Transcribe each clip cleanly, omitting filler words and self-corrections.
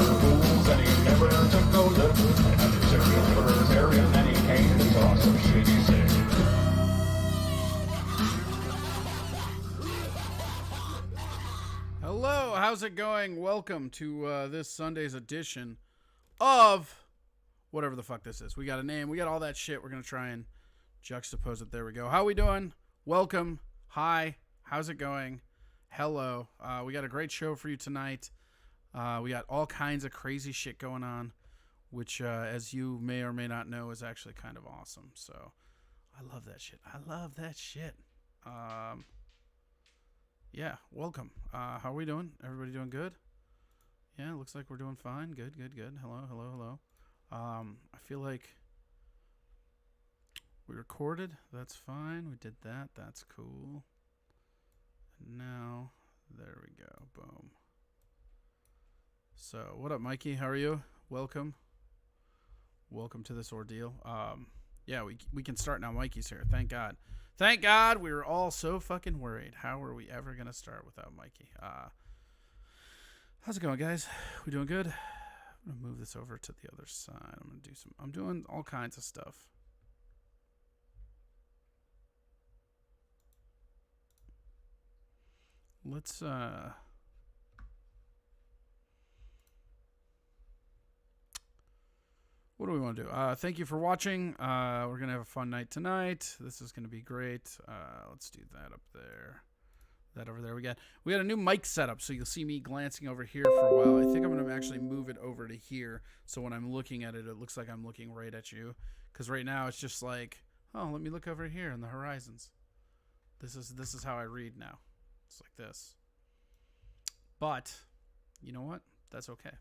fools, and he never took no liquor. And he was a real libertarian, and he came to talk some shit, he said. Hello, how's it going? Welcome to this Sunday's edition of whatever the fuck this is. We got a name, we got all that shit. We're going to try and juxtapose it. There we go. How we doing? Welcome. Hi. How's it going? Hello. We got a great show for you tonight. We got all kinds of crazy shit going on, which, as you may or may not know, is actually kind of awesome. So, I love that shit. I love that shit. Yeah, welcome. How are we doing? Everybody doing good? Yeah, looks like we're doing fine. Good. Hello. I feel like we recorded. That's fine. We did that. That's cool. And now, there we go. Boom. So, what up, Mikey? How are you? Welcome. Welcome to this ordeal. Yeah, we can start now. Mikey's here. Thank God. Thank God. We were all so fucking worried. How are we ever going to start without Mikey? How's it going, guys? We doing good? I'm going to move this over to the other side. I'm doing all kinds of stuff. Let's, what do we want to do? Thank you for watching. We're going to have a fun night tonight. This is going to be great. Let's do that up there. That over there. We got a new mic setup, so you'll see me glancing over here for a while. I think I'm going to actually move it over to here, so when I'm looking at it, it looks like I'm looking right at you. Because right now, it's just like, oh, let me look over here in the horizons. This is how I read now. It's like this. But, you know what? That's okay.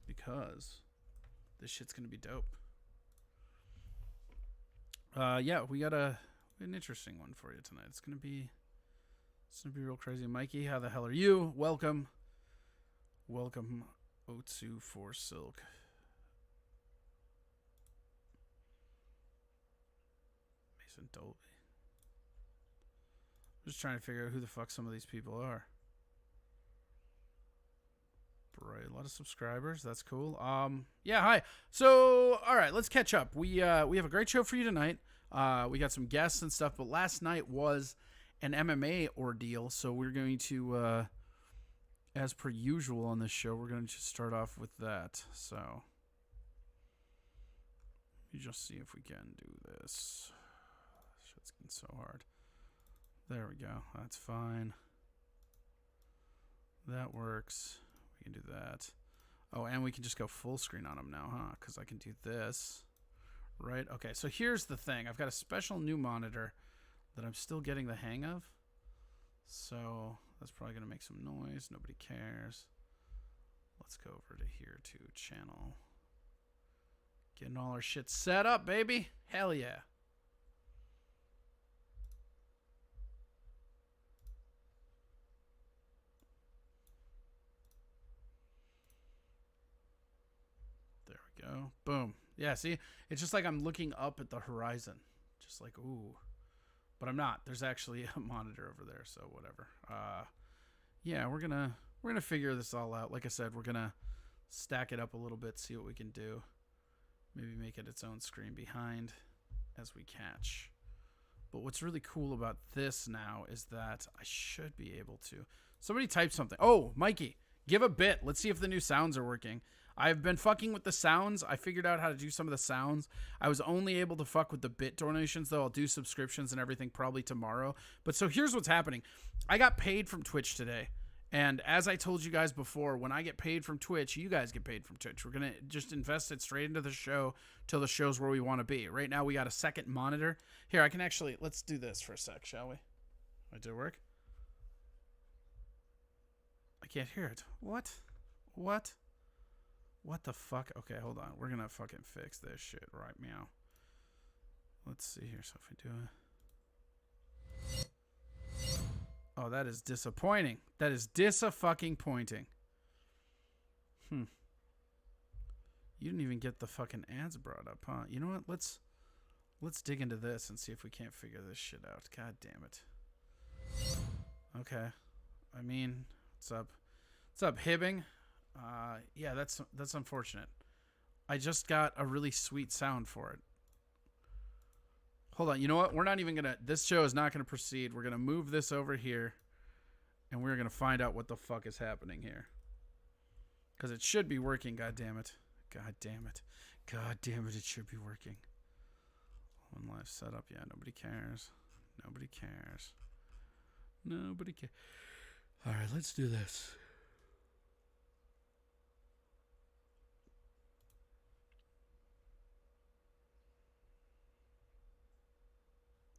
Because this shit's going to be dope. Yeah, we got an interesting one for you tonight. It's going to be real crazy. Mikey, how the hell are you? Welcome. Welcome, Otsu for Silk. Mason Dolby. I'm just trying to figure out who the fuck some of these people are. Right, a lot of subscribers. That's cool. Yeah, hi. So, all right, let's catch up. We have a great show for you tonight. We got some guests and stuff, but last night was an MMA ordeal, so we're going to, as per usual on this show, we're going to just start off with that. So, let me just see if we can do this. Shit's getting so hard. There we go. That's fine. That works. We can do that. Oh, and we can just go full screen on them now, huh? Because I can do this. Right? Okay, so here's the thing. I've got a special new monitor that I'm still getting the hang of. So that's probably going to make some noise. Nobody cares. Let's go over to here to channel. Getting all our shit set up, baby. Hell yeah. Go. Boom. Yeah, see? It's just like I'm looking up at the horizon. Just like, ooh. But I'm not. There's actually a monitor over there, so whatever. Yeah, we're gonna figure this all out. Like I said, we're gonna stack it up a little bit, see what we can do. Maybe make it its own screen behind as we catch. But what's really cool about this now is that I should be able to. Somebody type something. Oh, Mikey, give a bit. Let's see if the new sounds are working. I've been fucking with the sounds. I figured out how to do some of the sounds. I was only able to fuck with the bit donations, though. I'll do subscriptions and everything probably tomorrow. But so here's what's happening. I got paid from Twitch today. And as I told you guys before, when I get paid from Twitch, you guys get paid from Twitch. We're going to just invest it straight into the show till the show's where we want to be. Right now, we got a second monitor. Here, I can actually... Let's do this for a sec, shall we? Did it work? I can't hear it. What? What the fuck? Okay, hold on. We're gonna fucking fix this shit right meow. Let's see here. So if we do it. Oh, that is disappointing. That is dis-a-fucking-pointing. You didn't even get the fucking ads brought up, huh? You know what? Let's dig into this and see if we can't figure this shit out. God damn it. Okay. I mean, what's up? What's up, Hibbing? Yeah, that's unfortunate. I just got a really sweet sound for it. Hold on. You know what? We're not even gonna. This show is not gonna proceed. We're gonna move this over here, and we're gonna find out what the fuck is happening here. Because it should be working. God damn it. God damn it. God damn it. It should be working. One live setup. Yeah. Nobody cares. Nobody cares. Nobody cares. All right. Let's do this.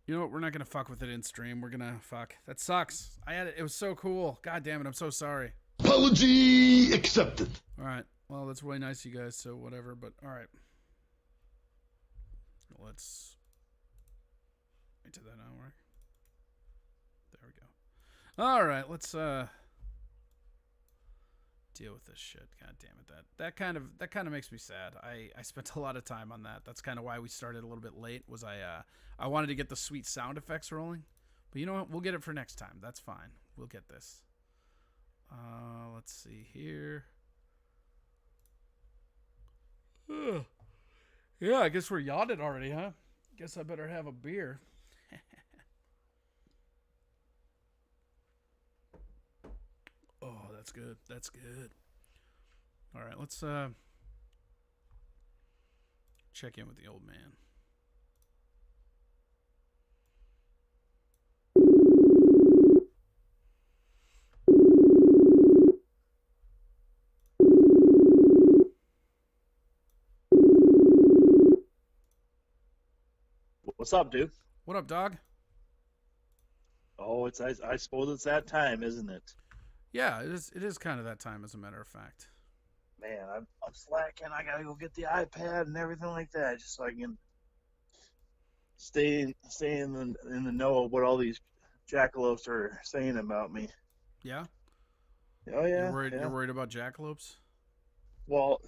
You know what? We're not gonna fuck with it in stream. We're gonna fuck. That sucks. I had it. It was so cool. God damn it. I'm so sorry. Apology accepted. All right. Well, that's really nice, you guys. So whatever. But all right. Let's. Wait till that not work. There we go. All right. Let's deal with this shit. God damn it. That kind of makes me sad. I spent a lot of time on that. That's kind of why we started a little bit late. Was I wanted to get the sweet sound effects rolling, but you know what? We'll get it for next time. That's fine. We'll get this. Let's see here. Yeah, I guess we're yawning already, huh? Guess I better have a beer. Oh, that's good. That's good. All right, let's check in with the old man. What's up, dude? What up, dog? Oh, I suppose it's that time, isn't it? Yeah, it is kind of that time, as a matter of fact. Man, I'm slacking. I gotta go get the iPad and everything like that, just so I can stay in the know of what all these jackalopes are saying about me. Yeah. Oh yeah. You're worried about jackalopes? Well,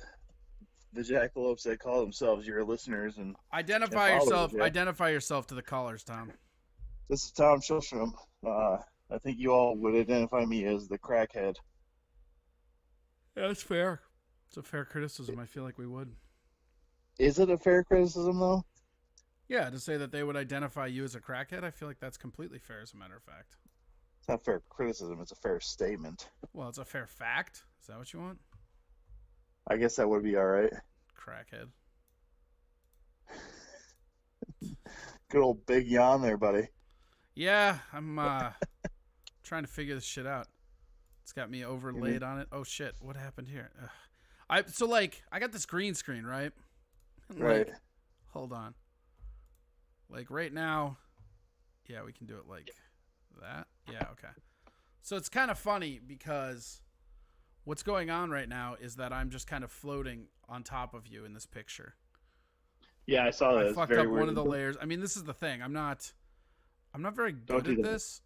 the jackalopes that call themselves your listeners and Identify and yourself. followers, yeah. Identify yourself to the callers, Tom. This is Tom Shilstrom. I think you all would identify me as the crackhead. Yeah, that's fair. It's a fair criticism. I feel like we would. Is it a fair criticism though? Yeah, to say that they would identify you as a crackhead, I feel like that's completely fair, as a matter of fact. It's not fair criticism. It's a fair statement. Well, it's a fair fact. Is that what you want? I guess that would be all right. Crackhead. Good old big yawn there, buddy. Yeah, I'm trying to figure this shit out. It's got me overlaid on it. Oh shit, what happened here? Ugh. I got this green screen, right? Right. Hold on. Like right now, yeah, we can do it like that. Yeah, okay. So it's kind of funny because what's going on right now is that I'm just kind of floating on top of you in this picture. Yeah, I saw that. I fucked up one of the layers. I mean, this is the thing. I'm not very good at this.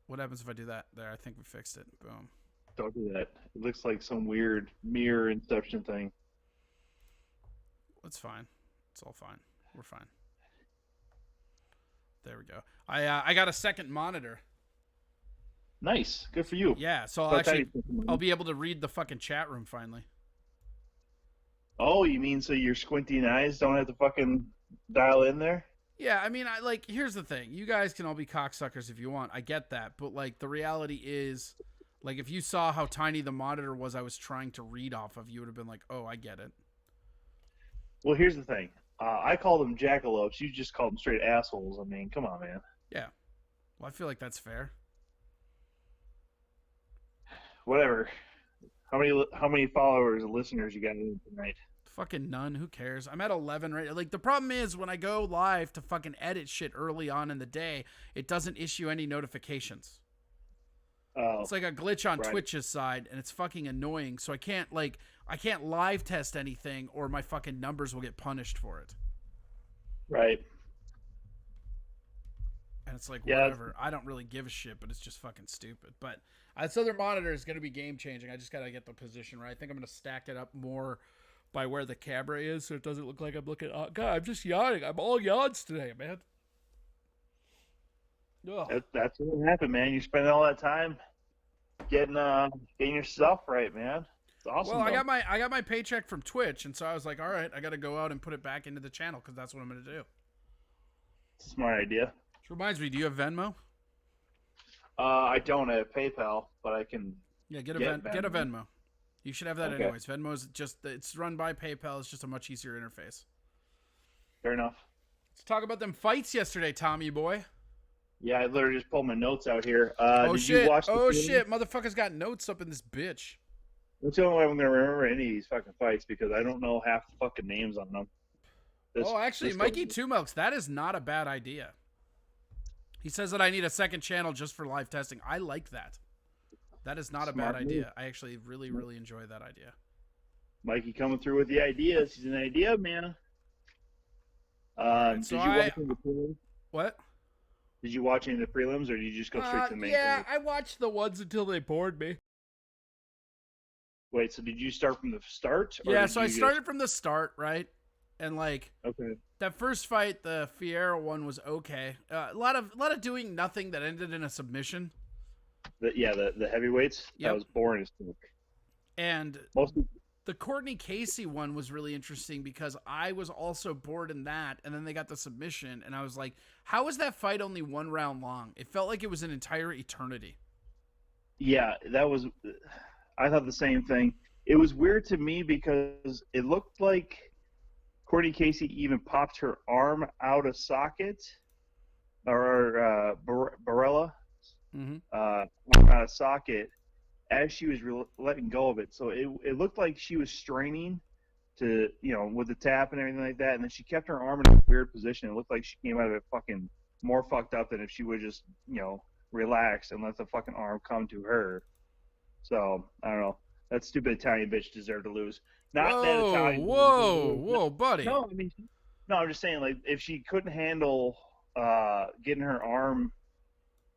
What happens if I do that? There, I think we fixed it. Boom. Don't do that. It looks like some weird mirror inception thing. It's fine. It's all fine. We're fine. There we go. I got a second monitor. Nice. Good for you. Yeah, so I'll be able to read the fucking chat room finally. Oh, you mean so your squinting eyes don't have to fucking dial in there? Yeah, I mean, here's the thing. You guys can all be cocksuckers if you want. I get that. But, like, the reality is, like, if you saw how tiny the monitor was I was trying to read off of, you would have been like, oh, I get it. Well, here's the thing. I call them jackalopes. You just call them straight assholes. I mean, come on, man. Yeah. Well, I feel like that's fair. Whatever. How many followers and listeners you got in tonight? Fucking none. Who cares? I'm at 11 right. Like, the problem is when I go live to fucking edit shit early on in the day, it doesn't issue any notifications. Oh, It's like a glitch on right. Twitch's side, and it's fucking annoying. So I can't live test anything, or my fucking numbers will get punished for it. Right. And it's like, Yeah. whatever. I don't really give a shit, but it's just fucking stupid. But this other monitor is going to be game changing. I just got to get the position right. I think I'm going to stack it up more by where the camera is, so it doesn't look like I'm looking. Oh, God, I'm just yawning. I'm all yawns today, man. Ugh. That's what happened, man. You spend all that time getting your stuff right, man. It's awesome. Well, though. I got my paycheck from Twitch, and so I was like, all right, I got to go out and put it back into the channel because that's what I'm going to do. It's a smart idea. Which reminds me, do you have Venmo? I don't have PayPal, but I can. Yeah, get a Venmo. You should have that Okay. anyways. Venmo's it's run by PayPal. It's just a much easier interface. Fair enough. Let's talk about them fights yesterday, Tommy boy. Yeah, I literally just pulled my notes out here. Oh did shit! You watch the Oh film? shit! Motherfucker's got notes up in this bitch. That's the only way I'm going to remember any of these fucking fights because I don't know half the fucking names on them. Actually, Mikey Two Milks, that is not a bad idea. He says that I need a second channel just for live testing. I like that. That is not a bad idea. I actually really, really enjoy that idea. Mikey coming through with the ideas. He's an idea man. Right, did you watch any of the prelims? What? Did you watch any of the prelims, or did you just go straight to the main? Yeah, I watched the ones until they bored me. Wait, so did you start from the start? Yeah, so I started from the start, right? And like, okay, that first fight, the Fiera one was okay. A lot of doing nothing that ended in a submission. The heavyweights. Yep. That was boring as fuck. And Mostly. the Courtney Casey one was really interesting because I was also bored in that, and then they got the submission, and I was like, how is that fight only 1 round long? It felt like it was an entire eternity. Yeah, that was. I thought the same thing. It was weird to me because it looked like Courtney Casey even popped her arm out of socket, or Barella, out of socket as she was letting go of it. So it looked like she was straining to, with the tap and everything like that. And then she kept her arm in a weird position. It looked like she came out of it fucking more fucked up than if she would just, relax and let the fucking arm come to her. So, I don't know. That stupid Italian bitch deserved to lose. Not that Italian. Whoa, buddy. No, I'm just saying, like, if she couldn't handle getting her arm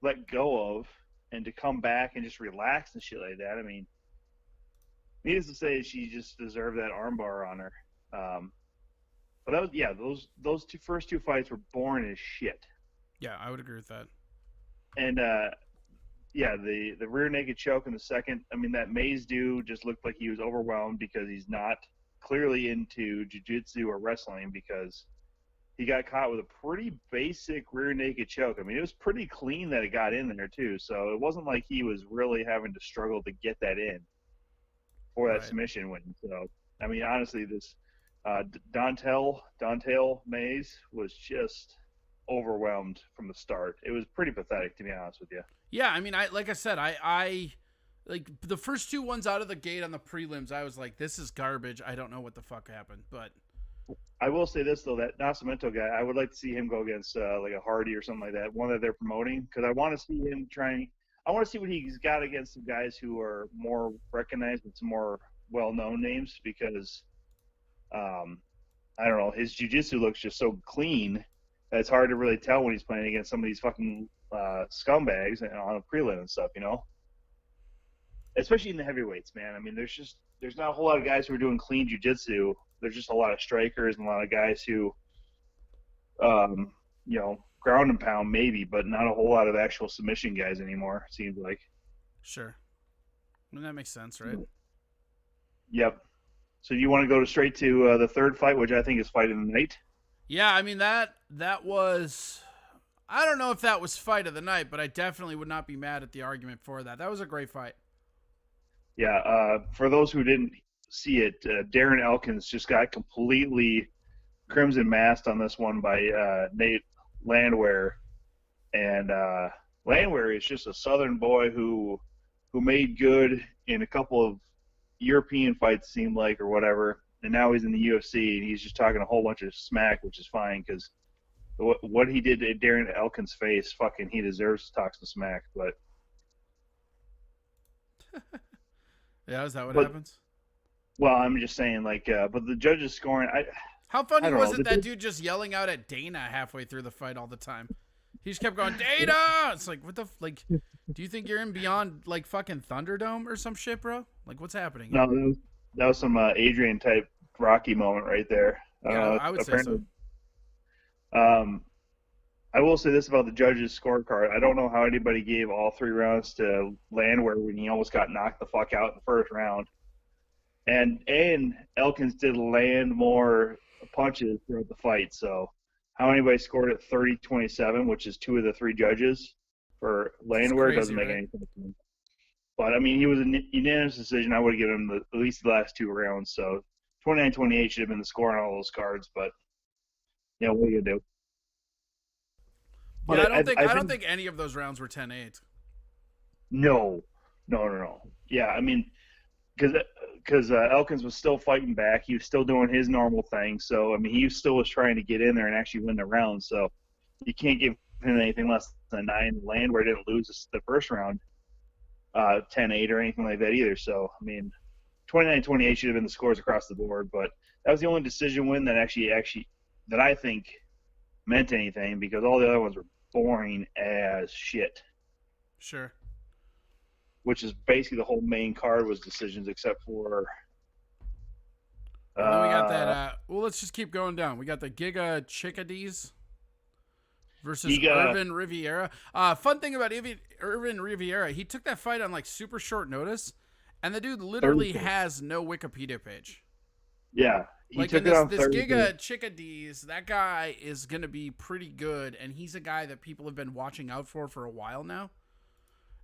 let go of and to come back and just relax and shit like that, I mean, needless to say, she just deserved that armbar on her. But that was, those first two fights were boring as shit. Yeah, I would agree with that. And the rear naked choke in the second. I mean, that Mays dude just looked like he was overwhelmed because he's not clearly into jiu-jitsu or wrestling, because he got caught with a pretty basic rear naked choke. I mean, it was pretty clean that it got in there too. So it wasn't like he was really having to struggle to get that in for that submission win. So, I mean, honestly, this Dontel Mays was just overwhelmed from the start. It was pretty pathetic, to be honest with you. Yeah, I mean, I like the first two ones out of the gate on the prelims, I was like, this is garbage. I don't know what the fuck happened, but I will say this though, that Nascimento guy, I would like to see him go against like a Hardy or something like that, one that they're promoting, because I want to see him trying. I want to see what he's got against some guys who are more recognized with some more well-known names, because I don't know, his jiu-jitsu looks just so clean that it's hard to really tell when he's playing against some of these fucking scumbags on a prelim and stuff, especially in the heavyweights, man. I mean, there's not a whole lot of guys who are doing clean jiu-jitsu. There's just a lot of strikers and a lot of guys who, ground and pound maybe, but not a whole lot of actual submission guys anymore, it seems like. Sure. I mean, that makes sense, right? Yep. So you want to go straight to the third fight, which I think is fight of the night? Yeah, I mean, that was, I don't know if that was fight of the night, but I definitely would not be mad at the argument for that. That was a great fight. Yeah, for those who didn't see it, Darren Elkins just got completely crimson masked on this one by Nate Landwehr. And Landwehr is just a Southern boy who made good in a couple of European fights, seemed like, or whatever. And now he's in the UFC, and he's just talking a whole bunch of smack, which is fine, because what he did at Darren Elkins' face, fucking, he deserves to talk some smack. But yeah, is that what happens? Well, I'm just saying, like, but the judges scoring. How funny was it that dude just yelling out at Dana halfway through the fight all the time? He just kept going, Dana! It's like, what the, do you think you're in beyond, like, fucking Thunderdome or some shit, bro? Like, what's happening? No, that was some Adrian type Rocky moment right there. Yeah, I would say so. I will say this about the judges' scorecard. I don't know how anybody gave all 3 rounds to Landwehr when he almost got knocked the fuck out in the first round. And Elkins did land more punches throughout the fight. So how anybody scored at 30-27, which is 2 of the 3 judges for Landwehr, crazy, doesn't make right? any sense to me. But I mean, he was a unanimous decision. I would have given him at least the last 2 rounds. So 29-28 should have been the score on all those cards. But what are you gonna do? Yeah, But I don't think any of those rounds were 10-8. no. Yeah, I mean, because Elkins was still fighting back. He was still doing his normal thing. So, I mean, he still was trying to get in there and actually win the round. So, you can't give him anything less than a 9. Landwehr didn't lose the first round 10-8 or anything like that either. So, I mean, 29-28 should have been the scores across the board. But that was the only decision win that actually that I think meant anything, because all the other ones were boring as shit. Sure. Which is basically the whole main card was decisions, except for. Well, then we got that. Well, let's just keep going down. We got the Giga Chickadees versus Irvin Riviera. Fun thing about Irvin Riviera, he took that fight on like super short notice, and the dude literally has no Wikipedia page. Yeah, he like took it on this Giga Chickadees, that guy is gonna be pretty good, and he's a guy that people have been watching out for a while now.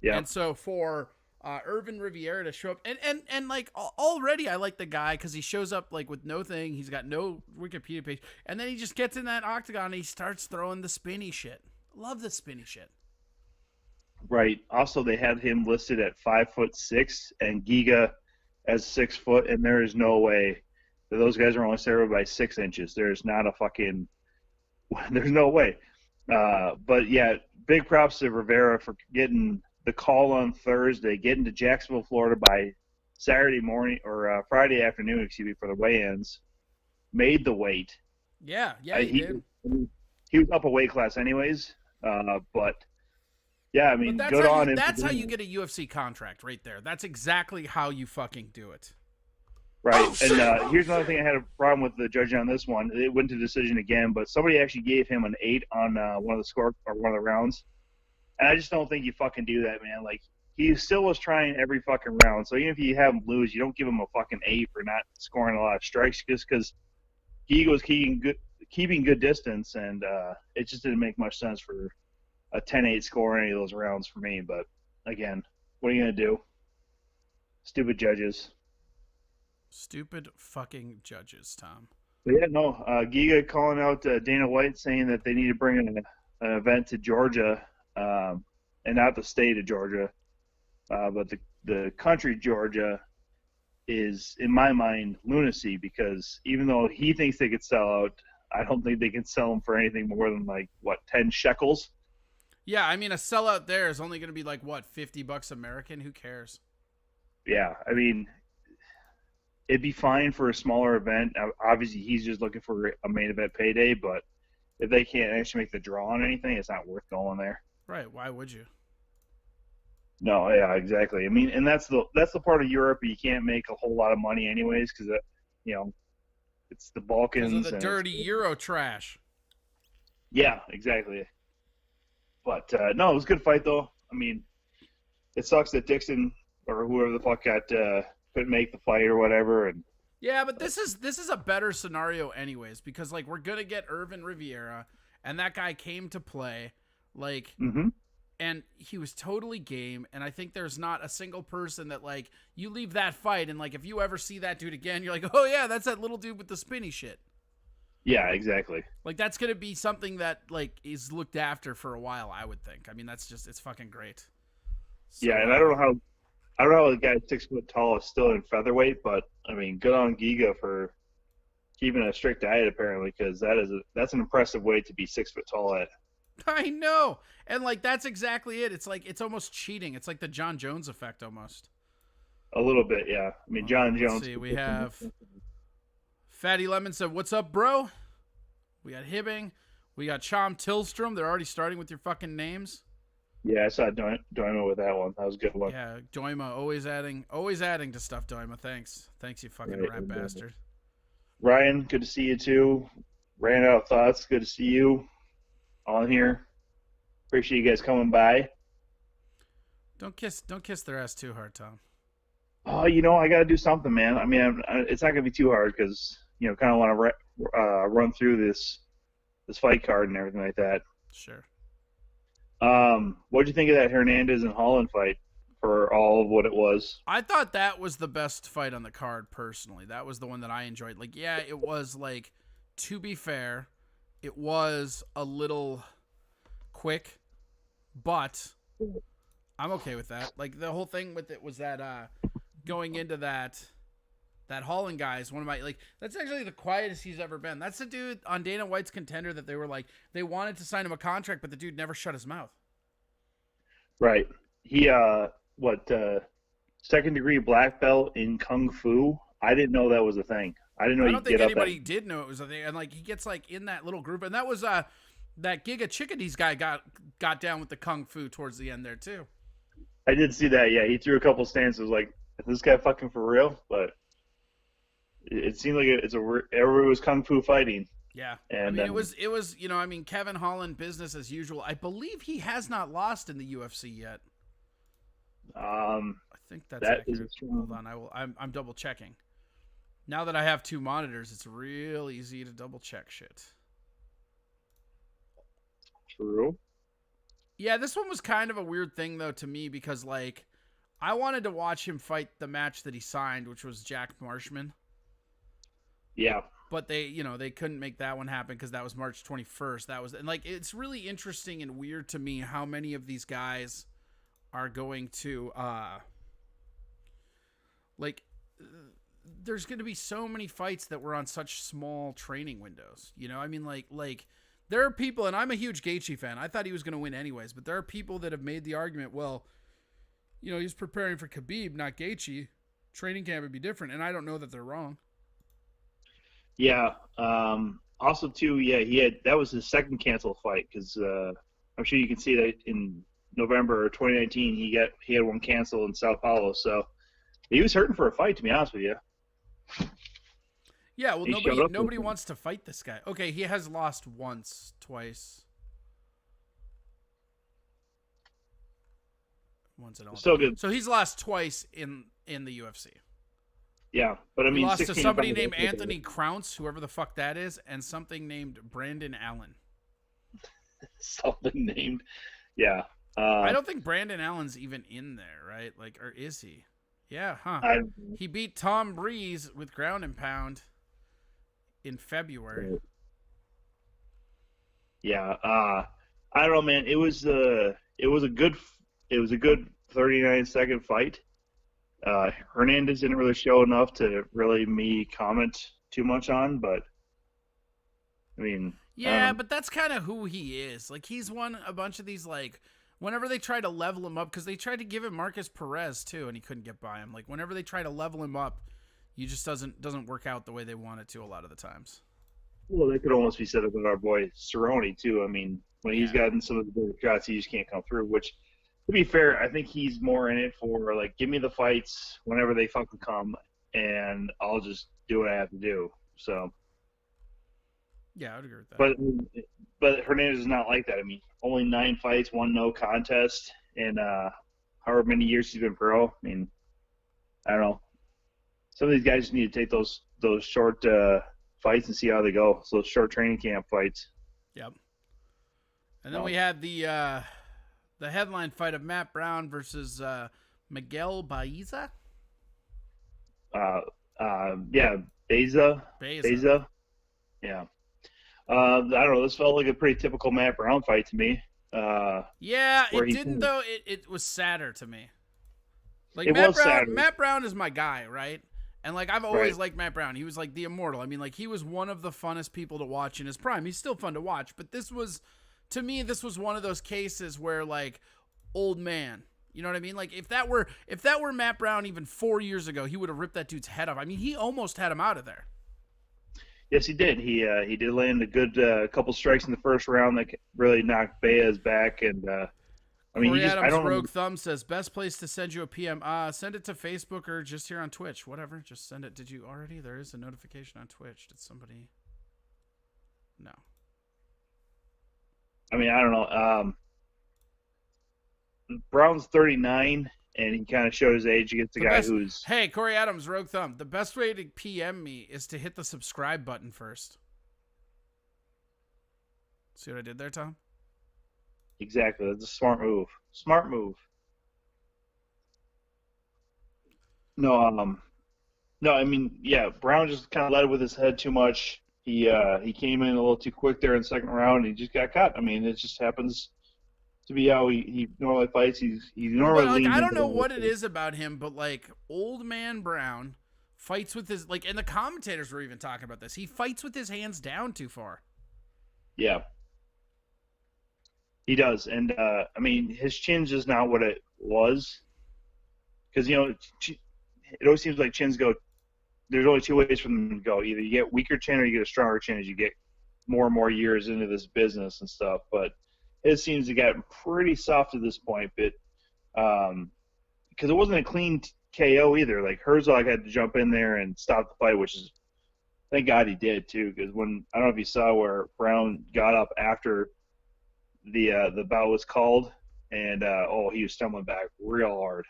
Yeah. And so for Irvin Riviera to show up, and like already I like the guy because he shows up like with no thing. He's got no Wikipedia page, and then he just gets in that octagon and he starts throwing the spinny shit. Love the spinny shit. Right. Also, they had him listed at 5'6" and Giga as 6 foot, and there is no way that those guys are only separated by 6 inches. There's not a fucking. There's no way. But yeah, big props to Rivera for getting the call on Thursday, getting to Jacksonville, Florida by Saturday morning or Friday afternoon, for the weigh-ins. Made the weight. Yeah, he did. He was up a weight class anyways, but yeah, I mean, good on him. That's how you get a UFC contract right there. That's exactly how you fucking do it. Right, and here's another thing I had a problem with the judging on this one. It went to decision again, but somebody actually gave him an 8 on one of the rounds. And I just don't think you fucking do that, man. Like, he still was trying every fucking round. So even if you have him lose, you don't give him a fucking 8 for not scoring a lot of strikes, just because he was keeping good distance, and it just didn't make much sense for a 10-8 score in any of those rounds for me. But again, what are you gonna do? Stupid judges. Stupid fucking judges, Tom. But yeah, no. Giga calling out Dana White, saying that they need to bring an event to Georgia. And not the state of Georgia, but the country Georgia is, in my mind, lunacy, because even though he thinks they could sell out, I don't think they can sell them for anything more than 10 shekels. Yeah, I mean, a sellout there is only going to be $50 American. Who cares? Yeah, I mean, it'd be fine for a smaller event. Obviously, he's just looking for a main event payday, but if they can't actually make the draw on anything, it's not worth going there. Right? Why would you? No, yeah, exactly. I mean, and that's the part of Europe you can't make a whole lot of money anyways, because it's the Balkans. Because of the dirty Euro trash. Yeah, exactly. But no, it was a good fight though. I mean, it sucks that Dixon or whoever the fuck couldn't make the fight or whatever. And yeah, but this is a better scenario anyways, because we're gonna get Irvin Riviera, and that guy came to play. And he was totally game, and I think there's not a single person that you leave that fight and if you ever see that dude again, you're like, oh yeah, that's that little dude with the spinny shit. Yeah, exactly. That's gonna be something that is looked after for a while, I would think. I mean, it's fucking great. So, yeah, and I don't know how the guy 6 foot tall is still in featherweight, but I mean, good on Giga for keeping a strict diet apparently, because that's an impressive weight to be 6 foot tall at. I know. And that's exactly it. It's almost cheating. It's like the John Jones effect almost. A little bit, yeah. I mean, John Jones. Let's see, we have Fatty Lemon said, "What's up, bro?" We got Hibbing. We got Chom Tillstrom. They're already starting with your fucking names. Yeah, I saw Doima with that one. That was a good one. Yeah, Doima always adding to stuff, Doima. Thanks, you fucking rat bastard. Ryan, good to see you too. Ran out of thoughts. Good to see you on here. Appreciate you guys coming by. Don't kiss their ass too hard, Tom. Oh, I got to do something, man. I mean, it's not gonna be too hard because kind of want to run through this fight card and everything like that. Sure. What do you think of that Hernandez and Holland fight for all of what it was? I thought that was the best fight on the card, personally. That was the one that I enjoyed. Like, yeah, it was, like, to be fair, it was a little quick, but I'm okay with that. Like, the whole thing with it was that going into that Holland guy is one of my, like, that's actually the quietest he's ever been. That's the dude on Dana White's Contender that they were like, they wanted to sign him a contract, but the dude never shut his mouth. Right. He second degree black belt in kung fu. I didn't know that was a thing. I didn't know I you don't could think get up anybody did know it was a thing. And, like, he gets, like, in that little group. And that was that Giga Chickadees guy got down with the kung fu towards the end there, too. I did see that. Yeah, he threw a couple stances. Like, is this guy fucking for real? But it seemed like everybody was kung fu fighting. Yeah. And I mean, it was, Kevin Holland, business as usual. I believe he has not lost in the UFC yet. I think that's that accurate. is true. Hold on, I'm double checking. Now that I have two monitors, it's real easy to double check shit. True. Yeah, this one was kind of a weird thing though to me because like I wanted to watch him fight the match that he signed, which was Jack Marshman. Yeah. But they couldn't make that one happen because that was March 21st. That was, and like, it's really interesting and weird to me how many of these guys are going to, there's going to be so many fights that were on such small training windows. I mean, like there are people, and I'm a huge Gaethje fan. I thought he was going to win anyways, but there are people that have made the argument, well, he's preparing for Khabib, not Gaethje. Training camp would be different, and I don't know that they're wrong. Yeah. Also, too, yeah, that was his second canceled fight because I'm sure you can see that in November 2019 he had one canceled in Sao Paulo. So he was hurting for a fight, to be honest with you. Yeah, well, nobody wants to fight this guy. Okay, he has lost twice. Once in all. Still good. So he's lost twice in the UFC. Yeah, but I mean, he lost to somebody named Anthony Crounce, whoever the fuck that is, and something named Brandon Allen. Something named, yeah. I don't think Brandon Allen's even in there, right? Like, or is he? Yeah, huh? He beat Tom Breeze with ground and pound in February. Yeah, I don't know, man. It was a good 39-second fight. Hernandez didn't really show enough to really me comment too much on, but I mean, yeah, but that's kind of who he is. Like, he's won a bunch of these, like, whenever they try to level him up, because they tried to give him Marcus Perez too, and he couldn't get by him. Like, whenever they try to level him up, he just doesn't work out the way they want it to a lot of the times. Well, they could almost be said with our boy Cerrone too. I mean, when he's gotten some of the bigger shots, he just can't come through. Which, to be fair, I think he's more in it for like, give me the fights whenever they fucking come, and I'll just do what I have to do. So. Yeah, I would agree with that. But Hernandez is not like that. I mean, only 9 fights, 1 no contest in however many years he's been pro. I mean, I don't know. Some of these guys just need to take those short fights and see how they go. So those short training camp fights. Yep. And then we had the headline fight of Matt Brown versus Miguel Baeza. Yeah, Baeza. Yeah. I don't know. This felt like a pretty typical Matt Brown fight to me. Yeah, it didn't though. It was sadder to me. Like, Matt Brown is my guy, right? And like, I've always liked Matt Brown. He was like the immortal. I mean, like, he was one of the funnest people to watch in his prime. He's still fun to watch, but this was one of those cases where, like, old man. You know what I mean? Like, if that were Matt Brown even 4 years ago, he would have ripped that dude's head off. I mean, he almost had him out of there. Yes, he did. He did land a good couple strikes in the first round that really knocked Baez back, and I mean, Corey Adams, Rogue Thumb says, best place to send you a PM. Send it to Facebook or just here on Twitch. Whatever. Just send it. Did you already? There is a notification on Twitch. Did somebody? No. I mean, I don't know. Brown's 39. and he kind of showed his age against a guy who's. Hey, Corey Adams, Rogue Thumb. The best way to PM me is to hit the subscribe button first. See what I did there, Tom? Exactly. That's a smart move. Smart move. No, no. I mean, yeah. Brown just kind of led with his head too much. He came in a little too quick there in the second round. And he just got caught. I mean, it just happens to be how he normally fights. He's normally. But, like, leans I don't into know the what it is about him, but like old man Brown fights with his and the commentators were even talking about this. He fights with his hands down too far. Yeah. He does, and I mean, his chin's just not what it was, because it always seems like chins go. There's only two ways for them to go: either you get weaker chin or you get a stronger chin as you get more and more years into this business and stuff. But it seems to get pretty soft at this point, but because it wasn't a clean KO either. Like Herzog had to jump in there and stop the fight, which is thank God he did too. Because when I don't know if you saw where Brown got up after the bout was called, and he was stumbling back real hard.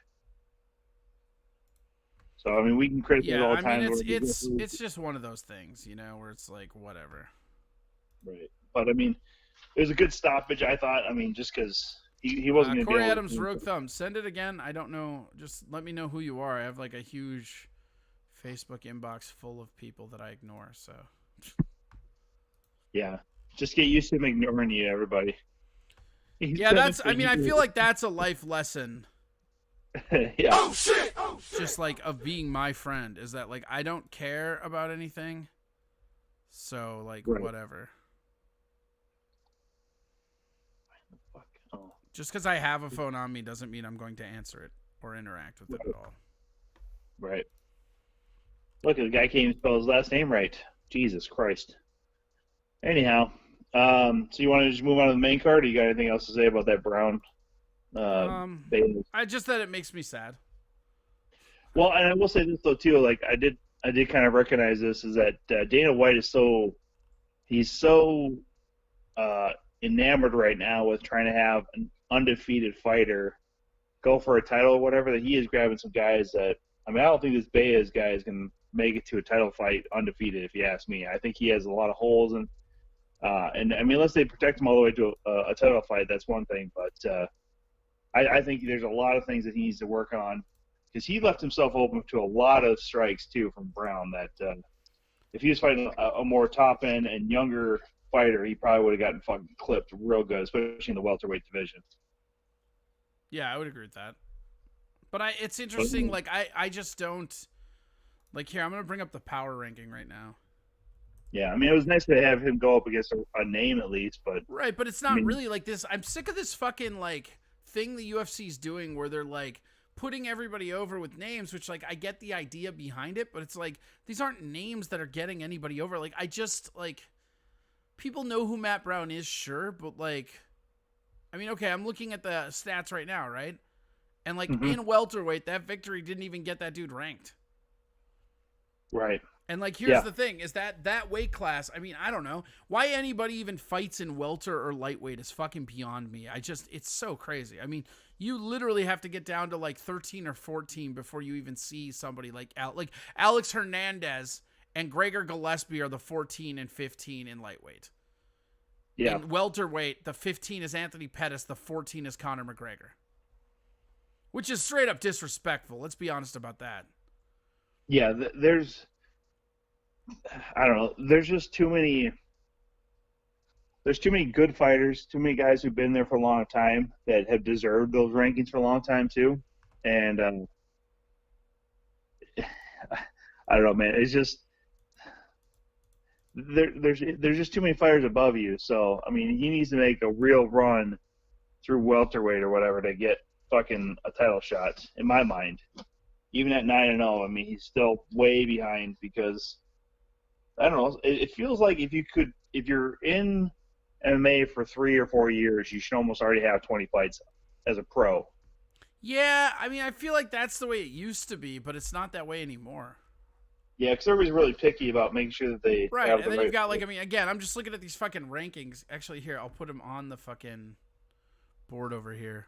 So I mean, we can criticize all the time. It's just one of those things, where it's like whatever. Right, but I mean, it was a good stoppage. I thought. I mean, just because he wasn't going to be Corey able Adams, to. Rogue Thumb, send it again. I don't know. Just let me know who you are. I have like a huge Facebook inbox full of people that I ignore. So. Yeah, just get used to him ignoring you, everybody. Yeah, I feel like that's a life lesson. Yeah. Oh shit! Just like of being my friend is that like I don't care about anything. So like Right. whatever. Oh. Just because I have a phone on me doesn't mean I'm going to answer it or interact with it at all. Right. Look, the guy can't even spell his last name right. Jesus Christ. Anyhow, so you want to just move on to the main card, or you got anything else to say about that Brown? Bailey? I just that it makes me sad. Well, and I will say this though too. Like I did kind of recognize this is that Dana White is so enamored right now with trying to have an undefeated fighter go for a title or whatever that he is grabbing some guys that I don't think this Baez guy is going to make it to a title fight undefeated. If you ask me, I think he has a lot of holes and I mean unless they protect him all the way to a title fight, that's one thing. But I think there's a lot of things that he needs to work on. Because he left himself open to a lot of strikes, too, from Brown. That if he was fighting a more top-end and younger fighter, he probably would have gotten fucking clipped real good, especially in the welterweight division. Yeah, I would agree with that. But it's interesting. Like, I just don't... Like, here, I'm going to bring up the power ranking right now. Yeah, I mean, it was nice to have him go up against a name at least, but... Right, but it's not really like this. I'm sick of this fucking, like, thing the UFC's doing where they're, like... putting everybody over with names, which like I get the idea behind it, but it's like these aren't names that are getting anybody over. Like I just like people know who Matt Brown is, sure, but like I mean, okay, I'm looking at the stats right now, right? And like in welterweight, that victory didn't even get that dude ranked. Right. And like here's the thing is that weight class, I mean, I don't know. Why anybody even fights in welter or lightweight is fucking beyond me. It's so crazy. I mean, you literally have to get down to like 13 or 14 before you even see somebody like Alex Hernandez and Gregor Gillespie are the 14 and 15 in lightweight. Yeah. In welterweight, the 15 is Anthony Pettis, the 14 is Conor McGregor. Which is straight up disrespectful. Let's be honest about that. Yeah, I don't know. There's just too many. There's too many good fighters. Too many guys who've been there for a long time that have deserved those rankings for a long time too. And I don't know, man. It's just there's just too many fighters above you. So I mean, he needs to make a real run through welterweight or whatever to get fucking a title shot. In my mind, even at 9-0, I mean, he's still way behind because. I don't know. It feels like if you're in MMA for 3 or 4 years, you should almost already have 20 fights as a pro. Yeah, I mean, I feel like that's the way it used to be, but it's not that way anymore. Yeah, because everybody's really picky about making sure that they right. have And the then right you've got like, I mean, again, I'm just looking at these fucking rankings. Actually, here I'll put them on the fucking board over here.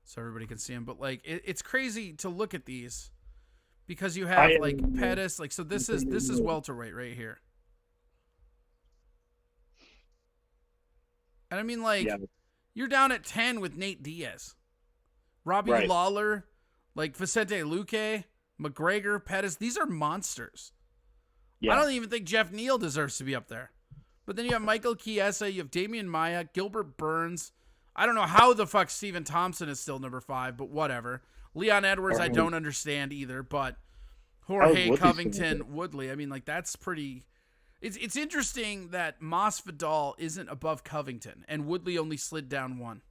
so everybody can see him. But like, it's crazy to look at these because you have like Pettis. Like, so this is welterweight right here. And I mean, like, you're down at 10 with Nate Diaz, Robbie Lawler, like Vicente Luque, McGregor, Pettis. These are monsters. Yeah. I don't even think Jeff Neal deserves to be up there. But then you have Michael Chiesa, you have Damian Maia, Gilbert Burns. I don't know how the fuck Stephen Thompson is still number 5, but whatever. Leon Edwards, I don't understand either, but Jorge Covington, Woodley. I mean, like, that's pretty... It's interesting that Masvidal isn't above Covington, and Woodley only slid down 1.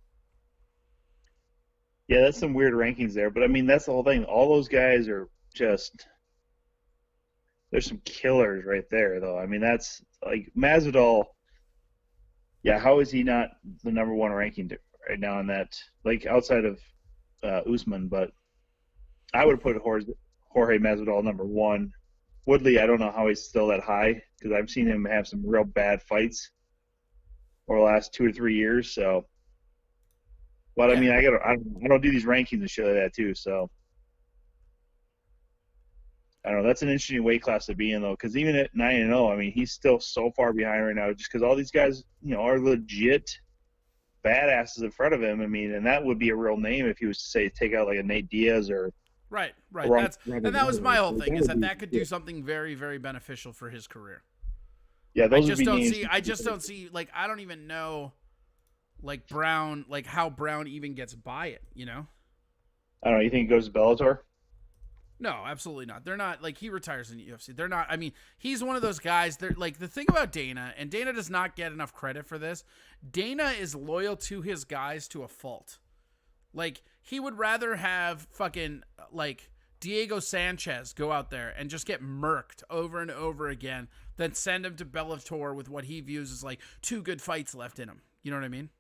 Yeah, that's some weird rankings there. But, I mean, that's the whole thing. All those guys are just... There's some killers right there, though. I mean, that's... Like, Masvidal... Yeah, how is he not the number 1 ranking right now in that? Like, outside of Usman, but I would have put Jorge Masvidal number 1. Woodley, I don't know how he's still that high because I've seen him have some real bad fights over the last 2 or 3 years. So, but I mean, I don't do these rankings and shit like that too. So, I don't know. That's an interesting weight class to be in though, because even at 9-0, I mean, he's still so far behind right now, just because all these guys, you know, are legit badasses in front of him. I mean, and that would be a real name if he was to say take out like a Nate Diaz or. Right. And that was my whole thing, is that could do something very, very beneficial for his career. Yeah, I just don't see, like, I don't even know, like, Brown, like, how Brown even gets by it, you know? I don't know. You think he goes to Bellator? No, absolutely not. They're not, like, he retires in the UFC. They're not, I mean, he's one of those guys, they're, like, the thing about Dana, and Dana does not get enough credit for this, Dana is loyal to his guys to a fault. Like, he would rather have fucking, like, Diego Sanchez go out there and just get murked over and over again than send him to Bellator with what he views as, like, 2 good fights left in him. You know what I mean?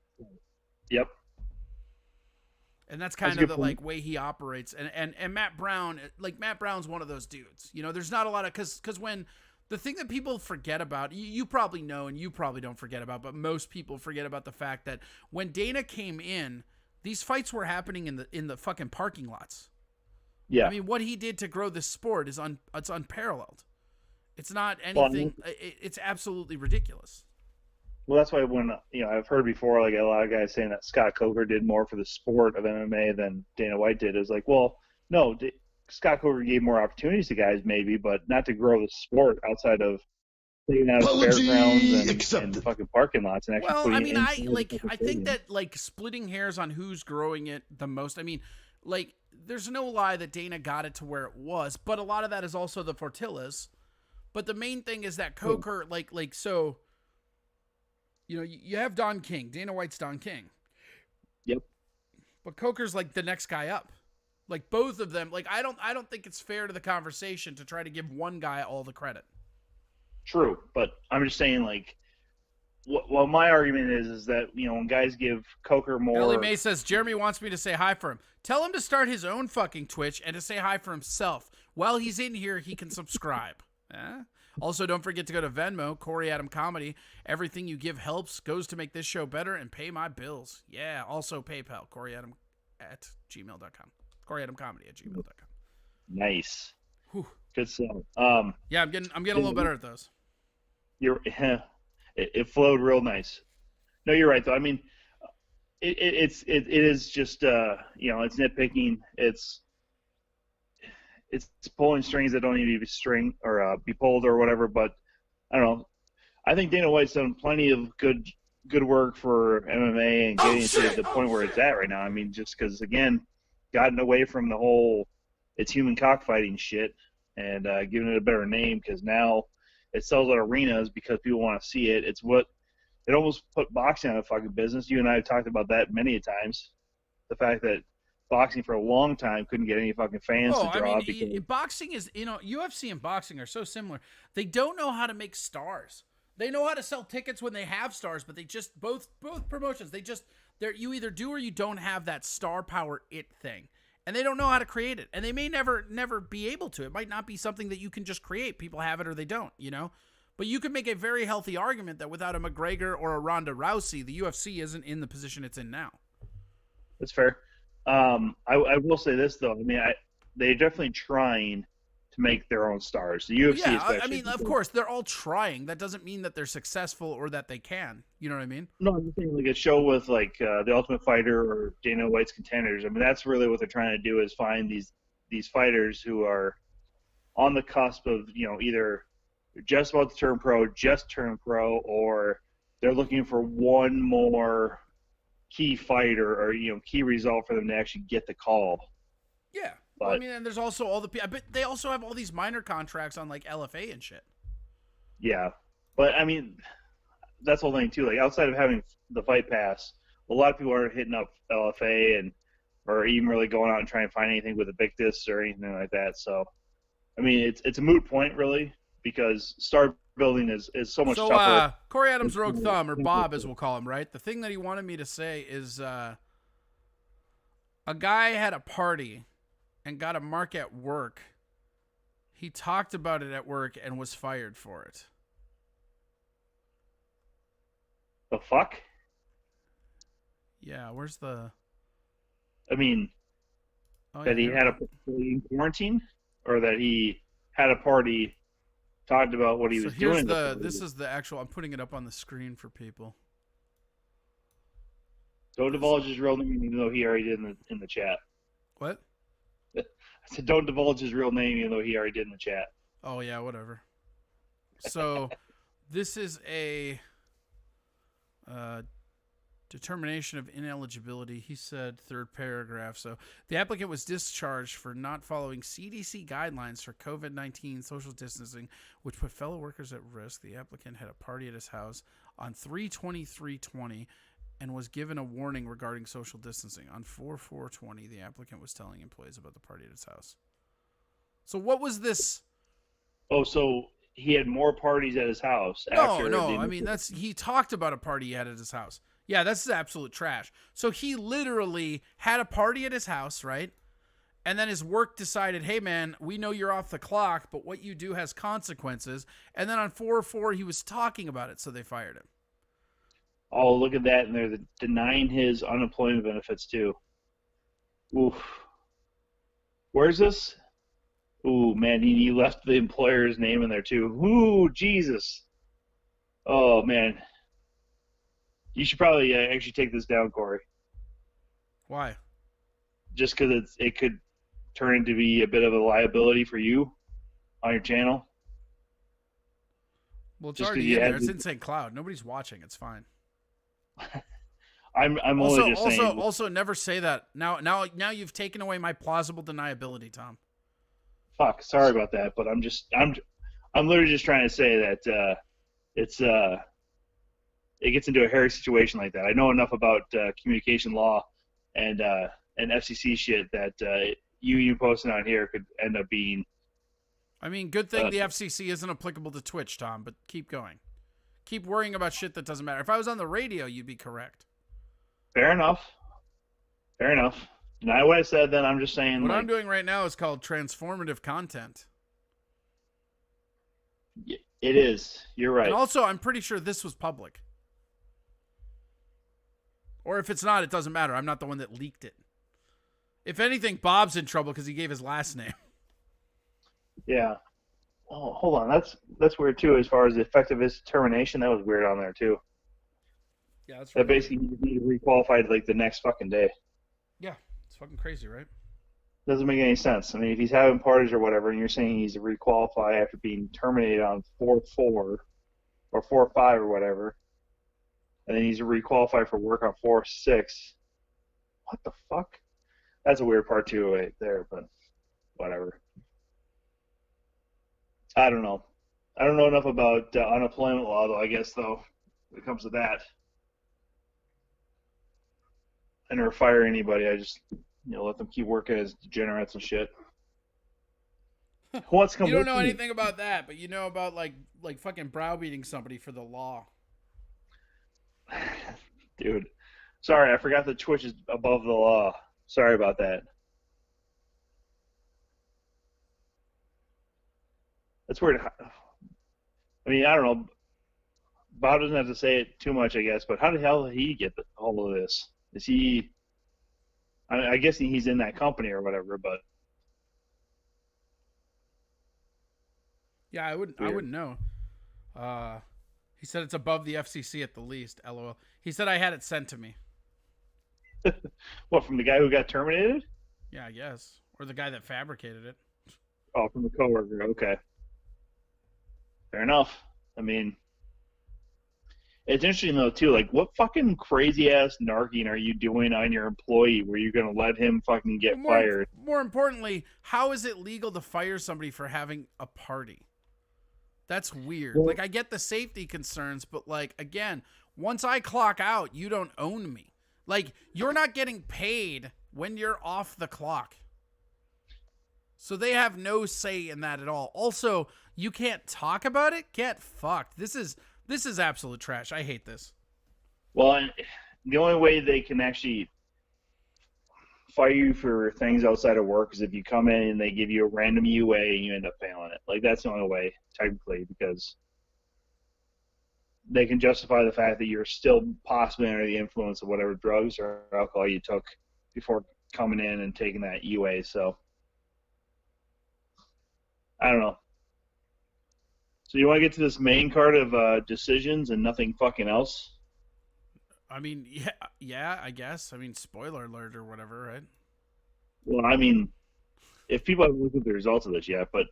Yep. And that's kind of the, like, way he operates. And Matt Brown, like, Matt Brown's one of those dudes. You know, there's not a lot of, because when, the thing that people forget about, you probably know and you probably don't forget about, but most people forget about the fact that when Dana came in, these fights were happening in the fucking parking lots. Yeah. I mean, what he did to grow this sport is it's unparalleled. It's not anything. It's absolutely ridiculous. Well, that's why when, you know, I've heard before, like, a lot of guys saying that Scott Coker did more for the sport of MMA than Dana White did. It was like, well, no, Scott Coker gave more opportunities to guys maybe, but not to grow the sport outside of taking out of fairgrounds and fucking parking lots and actually well, putting I mean, it I think that, like, splitting hairs on who's growing it the most. I mean, like, there's no lie that Dana got it to where it was, but a lot of that is also the Fortillas. But the main thing is that Coker, like so, you know, you have Don King. Dana White's Don King. Yep. But Coker's like the next guy up. Like, both of them. Like, I don't think it's fair to the conversation to try to give one guy all the credit. True, but I'm just saying, like, well, my argument is that, you know, when guys give Coker more... Ellie Mae says, Jeremy wants me to say hi for him. Tell him to start his own fucking Twitch and to say hi for himself. While he's in here, he can subscribe. Also, don't forget to go to Venmo, Corey Adam Comedy. Everything you give helps, goes to make this show better and pay my bills. Yeah, also PayPal, CoreyAdam@gmail.com. CoreyAdamComedy@gmail.com. Nice. Whew. Good stuff. Yeah, I'm getting a little better at those. It flowed real nice. No, you're right though. I mean, it is just you know, it's nitpicking. It's pulling strings that don't need to be string or be pulled or whatever. But I don't know. I think Dana White's done plenty of good work for MMA and getting to the point where it's at right now. I mean, just because, again, gotten away from the whole it's human cockfighting shit and giving it a better name, because now it sells at arenas because people want to see it. It's what it almost put boxing out of fucking business. You and I have talked about that many a times. The fact that boxing for a long time couldn't get any fucking fans to draw. I mean, boxing is, you know, UFC and boxing are so similar. They don't know how to make stars. They know how to sell tickets when they have stars, but they just both promotions, you either do or you don't have that star power thing. And they don't know how to create it. And they may never be able to. It might not be something that you can just create. People have it or they don't, you know? But you could make a very healthy argument that without a McGregor or a Ronda Rousey, the UFC isn't in the position it's in now. That's fair. I will say this though. I mean, they're definitely trying to make their own stars. The Well, UFC yeah, I especially. mean, of course, they're all trying. That doesn't mean that they're successful or that they can. You know what I mean? No, I'm just saying like a show with like the Ultimate Fighter or Dana White's Contenders. I mean, that's really what they're trying to do is find these fighters who are on the cusp of either just about to turn pro, just turn pro, or they're looking for one more key fighter or key result for them to actually get the call. Yeah. But Well, I mean, and there's also all the. But they also have all these minor contracts on like LFA and shit. yeah, but I mean, that's the whole thing too. Like outside of having the fight pass, a lot of people aren't hitting up LFA and or even really going out and trying to find anything with Invictus or anything like that. So, I mean, it's a moot point really because star building is so much tougher. Corey Adams Rogue Thumb, or Bob as we'll call him, right? The thing that he wanted me to say is a guy had a party and got a mark at work. He talked about it at work and was fired for it. The fuck? Yeah, where's the... I mean, that he had a in quarantine, or that he had a party, talked about what he was doing. This is the actual. I'm putting it up on the screen for people. Don't divulge his real name, even though he already did in the chat. What? I said don't divulge his real name, even though he already did in the chat. Oh yeah, whatever. So, this is a determination of ineligibility. He said, third paragraph. So the applicant was discharged for not following CDC guidelines for COVID-19 social distancing, which put fellow workers at risk. The applicant had a party at his house on 3/23/20 and was given a warning regarding social distancing. On 4/4/20, the applicant was telling employees about the party at his house. So what was this? Oh, so he had more parties at his house. No. I mean, he talked about a party he had at his house. Yeah, that's absolute trash. So he literally had a party at his house, right? And then his work decided, hey, man, we know you're off the clock, but what you do has consequences. And then on 4/4, he was talking about it, so they fired him. Oh, look at that. And they're denying his unemployment benefits, too. Oof. Where's this? Ooh, man, he left the employer's name in there, too. Ooh, Jesus. Oh, man. You should probably actually take this down, Corey. Why? Just because it could turn into be a bit of a liability for you on your channel. Well, it's already in there. It's in St. Cloud. Nobody's watching. It's fine. I'm only just saying. Also, never say that. Now you've taken away my plausible deniability, Tom. Fuck. Sorry about that, but I'm literally just trying to say that it gets into a hairy situation like that. I know enough about communication law and FCC shit that you posting on here could end up being. I mean, good thing the FCC isn't applicable to Twitch, Tom, but keep going. Keep worrying about shit that doesn't matter. If I was on the radio, you'd be correct. Fair enough. Deny what I said, then I'm just saying. What I'm doing right now is called transformative content. It is. You're right. And also, I'm pretty sure this was public. Or if it's not, it doesn't matter. I'm not the one that leaked it. If anything, Bob's in trouble because he gave his last name. Yeah. Oh, hold on. That's weird too. As far as the effective termination, that was weird on there too. Yeah, that's right. That basically you need to requalify like the next fucking day. Yeah, it's fucking crazy, right? Doesn't make any sense. I mean, if he's having parties or whatever, and you're saying he's to requalify after being terminated on 4/4 or 4/5 or whatever, and then he's to requalify for work on 4/6. What the fuck? That's a weird part too right there, but whatever. I don't know. I don't know enough about unemployment law, though, I guess, though, when it comes to that. I never fire anybody. I just, let them keep working as degenerates and shit. You don't know anything about that, but you know about, like fucking browbeating somebody for the law. Dude. Sorry, I forgot that Twitch is above the law. Sorry about that. That's weird. I mean, I don't know. Bob doesn't have to say it too much, I guess, but how the hell did he get a hold of this? Is he I guess he's in that company or whatever, but Yeah, I weird. wouldn't know. He said it's above the FCC at the least. LOL. He said I had it sent to me. What, from the guy who got terminated? Yeah, I guess, or the guy that fabricated it. Oh, from the coworker. Okay, fair enough. I mean, it's interesting though too. Like, what fucking crazy ass narking are you doing on your employee where you're gonna let him fucking get fired? More importantly, how is it legal to fire somebody for having a party? That's weird. Well, Like, I get the safety concerns, but like, again, once I clock out, you don't own me. Like, you're not getting paid when you're off the clock. So they have no say in that at all. Also, you can't talk about it? Get fucked. This is absolute trash. I hate this. well, and the only way they can actually fire you for things outside of work is if you come in and they give you a random UA and you end up failing it. Like, that's the only way, technically, because they can justify the fact that you're still possibly under the influence of whatever drugs or alcohol you took before coming in and taking that UA. So, I don't know. So you want to get to this main card of decisions and nothing fucking else? I mean, yeah, I guess. I mean, spoiler alert or whatever, right? Well, I mean, if people haven't looked at the results of this yet, but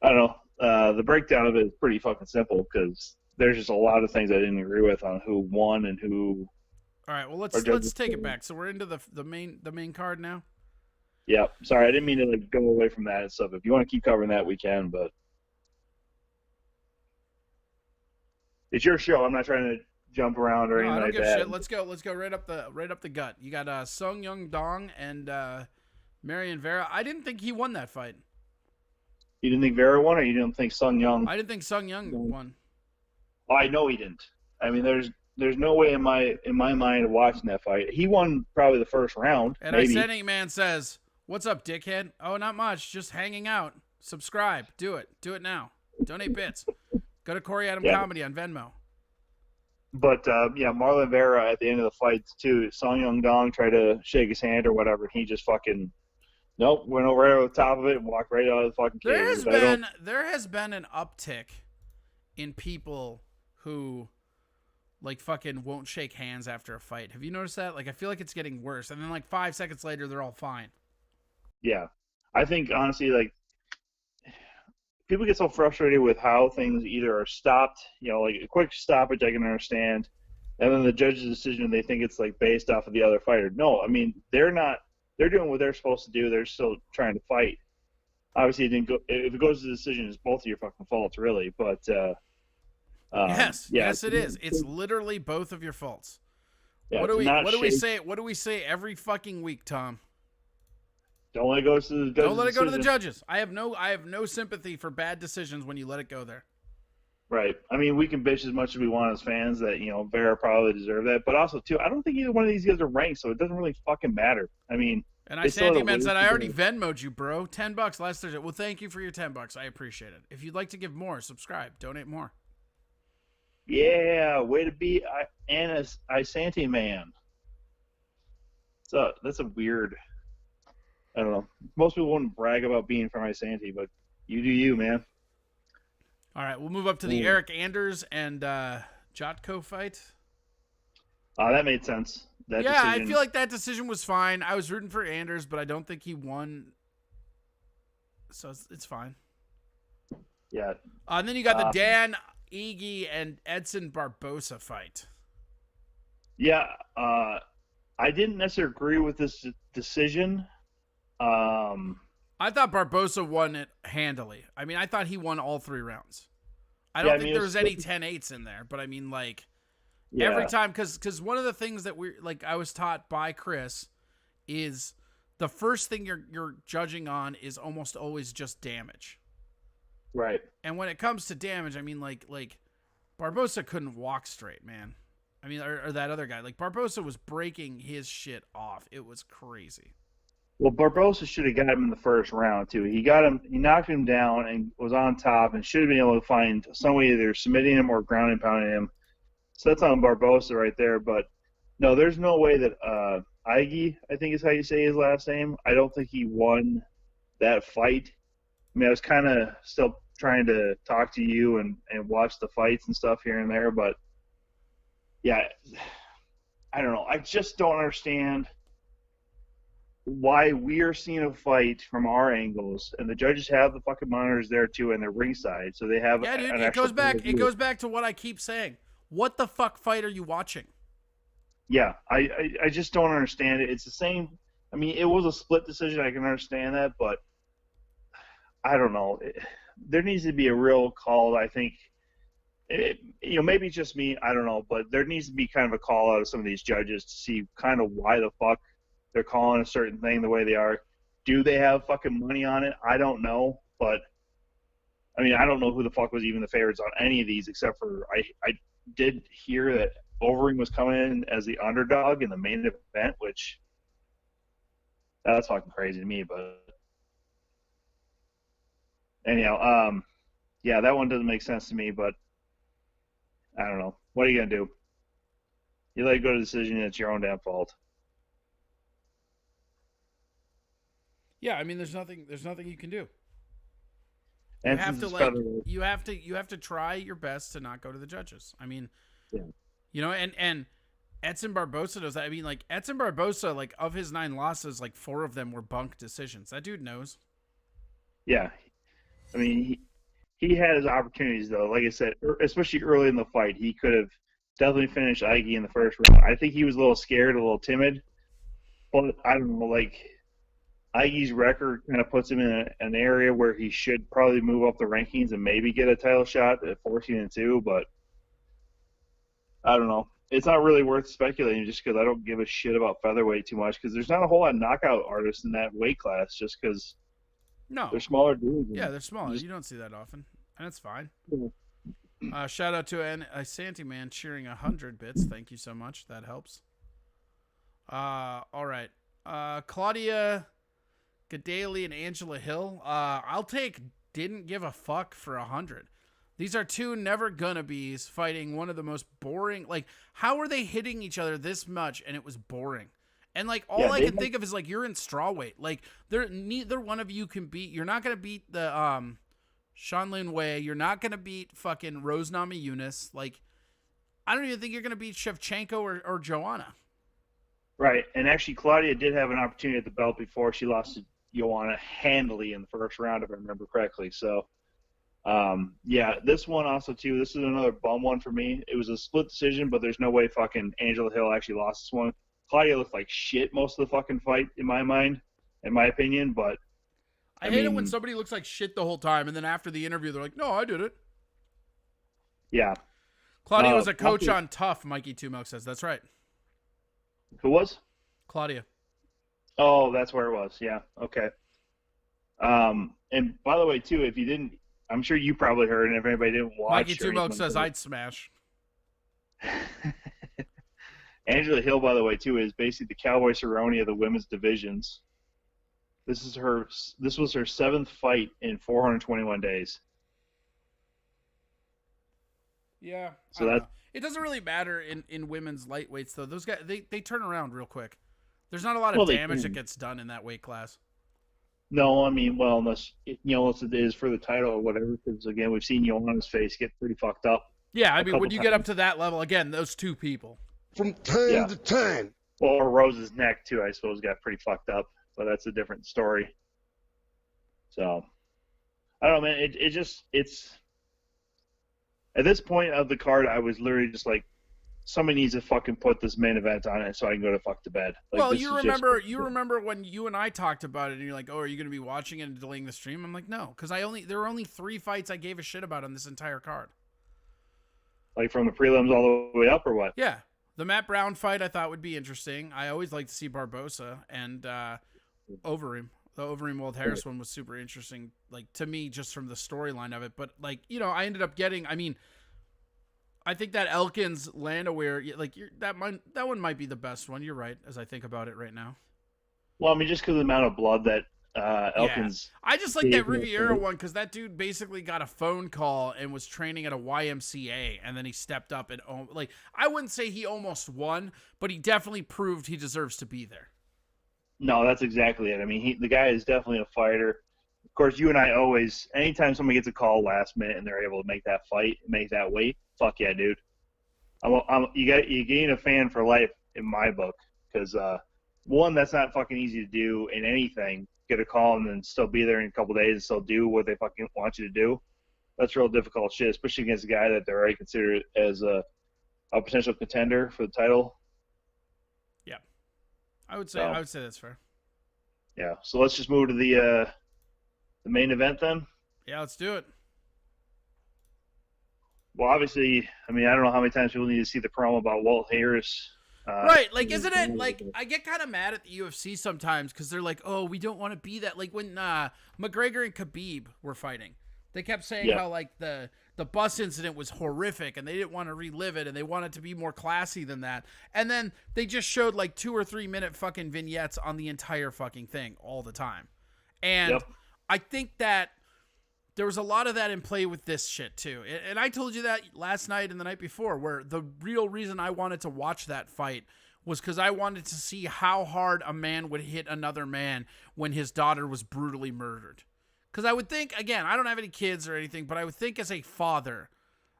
I don't know. The breakdown of it is pretty fucking simple because there's just a lot of things I didn't agree with on who won and who. All right, well let's take it back. So we're into the main card now. Yeah, sorry, I didn't mean to like go away from that and stuff. If you want to keep covering that, we can, but it's your show. I'm not trying to jump around or No, anything I don't like give that. a shit. Let's go right up the gut. You got Sung Young Dong and Marion Vera. I didn't think he won that fight. You didn't think Vera won, or you didn't think Sung Young? I didn't think Sung Young won. Oh, I know he didn't. I mean, there's no way in my mind of watching that fight. He won probably the first round. And maybe. Ascending Man says, "What's up, dickhead? Oh, not much. Just hanging out. Subscribe. Do it. Do it now. Donate bits. Go to Corey Adam Comedy on Venmo." But yeah, Marlon Vera at the end of the fight too. Song Young Dong tried to shake his hand or whatever, and he just fucking went over right over the top of it and walked right out of the fucking cage. There has been an uptick in people who like fucking won't shake hands after a fight. Have you noticed that? Like, I feel like it's getting worse, and then like 5 seconds later, they're all fine. Yeah, I think honestly, like, people get so frustrated with how things either are stopped, like a quick stoppage I can understand, and then the judge's decision, they think it's like based off of the other fighter. No, I mean, they're not. They're doing what they're supposed to do. They're still trying to fight. Obviously, it didn't go. If it goes to the decision, it's both of your fucking faults, really. But yes, it is. It's literally both of your faults. Yeah, what do we say? What do we say every fucking week, Tom? Don't let it go to the judges. Don't let it go to the judges. I have no sympathy for bad decisions when you let it go there. Right. I mean, we can bitch as much as we want as fans that, Vera probably deserved that. But also, too, I don't think either one of these guys are ranked, so it doesn't really fucking matter. I mean, and Man said, I already Venmo'd you, bro. $10 last Thursday. Well, thank you for your $10. I appreciate it. If you'd like to give more, subscribe. Donate more. Yeah, way to be Anna's Isante man. So that's a weird. I don't know. Most people wouldn't brag about being from Isante, but you do you, man. All right, we'll move up to the Eric Anders and Jotko fight. That made sense. Decision. I feel like that decision was fine. I was rooting for Anders, but I don't think he won. So it's fine. Yeah. And then you got the Dan Ige and Edson Barbosa fight. Yeah, I didn't necessarily agree with this decision. I thought Barbosa won it handily. I mean, I thought he won all 3 rounds. I don't think there was any 10-8s in there, but I mean, like, every time, because one of the things that I was taught by Chris is the first thing you're judging on is almost always just damage. Right. And when it comes to damage, I mean, like Barbosa couldn't walk straight, man. I mean, or that other guy. Like, Barbosa was breaking his shit off. It was crazy. Well, Barbosa should have got him in the first round, too. He knocked him down and was on top and should have been able to find some way either submitting him or ground and pounding him. So that's on Barbosa right there. But, no, there's no way that Ige, I think is how you say his last name. I don't think he won that fight. I mean, I was kind of still trying to talk to you and watch the fights and stuff here and there, but yeah, I don't know. I just don't understand why we are seeing a fight from our angles, and the judges have the fucking monitors there too, and they're ringside, so they have. Yeah, dude. An It actual goes back. point of It view. goes back to what I keep saying. What the fuck fight are you watching? Yeah, I just don't understand it. It's the same. I mean, it was a split decision. I can understand that, but I don't know. There needs to be a real call. I think, maybe it's just me. I don't know, but there needs to be kind of a call out of some of these judges to see kind of why the fuck they're calling a certain thing the way they are. Do they have fucking money on it? I don't know, but I mean, I don't know who the fuck was even the favorites on any of these, except for I did hear that Overing was coming in as the underdog in the main event, which that's fucking crazy to me. But anyhow, yeah, that one doesn't make sense to me. But I don't know. What are you gonna do? You let it go to decision, it's your own damn fault. Yeah, I mean, there's nothing you can do. And You have since to it's like federal- you have to try your best to not go to the judges. I mean, Yeah. and Edson Barbosa knows that. I mean, like Edson Barbosa, like of his 9 losses, like 4 of them were bunk decisions. That dude knows. Yeah, I mean, he had his opportunities though. Like I said, especially early in the fight, he could have definitely finished Ige in the first round. I think he was a little scared, a little timid, but I don't know. Like Ige's record kind of puts him in an area where he should probably move up the rankings and maybe get a title shot at 14-2. But I don't know. It's not really worth speculating just because I don't give a shit about featherweight too much because there's not a whole lot of knockout artists in that weight class just because No. they're smaller dudes. Yeah, they're smaller. Just- You don't see that often, and it's fine. Yeah. Shout out to a Santi man cheering 100 bits. Thank you so much. That helps. All right. Claudia Gaddaly and Angela Hill. I'll take didn't give a fuck for 100. These are two never gonna be's fighting one of the most boring. Like, how are they hitting each other this much and it was boring? And like all I can think of is like you're in strawweight. Like neither one of you can beat. You're not gonna beat the Sean Lin Wei. You're not gonna beat fucking Rose Namajunas. Like I don't even think you're gonna beat Shevchenko or Joanna. Right, and actually Claudia did have an opportunity at the belt before she lost to Joanna handily in the first round, if I remember correctly. So, yeah, this one also too. This is another bum one for me. It was a split decision, but there's no way fucking Angela Hill actually lost this one. Claudia looked like shit most of the fucking fight, in my mind, in my opinion. But I hate it when somebody looks like shit the whole time, and then after the interview, they're like, "No, I did it." yeah, Claudia was a coach on Tough. Mikey Two Milk says that's right. Who was? Claudia. Oh, that's where it was. Yeah, okay. And by the way, too, if you didn't, I'm sure you probably heard, and if anybody didn't watch, Mikey Two Milk says I'd smash. Angela Hill, by the way, too, is basically the Cowboy Cerrone of the women's divisions. This was her 7th fight in 421 days. Yeah. So that it doesn't really matter in women's lightweights though. Those guys they turn around real quick. There's not a lot of damage that gets done in that weight class. No, I mean, well, unless it is for the title or whatever. Because again, we've seen Joanna's face get pretty fucked up. Yeah, I mean, when you get up to that level, again, those two people. From time to time. Well, Rose's neck too, I suppose, got pretty fucked up, but that's a different story. So, I don't know, man. It's at this point of the card, I was literally just like, somebody needs to fucking put this main event on it so I can go to fuck to bed. Like, well, you remember when you and I talked about it, and you're like, "Oh, are you going to be watching it and delaying the stream?" I'm like, "No," because there were only 3 fights I gave a shit about on this entire card. Like from the prelims all the way up, or what? Yeah, the Matt Brown fight I thought would be interesting. I always like to see Barbosa and Overeem. The Overeem Walt Harris one was super interesting, like to me, just from the storyline of it. But like, I ended up getting. I mean, I think that Elkins Landwehr, like that one might be the best one. You're right, as I think about it right now. Well, I mean, just because of the amount of blood that Elkins. I just like that gave him Riviera a- one because that dude basically got a phone call and was training at a YMCA, and then he stepped up and like I wouldn't say he almost won, but he definitely proved he deserves to be there. No, that's exactly it. I mean, the guy is definitely a fighter. Of course, you and I always, anytime somebody gets a call last minute and they're able to make that fight, make that weight, fuck yeah, dude. You gain a fan for life in my book because one, that's not fucking easy to do in anything. Get a call and then still be there in a couple days and still do what they fucking want you to do. That's real difficult shit, especially against a guy that they're already considered as a potential contender for the title. Yeah, I would say that's fair. Yeah, so let's just move to the main event then. Yeah, let's do it. Well, obviously, I mean, I don't know how many times people need to see the promo about Walt Harris. Right, like, isn't it, like, I get kind of mad at the UFC sometimes because they're like, oh, we don't want to be that. Like, when McGregor and Khabib were fighting, they kept saying how, like, the bus incident was horrific and they didn't want to relive it and they wanted to be more classy than that. And then they just showed, like, 2 or 3 minute fucking vignettes on the entire fucking thing all the time. And I think that there was a lot of that in play with this shit, too. And I told you that last night and the night before, where the real reason I wanted to watch that fight was because I wanted to see how hard a man would hit another man when his daughter was brutally murdered. Because I would think, again, I don't have any kids or anything, but I would think as a father,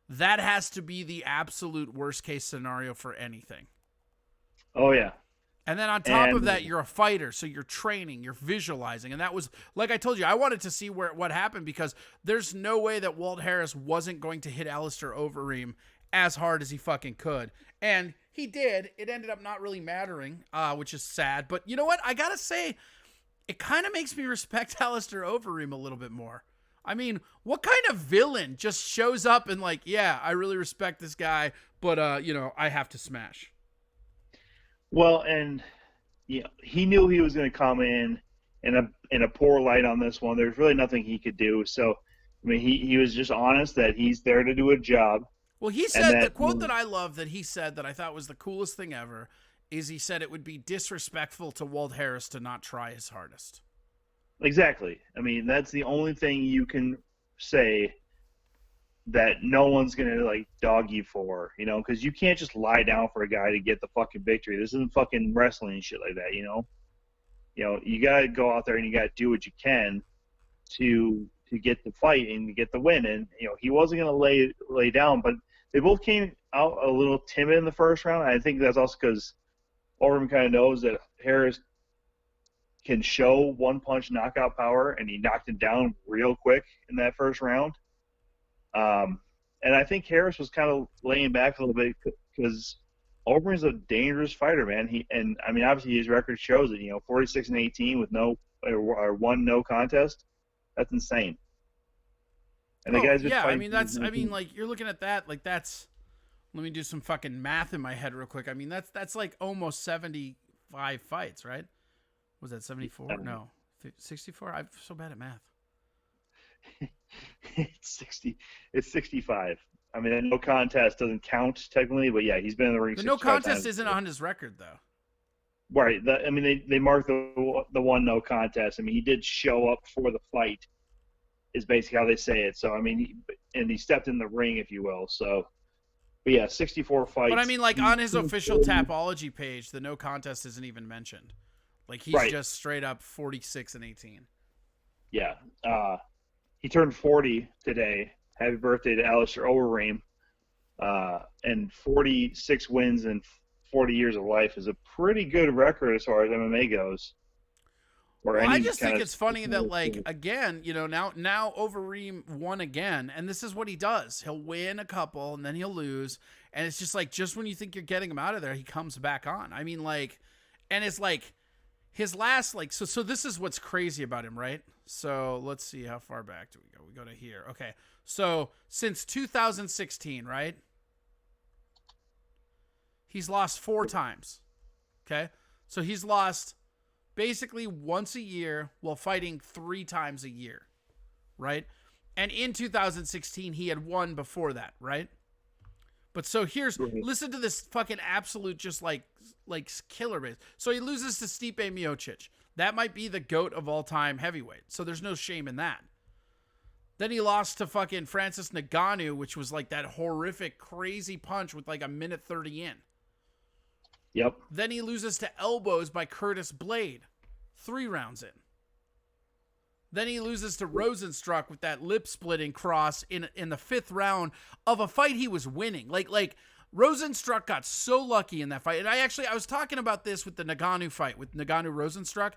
that has to be the absolute worst case scenario for anything. Oh, yeah. And then on top of that, you're a fighter, so you're training, you're visualizing. And that was, like I told you, I wanted to see what happened because there's no way that Walt Harris wasn't going to hit Alistair Overeem as hard as he fucking could. And he did. It ended up not really mattering, which is sad. But you know what? I got to say, it kind of makes me respect Alistair Overeem a little bit more. I mean, what kind of villain just shows up and like, yeah, I really respect this guy, but, I have to smash. Well, and he knew he was going to come in a poor light on this one. There's really nothing he could do. So, I mean, he was just honest that he's there to do a job. Well, he said the quote that I love that he said that I thought was the coolest thing ever is he said it would be disrespectful to Walt Harris to not try his hardest. Exactly. I mean, that's the only thing you can say that no one's going to, like, dog you for, because you can't just lie down for a guy to get the fucking victory. This isn't fucking wrestling and shit like that, you got to go out there and you got to do what you can to get the fight and to get the win. And, he wasn't going to lay down, but they both came out a little timid in the first round. I think that's also because Overeem kind of knows that Harris can show one-punch knockout power, and he knocked him down real quick in that first round. And I think Harris was kind of laying back a little bit because Overeem's a dangerous fighter, man. Obviously his record shows it. 46-18 with one no contest. That's insane. And the guy's been fighting. Like you're looking at that, like that's. Let me do some fucking math in my head real quick. I mean, that's like almost 75 fights, right? Was that 74? No, 64. I'm so bad at math. It's 65. I mean, the no contest doesn't count technically, but yeah, he's been in the ring. The no contest isn't on his record though. Right. They marked the one no contest. I mean, he did show up for the fight, is basically how they say it. So I mean, he stepped in the ring, if you will. So, but yeah, 64 fights. But I mean, like on his official Tapology page, the no contest isn't even mentioned. Like he's just straight up 46-18. Yeah. He turned 40 today. Happy birthday to Alistair Overeem. And 46 wins in 40 years of life is a pretty good record as far as MMA goes. I just think it's funny that, like, again, now Overeem won again, and this is what he does. He'll win a couple, and then he'll lose, and it's just like, just when you think you're getting him out of there, he comes back on. I mean, like, and it's like, his last, like, so this is what's crazy about him, right? So let's see, how far back do we go? We go to here. Okay. So since 2016, right? He's lost 4 times. Okay. So he's lost basically once a year while fighting 3 times a year. Right. And in 2016, he had won before that. Right. But so listen to this fucking absolute just like killer base. So he loses to Stipe Miocic. That might be the GOAT of all time heavyweight. So there's no shame in that. Then he lost to fucking Francis Ngannou, which was like that horrific, crazy punch with like a minute 30 in. Yep. Then he loses to elbows by Curtis Blade, 3 rounds in. Then he loses to Rosenstruck with that lip-splitting cross in the 5th round of a fight he was winning. Like Rosenstruck got so lucky in that fight. And I was talking about this with the Ngannou fight, with Ngannou Rosenstruck.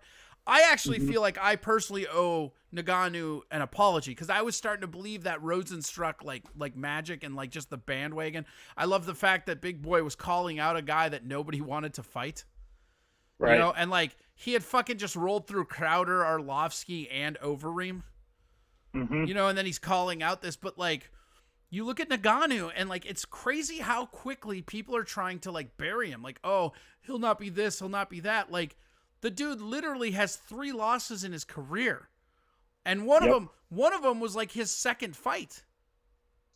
I actually feel like I personally owe Ngannou an apology because I was starting to believe that Rosenstruck like magic and like just the bandwagon. I love the fact that Big Boy was calling out a guy that nobody wanted to fight. Right. You know, and like he had fucking just rolled through Crowder, Arlovsky, and Overeem. You know, and then he's calling out this, but like you look at Ngannou and like it's crazy how quickly people are trying to like bury him. Like, oh, he'll not be this, he'll not be that. Like the dude literally has 3 losses in his career. And one of them was like his second fight.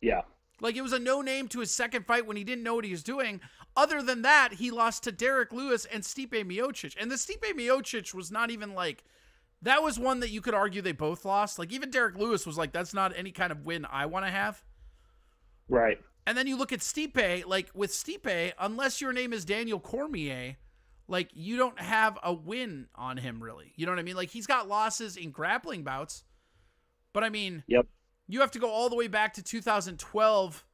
Yeah. Like it was a no name to his second fight when he didn't know what he was doing. Other than that, he lost to Derek Lewis and Stipe Miocic. And the Stipe Miocic was not even like, that was one that you could argue they both lost. Like even Derek Lewis was like, that's not any kind of win I want to have. Right. And then you look at Stipe, like with Stipe, unless your name is Daniel Cormier, like you don't have a win on him really. You know what I mean? Like he's got losses in grappling bouts, but I mean, Yep. You have to go all the way back to 2012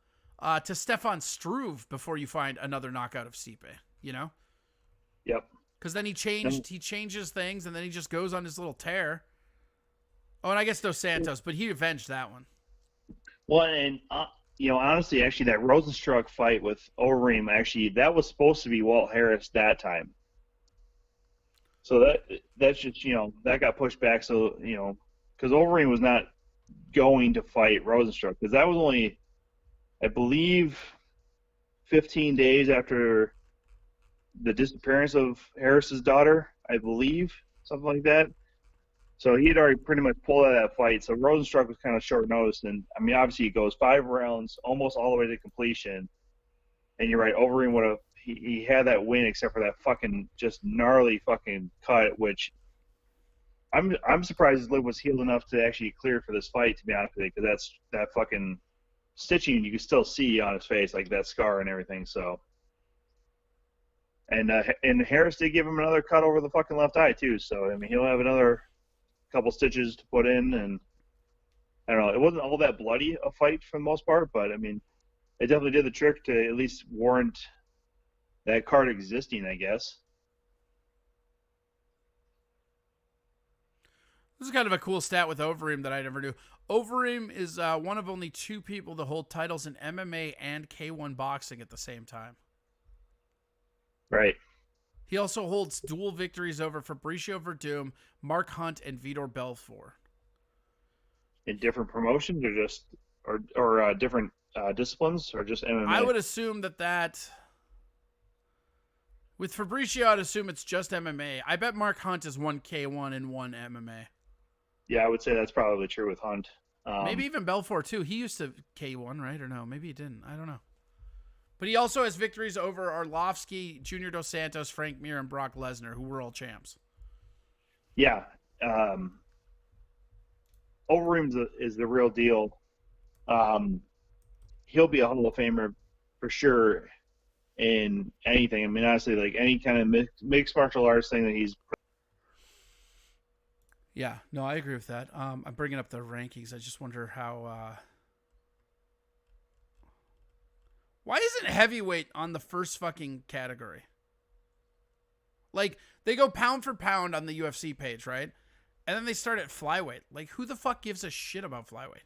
to Stefan Struve before you find another knockout of Stipe, you know? Yep. Because then he changes things, and then he just goes on his little tear. Oh, and I guess Dos Santos, but he avenged that one. Well, and you know, honestly, actually, that Rosenstruck fight with Overeem, actually, that was supposed to be Walt Harris that time. So that's just, you know, that got pushed back. So, you know, because Overeem was not going to fight Rosenstruck, because that was only, I believe, 15 days after the disappearance of Harris's daughter, I believe, something like that. So he had already pretty much pulled out of that fight. So Rosenstruck was kind of short notice. And, I mean, obviously he goes 5 rounds, almost all the way to completion. And you're right, Overeem would have, he had that win except for that fucking just gnarly fucking cut, which I'm surprised his lip was healed enough to actually clear for this fight, to be honest with you, because that's that fucking stitching you can still see on his face, like that scar and everything. So, and Harris did give him another cut over the fucking left eye too. So I mean, he'll have another couple stitches to put in, and I don't know. It wasn't all that bloody a fight for the most part, but I mean, it definitely did the trick to at least warrant that card existing, I guess. This is kind of a cool stat with Overeem that I never knew. Overeem is one of only 2 people to hold titles in MMA and K1 boxing at the same time. Right. He also holds dual victories over Fabricio Verdum, Mark Hunt, and Vitor Belfort. In different promotions, or just or different disciplines, or just MMA? I would assume that with Fabricio, I'd assume it's just MMA. I bet Mark Hunt is 1 K1 and 1 MMA. Yeah, I would say that's probably true with Hunt. Maybe even Belfort too. He used to K1, right? Or no? Maybe he didn't. I don't know. But he also has victories over Arlovsky, Junior Dos Santos, Frank Mir, and Brock Lesnar, who were all champs. Yeah. Overeem is the real deal. He'll be a Hall of Famer for sure in anything. I mean, honestly, like any kind of mixed martial arts thing that he's. Yeah, no, I agree with that. I'm bringing up the rankings. I just wonder how. Why isn't heavyweight on the first fucking category? Like, they go pound for pound on the UFC page, right? And then they start at flyweight. Like, who the fuck gives a shit about flyweight?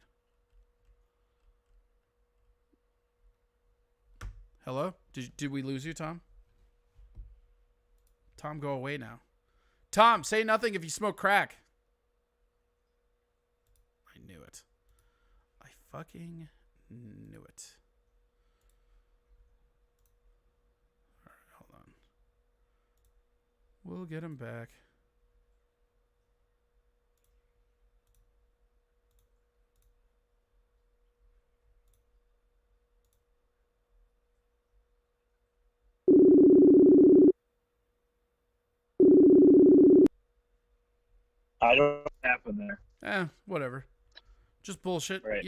Hello? Did we lose you, Tom? Tom, go away now. Tom, say nothing if you smoke crack. I knew it. I fucking knew it. All right, hold on. We'll get him back. I don't know what happened there. Whatever. Just bullshit, Right.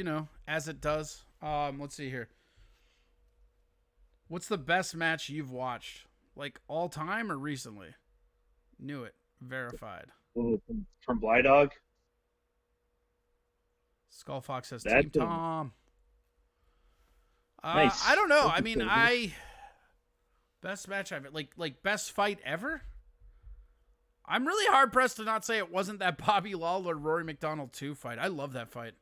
as it does. Let's see here. What's the best match you've watched? Like all time or recently? Knew it. Verified. Oh, from Bly Dog. Skull Fox says That's Team Tom. Nice. I don't know. That's I mean, exciting. best match I've like best fight ever. I'm really hard pressed to not say it wasn't that Bobby Lawler Rory McDonald 2 fight. I love that fight.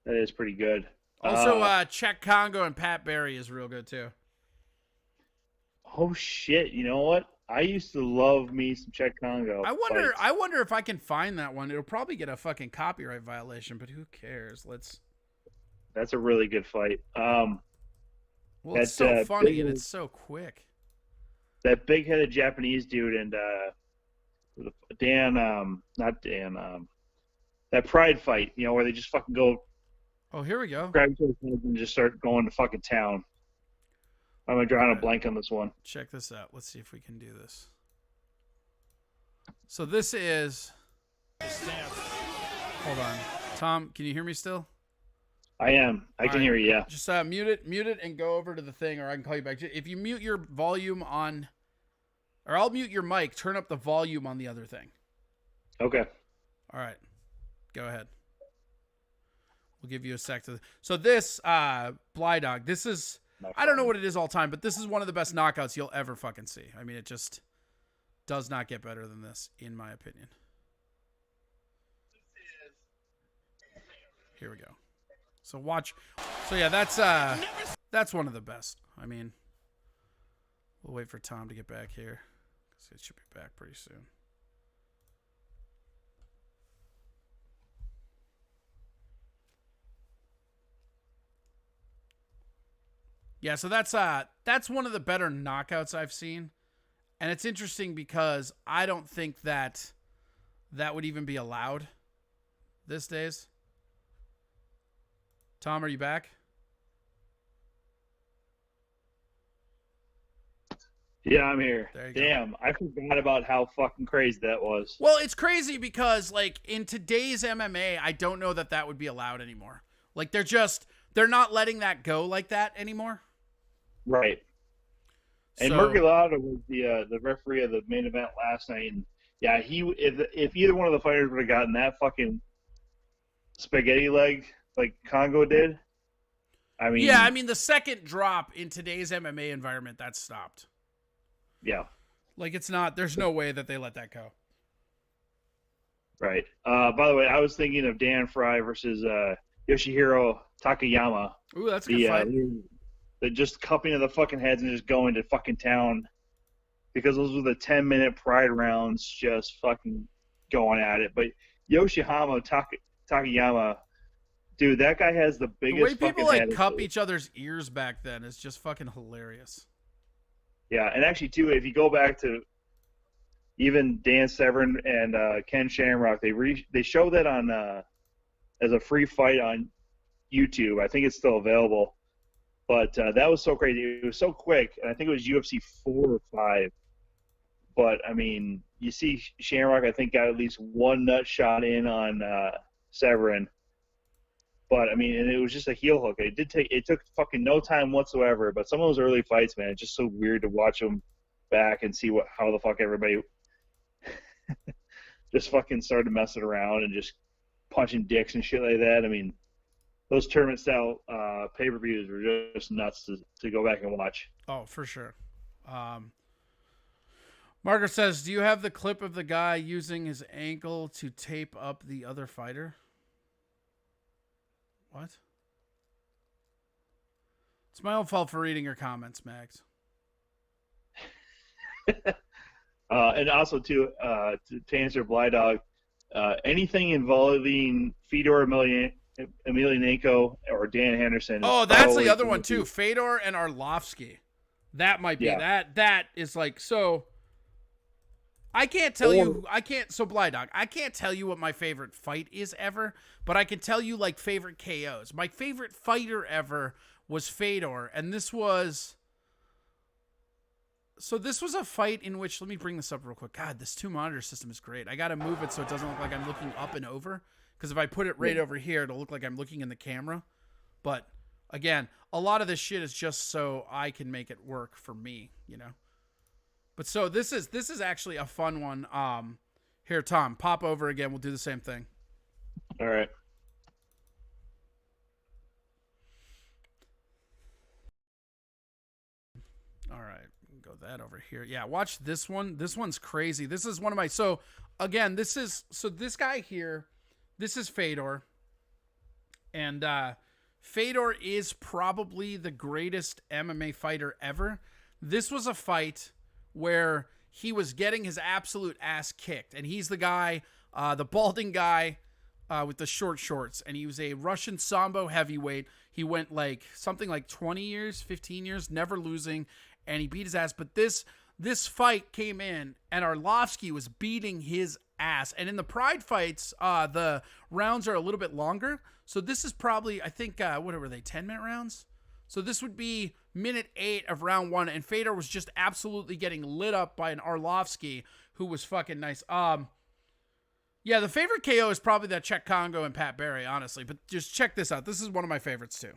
That is pretty good. Also, Czech Congo and Pat Barry is real good too. Oh shit! You know what? I used to love me some Czech Congo. I wonder. fights. I wonder if I can find that one. It'll probably get a fucking copyright violation, but who cares? Let's. That's a really good fight. Well, it's so funny and it's so quick. That big-headed Japanese dude and Dan, not Dan, that Pride fight. Where they just fucking go Oh, here we go. grab each other's heads and just start going to fucking town. I'm drawing a blank on this one. Check this out. Let's see if we can do this. So this is. Hold on, Tom. Can you hear me still? I am. I can hear you. Yeah. Just mute it, and go over to the thing, or I can call you back. If you mute your volume on, or I'll mute your mic. Turn up the volume on the other thing. Okay. All right, go ahead. We'll give you a sec to. So this Bly Dog. This is. I don't know what it is all time, but this is one of the best knockouts you'll ever fucking see. I mean, it just does not get better than this, in my opinion. Here we go. So watch. So yeah, that's one of the best. I mean, we'll wait for Tom to get back here, because it should be back pretty soon. Yeah, so that's one of the better knockouts I've seen. And it's interesting because I don't think that would even be allowed these days. Tom, are you back? Yeah, I'm here. There you go. Damn, I forgot about how fucking crazy that was. Well, it's crazy because, like, in today's MMA, I don't know that would be allowed anymore. Like, they're not letting that go like that anymore. Right. And So- Murgalata was the referee of the main event last night, and yeah, if either one of the fighters would have gotten that fucking spaghetti leg like Congo did, I mean, the second drop in today's MMA environment, that's stopped. yeah, Like, it's not. There's no way that they let that go. right. By the way, I was thinking of Dan Fry versus Yoshihiro Takayama. Ooh, that's a good fight. The just cupping of the fucking heads and just going to fucking town, because those were the 10-minute Pride rounds, just fucking going at it. But Yoshihama Takayama, dude, that guy has the The biggest way people fucking like head. cup each other's ears back then is just fucking hilarious. Yeah, and actually too, if you go back to even Dan Severn and Ken Shamrock, they show that on as a free fight on YouTube. I think it's still available. But that was so crazy. It was so quick, and I think it was UFC 4 or 5. But, I mean, you see Shamrock, I think, got at least one nut shot in on Severin. But, I mean, and it was just a heel hook. It took fucking no time whatsoever. But some of those early fights, man, it's just so weird to watch them back and see how the fuck everybody just fucking started messing around and just punching dicks and shit like that. I mean, those tournament-style pay-per-views were just nuts to go back and watch. Oh, for sure. Margaret says, do you have the clip of the guy using his ankle to tape up the other fighter? What? It's my own fault for reading your comments, Max. And also, to answer Bly Dog, anything involving Fedor Emelianenko or Dan Henderson. Oh, that's the other one, too. Fedor and Arlovsky. That might be. Yeah. That is like, so... I can't tell you. So Bly Dog, I can't tell you what my favorite fight is ever, but I can tell you like favorite KOs. My favorite fighter ever was Fedor, and this was So this was a fight in which, let me bring this up real quick. God, this 2-monitor system is great. I got to move it so it doesn't look like I'm looking up and over. Because if I put it right over here, it'll look like I'm looking in the camera. But again, a lot of this shit is just so I can make it work for me, you know. But so this is actually a fun one. Here, Tom, pop over again. We'll do the same thing. All right. All right, go that over here. Yeah, watch this one. This one's crazy. This is one of my. So again, this guy here. This is Fedor, and Fedor is probably the greatest MMA fighter ever. This was a fight where he was getting his absolute ass kicked, and he's the guy, the balding guy with the short shorts, and he was a Russian Sambo heavyweight. He went like something like 20 years, 15 years, never losing. And he beat his ass. But this fight came in, and Arlovsky was beating his ass. And in the Pride fights, the rounds are a little bit longer. So this is probably, I think, what were they, 10-minute rounds? So this would be minute 8 of round 1. And Fedor was just absolutely getting lit up by an Arlovsky who was fucking nice. Yeah, the favorite KO is probably that Czech Congo and Pat Barry, honestly. But just check this out. This is one of my favorites, too.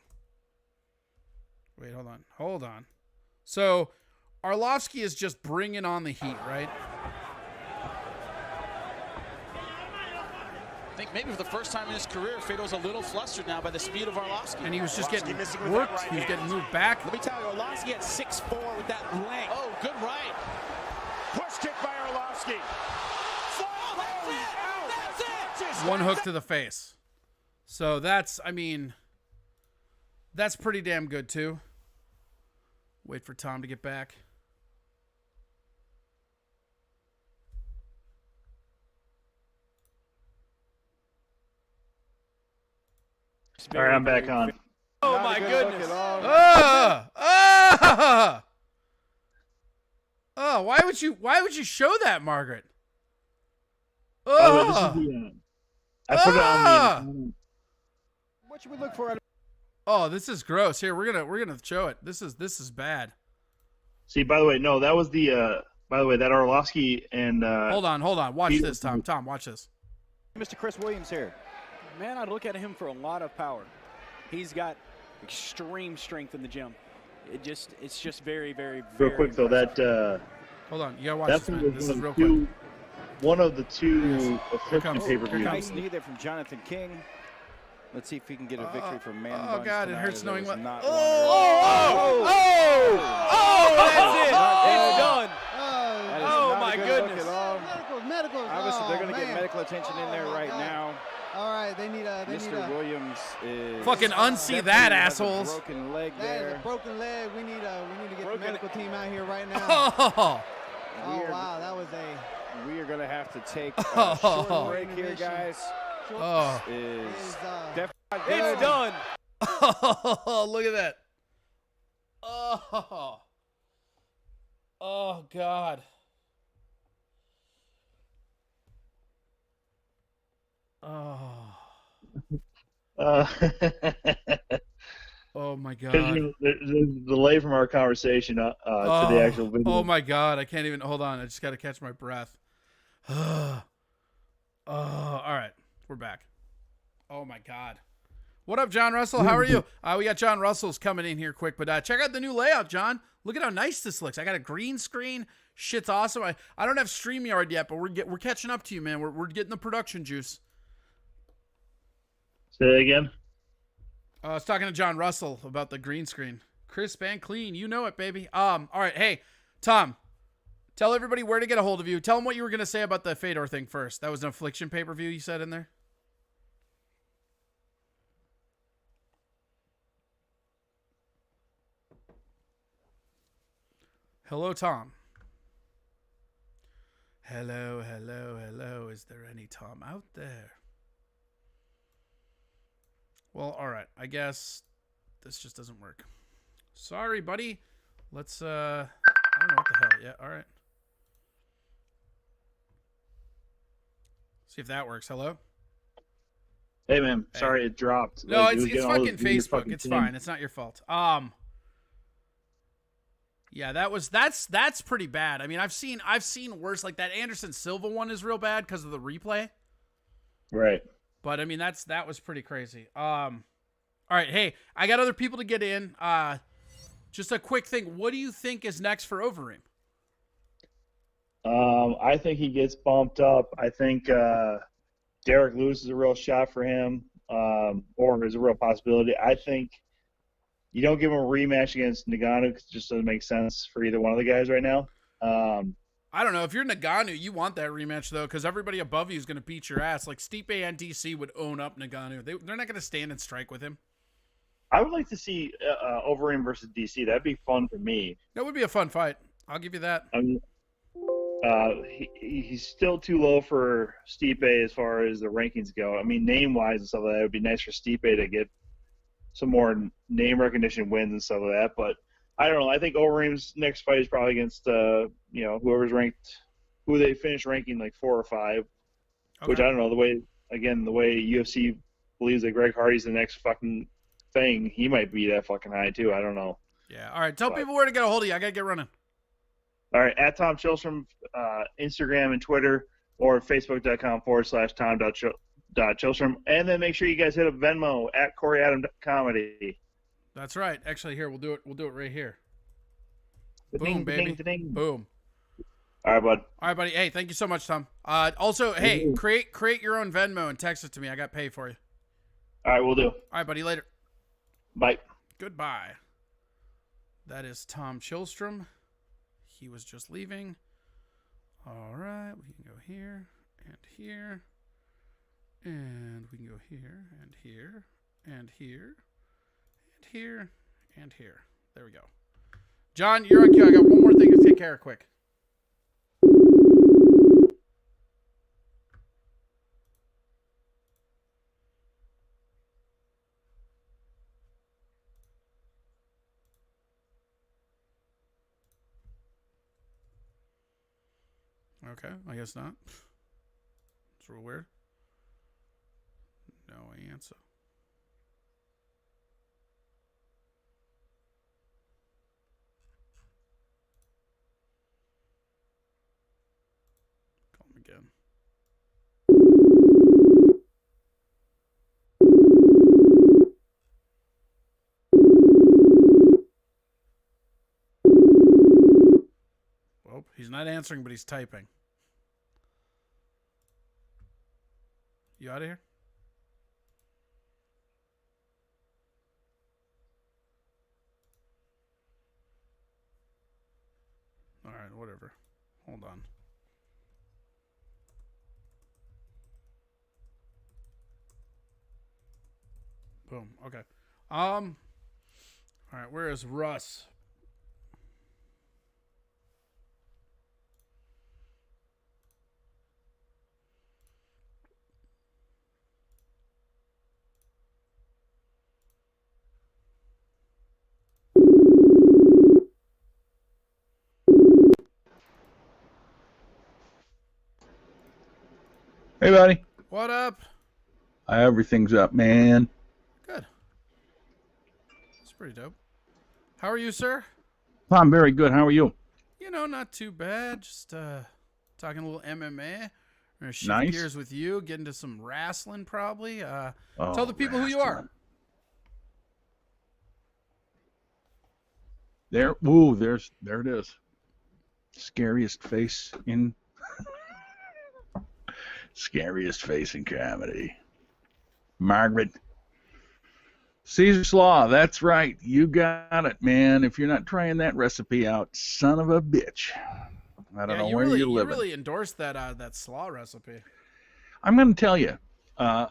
Wait, hold on. So, Arlovsky is just bringing on the heat, right? I think maybe for the first time in his career, Fedor's a little flustered now by the speed of Arlovsky. And he was just getting worked. He was getting moved back. Let me tell you, Arlovsky at 6'4" with that length. Oh, good right. Push kick by Arlovsky. One hook to the face. So that's pretty damn good, too. Wait for Tom to get back. All right, I'm back on. Oh, my goodness. Oh, why would you show that, Margaret? Oh, this is the, I put it on the. What should we look for? Oh, this is gross. Here, we're gonna show it. This is bad. See, by the way, no, that was the. By the way, that Arlovsky and. Hold on. Watch this, Tom. Tom, watch this. Mr. Chris Williams here. Man, I look at him for a lot of power. He's got extreme strength in the gym. It's just very, very, very Real quick though, that. Hold on, you gotta watch That's this, man. This is real quick. One of the two affliction comes. pay-per-views. nice knee there from Jonathan King. Let's see if he can get a victory for Man Oh Buns God, it tonight, hurts as knowing was what. not Oh, one that's it. It's done. That is Oh not a my good goodness. look at all. Medicals. Obviously, they're going to get man. medical attention in there right now. All right, they need a. Mr. Williams is Fucking unsee definitely that, has a assholes. broken leg That is there. a broken leg. We need to get Broken- the medical team out here right now. Oh, Oh wow, that was a. We are going to have to take a short break here, guys. oh, Is It's, definitely it's done. Oh, look at that. Oh God. Oh. Oh my God. There's a delay from our conversation to the actual video. Oh my God. I can't even hold on. I just got to catch my breath. All right. We're back. Oh my God. What up, John Russell? How are you? We got John Russell's coming in here quick, but check out the new layout, John. Look at how nice this looks. I got a green screen. Shit's awesome. I don't have StreamYard yet, but we're catching up to you, man. We're getting the production juice. Say that again. I was talking to John Russell about the green screen. Crisp and clean. You know it, baby. All right. Hey, Tom, tell everybody where to get a hold of you. Tell them what you were going to say about the Fedor thing first. That was an Affliction pay-per-view you said in there? Hello, Tom. Hello, hello, hello. Is there any Tom out there? Well, all right. I guess this just doesn't work. Sorry, buddy. Let's, I don't know what the hell. Yeah, all right. See if that works. Hello? Hey, man. Sorry it dropped. No, Like, you it's was getting all fucking those weird Facebook. fucking It's things. fine. It's not your fault. Yeah, that's pretty bad. I mean, I've seen worse. Like that Anderson Silva one is real bad because of the replay. Right. But I mean, that was pretty crazy. All right, hey, I got other people to get in. Just a quick thing. What do you think is next for Overeem? I think he gets bumped up. I think Derek Lewis is a real shot for him, or is a real possibility. I think you don't give him a rematch against Nagano because it just doesn't make sense for either one of the guys right now. I don't know. If you're Nagano, you want that rematch, though, because everybody above you is going to beat your ass. Like, Stipe and DC would own up Nagano. They're not going to stand and strike with him. I would like to see Overeem versus DC. That'd be fun for me. That would be a fun fight. I'll give you that. I mean, he's still too low for Stipe as far as the rankings go. I mean, name-wise and stuff like that, it would be nice for Stipe to get some more name recognition wins and stuff like that. But I don't know. I think Overeem's next fight is probably against whoever's ranked, who they finish ranking like 4 or 5. Okay. Which I don't know, the way UFC believes that Greg Hardy's the next fucking thing, he might be that fucking high too. I don't know. Yeah. All right. Tell people where to get a hold of you. I gotta get running. All right, at Tom Chilstrom, Instagram and Twitter, or facebook.com/tom.chilstrom. And then make sure you guys hit up Venmo at Corey Adam Comedy. That's right. Actually, here, we'll do it right here. Boom, baby. Ding. Boom. All right, bud. All right, buddy. Hey, thank you so much, Tom. Also, hey, create your own Venmo and text it to me. I got paid for you. All right, we'll do. All right, buddy. Later. Bye. Goodbye. That is Tom Chilstrom. He was just leaving. All right, we can go here and here. And we can go here and here and here and here and here. There we go. John, you're on cue. I got one more thing to take care of quick. Okay, I guess not. It's real weird. No answer. Call him again. Well, he's not answering, but he's typing. You out of here? All right, whatever. Hold on. Boom. Okay. All right, where is Russ? Hey, buddy. What up? Everything's up, man. Good. That's pretty dope. How are you, sir? I'm very good. How are you? You know, not too bad. Just talking a little MMA. We're gonna shift Nice. gears with you. Get into some wrestling, probably. Oh, Tell the people who you are. There it is. Scariest face in comedy. Margaret. Caesar Slaw, that's right. You got it, man. If you're not trying that recipe out, son of a bitch. I don't know where you're living. You really endorsed that slaw recipe. I'm going to tell you, I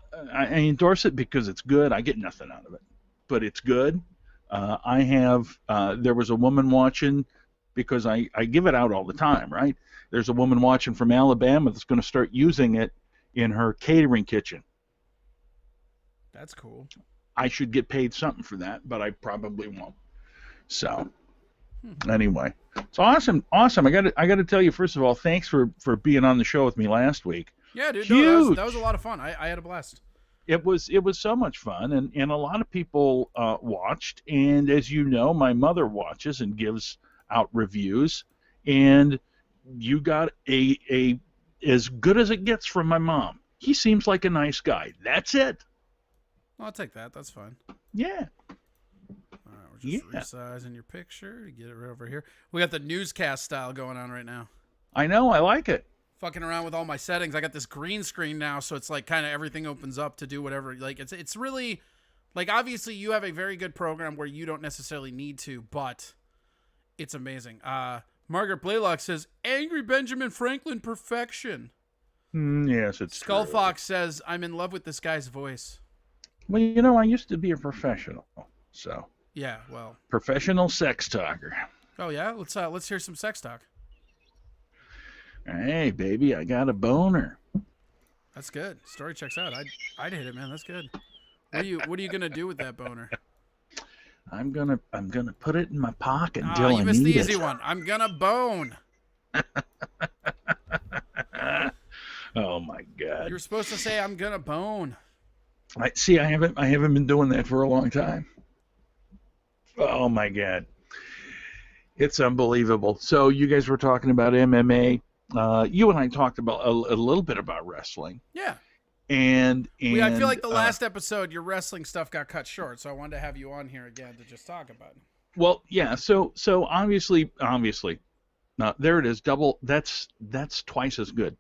endorse it because it's good. I get nothing out of it, but it's good. There was a woman watching, because I give it out all the time, right? There's a woman watching from Alabama that's going to start using it in her catering kitchen. That's cool. I should get paid something for that, but I probably won't. So, anyway, it's awesome. I got to tell you, first of all, thanks for being on the show with me last week. Yeah, dude. Huge. No, that was a lot of fun. I had a blast. It was so much fun, and a lot of people watched. And as you know, my mother watches and gives out reviews, and you got a as good as it gets from my mom. He seems like a nice guy. That's it. Well, I'll take that. That's fine. Yeah. All right, we're just resizing your picture to get it right over here. We got the newscast style going on right now. I know. I like it. Fucking around with all my settings. I got this green screen now, so it's like kind of everything opens up to do whatever. Like it's really like obviously you have a very good program where you don't necessarily need to, but it's amazing. Margaret Blaylock says, "Angry Benjamin Franklin perfection." Yes, it's Skull true. Fox says, "I'm in love with this guy's voice." Well, you know, I used to be a professional, so Yeah, well. professional sex talker. Oh yeah, let's hear some sex talk. Hey, baby, I got a boner. That's good. Story checks out. I'd hit it, man. That's good. What are you gonna do with that boner? I'm gonna put it in my pocket Oh, until you I missed need the easy it. one. I'm gonna bone. Oh my God! You were supposed to say I'm gonna bone. I haven't been doing that for a long time. Oh my God! It's unbelievable. So you guys were talking about MMA. You and I talked about a little bit about wrestling. Yeah. And I feel like the last episode, your wrestling stuff got cut short, so I wanted to have you on here again to just talk about it. Well, yeah. So obviously, there it is. Double. That's twice as good.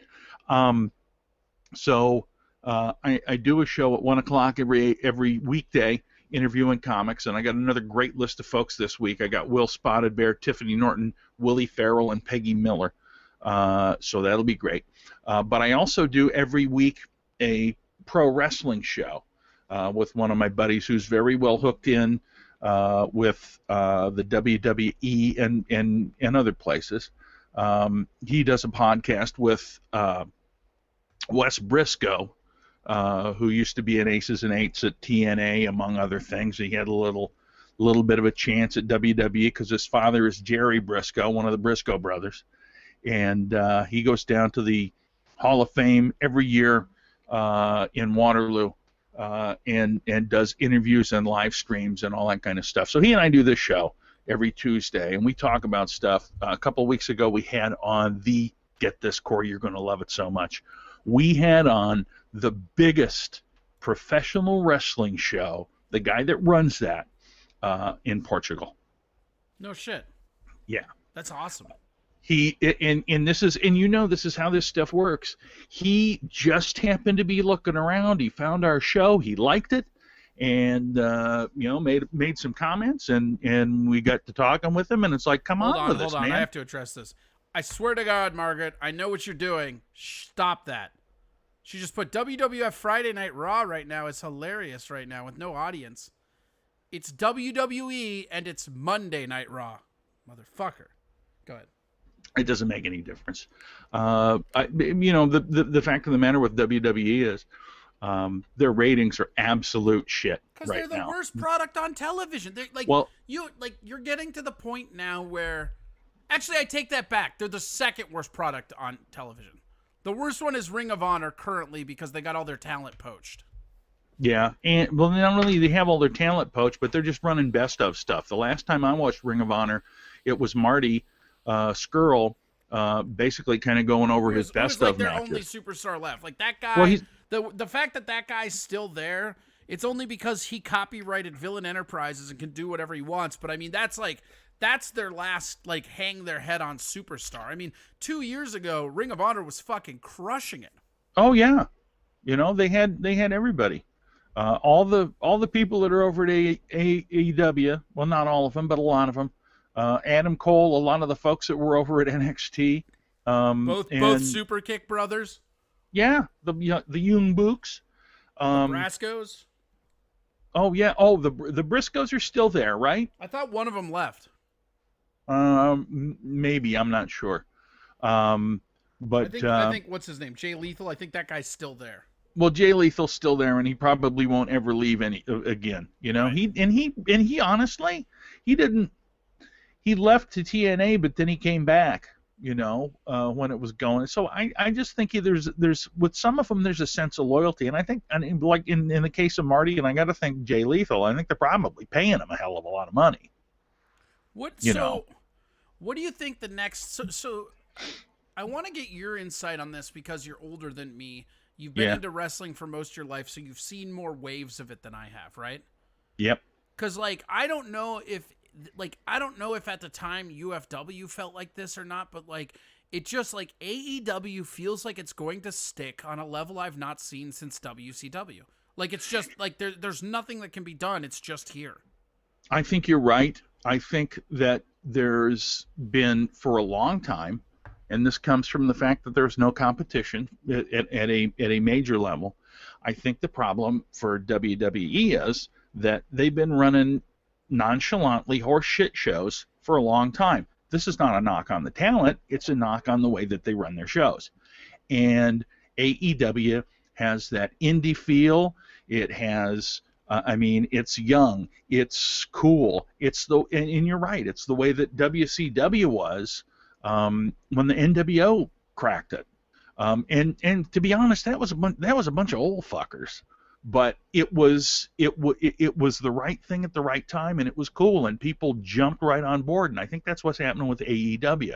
So I do a show at 1:00 every weekday interviewing comics, and I got another great list of folks this week. I got Will Spotted Bear, Tiffany Norton, Willie Farrell, and Peggy Miller. So that'll be great. But I also do every week a pro wrestling show with one of my buddies who's very well hooked in with the WWE and other places. He does a podcast with Wes Briscoe, who used to be in Aces and Eights at TNA, among other things. He had a little bit of a chance at WWE because his father is Jerry Briscoe, one of the Briscoe brothers. And he goes down to the Hall of Fame every year in Waterloo and does interviews and live streams and all that kind of stuff. So he and I do this show every Tuesday, and we talk about stuff. A couple of weeks ago, we had on get this, Corey, you're going to love it so much. We had on the biggest professional wrestling show, the guy that runs that in Portugal. No shit. Yeah. That's awesome. This is how this stuff works. He just happened to be looking around. He found our show. He liked it, and made some comments, and we got to talking with him. And it's like, come on with this, man. I have to address this. I swear to God, Margaret, I know what you're doing. Stop that. She just put WWF Friday Night Raw right now. It's hilarious right now with no audience. It's WWE and it's Monday Night Raw, motherfucker. Go ahead. It doesn't make any difference. The fact of the matter with WWE is their ratings are absolute shit right now. Because they're the worst product on television. They're you're getting to the point now where, actually, I take that back. They're the second worst product on television. The worst one is Ring of Honor currently because they got all their talent poached. Yeah, and well, not only they have all their talent poached, but they're just running best of stuff. The last time I watched Ring of Honor, it was Marty Skrull basically kind of going over his best of their matches. Only superstar left. Like that guy. Well, the fact that guy's still there, it's only because he copyrighted Villain Enterprises and can do whatever he wants. But I mean, that's their last hang their head on superstar. I mean, 2 years ago, Ring of Honor was fucking crushing it. Oh yeah, they had everybody. All the people that are over at AEW, well, not all of them, but a lot of them. Adam Cole, a lot of the folks that were over at NXT. Both Super Kick brothers. Yeah, the Young Books. The Brascos. Oh yeah. Oh, the Briscoes are still there, right? I thought one of them left. Maybe, I'm not sure. But I think what's his name? Jay Lethal. I think that guy's still there. Well, Jay Lethal's still there, and he probably won't ever leave again. Right. He honestly, he didn't. He left to TNA, but then he came back. When it was going. So I just think there's with some of them there's a sense of loyalty, and I think, like in the case of Marty, and I got to think Jay Lethal, I think they're probably paying him a hell of a lot of money. What do you think the next? So I want to get your insight on this because you're older than me. You've been into wrestling for most of your life, so you've seen more waves of it than I have, right? Yep. Because I don't know if at the time UFW felt like this or not, but it just AEW feels like it's going to stick on a level I've not seen since WCW. It's just there's nothing that can be done. It's just here. I think you're right. I think that there's been for a long time, and this comes from the fact that there's no competition at a major level. I think the problem for WWE is that they've been running nonchalantly horse shit shows for a long time. This is not a knock on the talent, it's a knock on the way that they run their shows. And AEW has that indie feel. It has it's young, it's cool, and you're right, it's the way that WCW was when the NWO cracked it. And to be honest, that was a bunch of old fuckers. But it was the right thing at the right time, and it was cool, and people jumped right on board. And I think that's what's happening with AEW.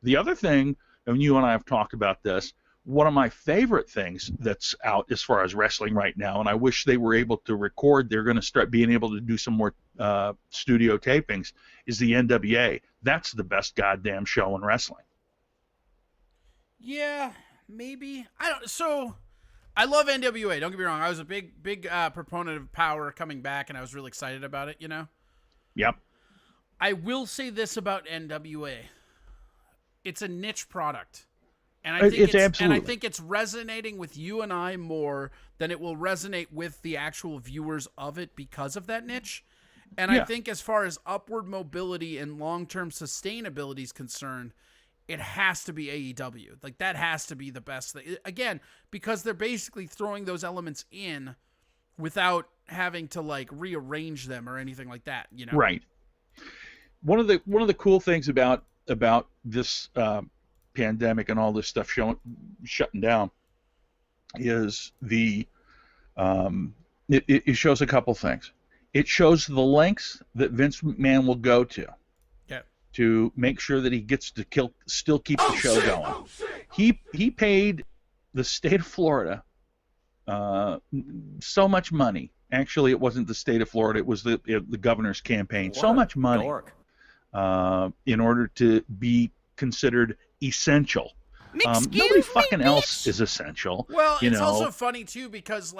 The other thing, and you and I have talked about this, one of my favorite things that's out as far as wrestling right now, and I wish they were able to record, they're going to start being able to do some more studio tapings, is the NWA. That's the best goddamn show in wrestling. Yeah, maybe. I love NWA. Don't get me wrong. I was a big proponent of Power coming back, and I was really excited about it, you know? Yep. I will say this about NWA. It's a niche product. And I think absolutely. And I think it's resonating with you and I more than it will resonate with the actual viewers of it because of that niche. And I think as far as upward mobility and long-term sustainability is concerned, it has to be AEW. That has to be the best thing. Again, because they're basically throwing those elements in without having to rearrange them or anything like that, you know? Right. One of the cool things about this pandemic and all this stuff shutting down is it shows a couple things. It shows the lengths that Vince McMahon will go to make sure that he gets to still keep the show going. He paid the state of Florida so much money. Actually, it wasn't the state of Florida; it was the governor's campaign. So much money in order to be considered essential. Nobody fucking else is essential. Well, it's also funny too because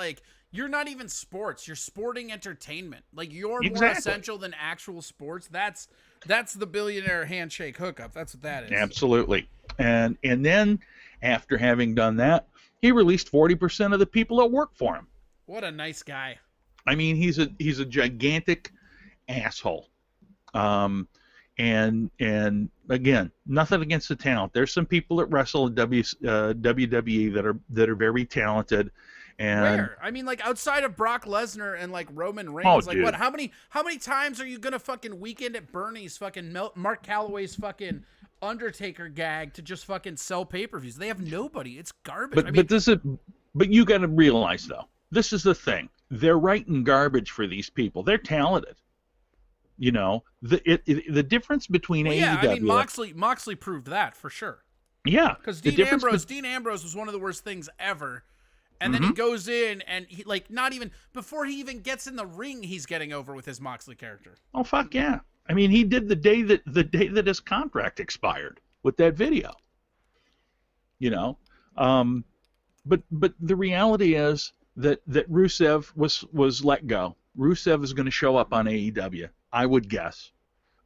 you're not even sports. You're sporting entertainment. You're more essential than actual sports. That's the billionaire handshake hookup. That's what that is. Absolutely. And then after having done that, he released 40% of the people that work for him. What a nice guy. I mean, he's a gigantic asshole. And again, nothing against the talent. There's some people that wrestle in WWE that are very talented. And rare. I mean, outside of Brock Lesnar and Roman Reigns, dude. what? How many times are you gonna fucking Weekend at Bernie's fucking Mark Calloway's fucking Undertaker gag to just fucking sell pay-per-views? They have nobody. It's garbage. But you got to realize though, this is the thing. They're writing garbage for these people. They're talented. You know, the difference between AEW. Yeah, I mean Moxley proved that for sure. Yeah, because Dean Ambrose was one of the worst things ever. And then he goes in and he not even before he even gets in the ring, he's getting over with his Moxley character. Oh fuck yeah! I mean, he did the day that his contract expired with that video. You know, but the reality is that Rusev was let go. Rusev is going to show up on AEW, I would guess.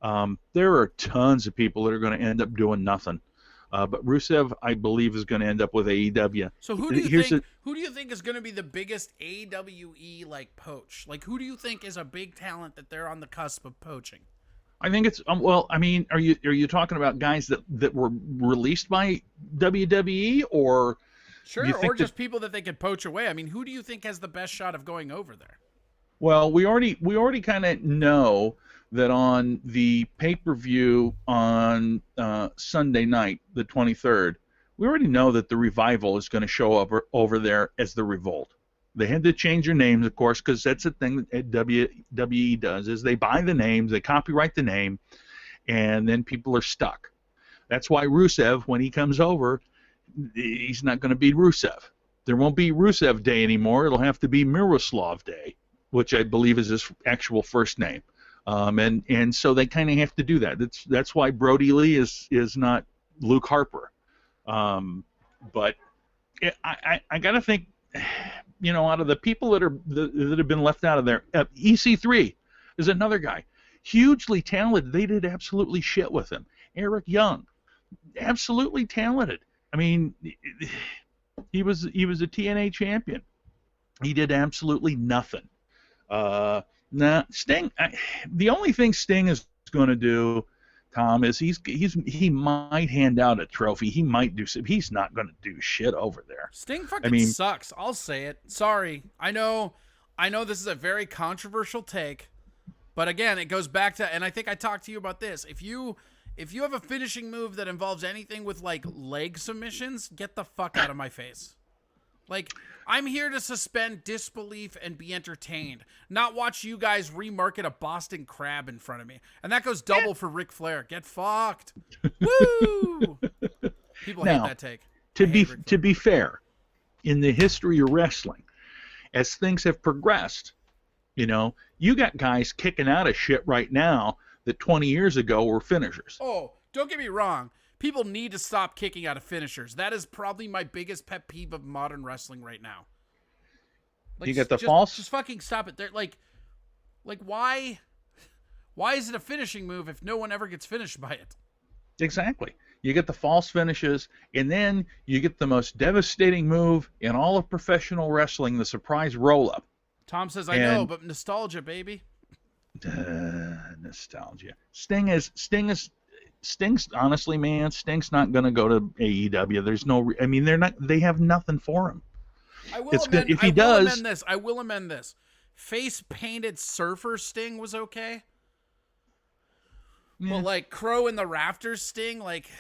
There are tons of people that are going to end up doing nothing. But Rusev, I believe, is going to end up with AEW. So who do you think is going to be the biggest AWE poach? Who do you think is a big talent that they're on the cusp of poaching? I think it's well. I mean, are you talking about guys that were released by WWE or? Sure, or just people that they could poach away. I mean, who do you think has the best shot of going over there? Well, we already kind of know that on the pay-per-view on Sunday night, the 23rd, we already know that the Revival is going to show up over there as the Revolt. They had to change their names, of course, because that's the thing that WWE does, is they buy the names, they copyright the name, and then people are stuck. That's why Rusev, when he comes over, he's not going to be Rusev. There won't be Rusev Day anymore. It'll have to be Miroslav Day, which I believe is his actual first name. And so they kind of have to do that. That's why Brody Lee is not Luke Harper. But I got to think, out of the people that have been left out of there, EC3 is another guy, hugely talented. They did absolutely shit with him. Eric Young, absolutely talented. I mean, he was a TNA champion. He did absolutely nothing. Sting. The only thing Sting is going to do, Tom, is he might hand out a trophy. He might do some. He's not going to do shit over there. Sting fucking sucks. I'll say it. Sorry. I know this is a very controversial take, but again, it goes back to, and I think I talked to you about this. If you have a finishing move that involves anything with like leg submissions, get the fuck out of my face. Like, I'm here to suspend disbelief and be entertained, not watch you guys remarket a Boston Crab in front of me. And that goes double for Ric Flair. Get fucked. Woo! People hate that take. To be fair, in the history of wrestling, as things have progressed, you got guys kicking out of shit right now that 20 years ago were finishers. Oh, don't get me wrong. People need to stop kicking out of finishers. That is probably my biggest pet peeve of modern wrestling right now. Like, you get the false? Just fucking stop it. They're like why is it a finishing move if no one ever gets finished by it? Exactly. You get the false finishes, and then you get the most devastating move in all of professional wrestling, the surprise roll-up. Tom says, I know, but nostalgia, baby. Nostalgia. Sting's honestly, man, Sting's not going to go to AEW. There's no, they have nothing for him. I will amend this. Face painted surfer Sting was okay. Yeah. But like Crow in the Rafters Sting, like,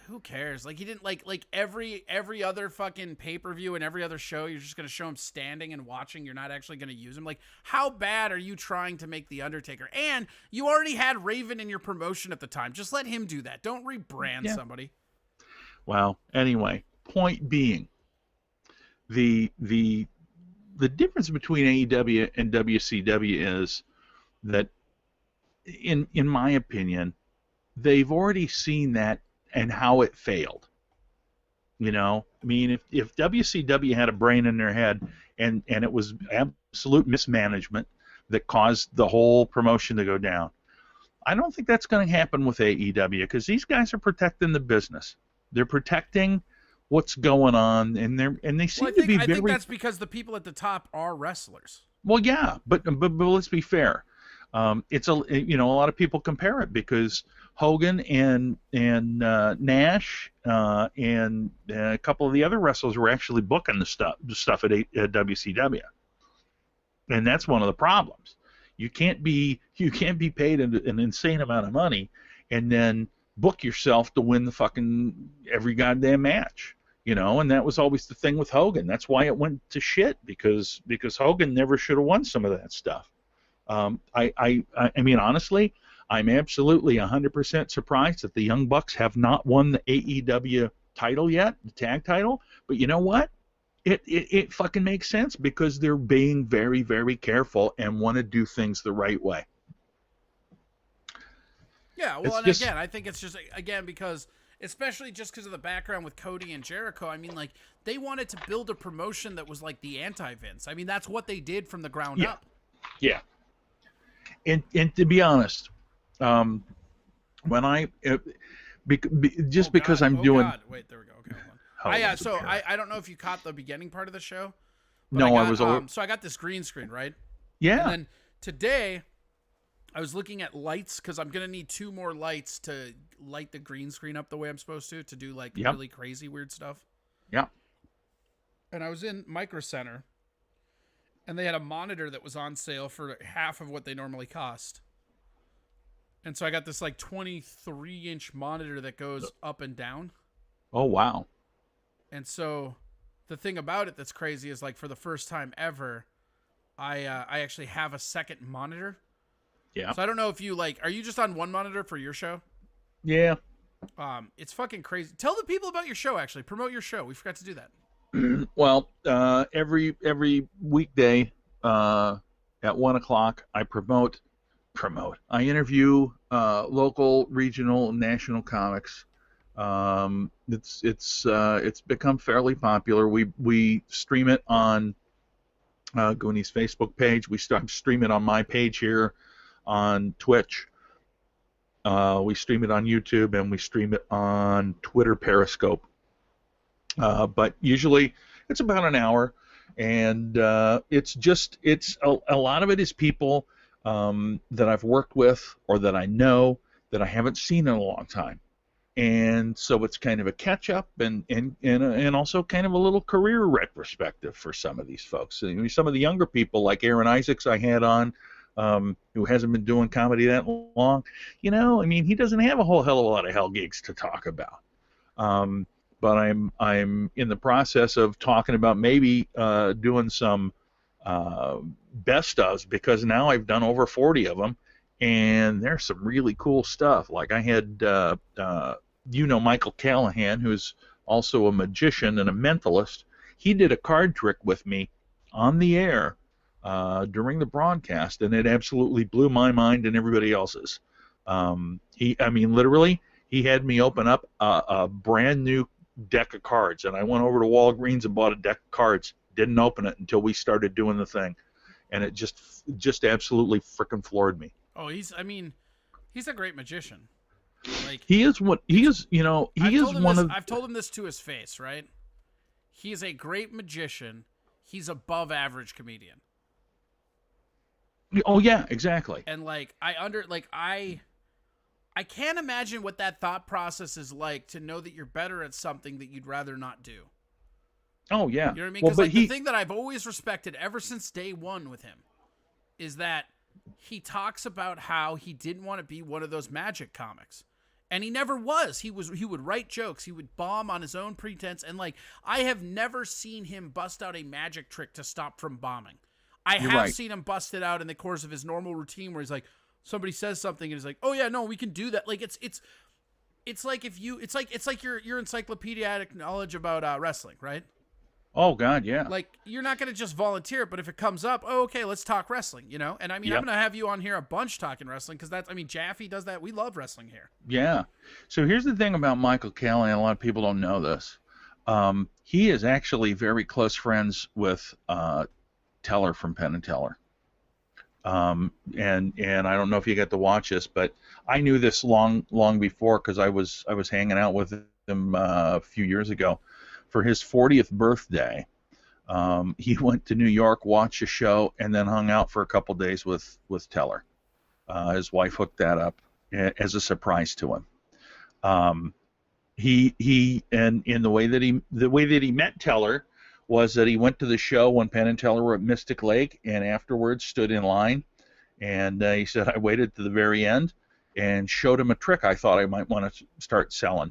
who cares? Like, he didn't like every other fucking pay-per-view and every other show, you're just going to show him standing and watching. You're not actually going to use him. Like, how bad are you trying to make The Undertaker? And you already had Raven in your promotion at the time. Just let him do that. Don't rebrand somebody. Well, anyway, point being, the difference between AEW and WCW is that, in my opinion, they've already seen that and how it failed. If WCW had a brain in their head and it was absolute mismanagement that caused the whole promotion to go down, I don't think that's going to happen with AEW, because these guys are protecting the business. They're protecting what's going on, and they seem to be very... I think that's because the people at the top are wrestlers. Well, yeah, but let's be fair. It's a lot of people compare it because Hogan and Nash and a couple of the other wrestlers were actually booking the stuff at WCW, and that's one of the problems. You can't be paid an insane amount of money and then book yourself to win the fucking every goddamn match. And that was always the thing with Hogan. That's why it went to shit, because Hogan never should have won some of that stuff. I mean, honestly, I'm absolutely 100% surprised that the Young Bucks have not won the AEW title yet, the tag title. But you know what? It fucking makes sense, because they're being very, very careful and want to do things the right way. Yeah, well, again, I think it's just, because, especially just because of the background with Cody and Jericho, I mean, like, they wanted to build a promotion that was like the anti-Vince. I mean, that's what they did from the ground up. Yeah. And to be honest, when I because I'm doing... God. Wait, there we go. Okay, hold on. So I don't know if you caught the beginning part of the show. No, I was over... So I got this green screen, right? Yeah. And then today, I was looking at lights, because I'm going to need 2 more lights to light the green screen up the way I'm supposed to do like really crazy weird stuff. Yeah. And I was in Micro Center, and they had a monitor that was on sale for half of what they normally cost. And so I got this like 23-inch monitor that goes up and down. Oh, wow. And so the thing about it that's crazy is, like, for the first time ever, I actually have a second monitor. Yeah. So I don't know if you are you just on one monitor for your show? Yeah. It's fucking crazy. Tell the people about your show. Actually, promote your show. We forgot to do that. Well, every weekday at 1:00, I promote. I interview local, regional, and national comics. It's become fairly popular. We stream it on Goonies Facebook page. We stream it on my page here on Twitch. We stream it on YouTube, and we stream it on Twitter Periscope. But usually it's about an hour, and it's a lot of it is people that I've worked with or that I know that I haven't seen in a long time, and so it's kind of a catch up and also kind of a little career retrospective for some of these folks. I mean, some of the younger people like Aaron Isaacs I had on. Who hasn't been doing comedy that long, I mean, he doesn't have a whole hell of a lot of hell gigs to talk about. But I'm in the process of talking about maybe doing some best ofs, because now I've done over 40 of them, and there's some really cool stuff. Like I had Michael Callahan, who's also a magician and a mentalist. He did a card trick with me on the air during the broadcast, and it absolutely blew my mind and everybody else's. Literally, he had me open up a brand new deck of cards, and I went over to Walgreens and bought a deck of cards. Didn't open it until we started doing the thing, and it just absolutely freaking floored me. Oh, he's a great magician. He is what he is. I've told him this to his face, right? He is a great magician. He's above average comedian. Oh yeah, exactly. And I can't imagine what that thought process is like, to know that you're better at something that you'd rather not do. Oh yeah. You know what I mean? Because the thing that I've always respected ever since day one with him is that he talks about how he didn't want to be one of those magic comics. And he never was. He would write jokes. He would bomb on his own pretense. And I have never seen him bust out a magic trick to stop from bombing. I have seen him bust it out in the course of his normal routine, where he's like, somebody says something and he's like, "Oh yeah, no, we can do that." It's like your encyclopedic knowledge about wrestling, right? Oh God, yeah. You're not gonna just volunteer it, but if it comes up, oh okay, let's talk wrestling, And I mean, Yep. I'm gonna have you on here a bunch talking wrestling, because Jaffe does that. We love wrestling here. Yeah. So here's the thing about Michael Callahan. A lot of people don't know this. He is actually very close friends with Teller from Penn and Teller. And I don't know if you got to watch this, but I knew this long before, because I was hanging out with him a few years ago for his 40th birthday. He went to New York, watched a show, and then hung out for a couple days with Teller. His wife hooked that up as a surprise to him. He and in the way that he met Teller was that he went to the show when Penn and Teller were at Mystic Lake, and afterwards stood in line, and he said, I waited to the very end and showed him a trick I thought I might want to start selling.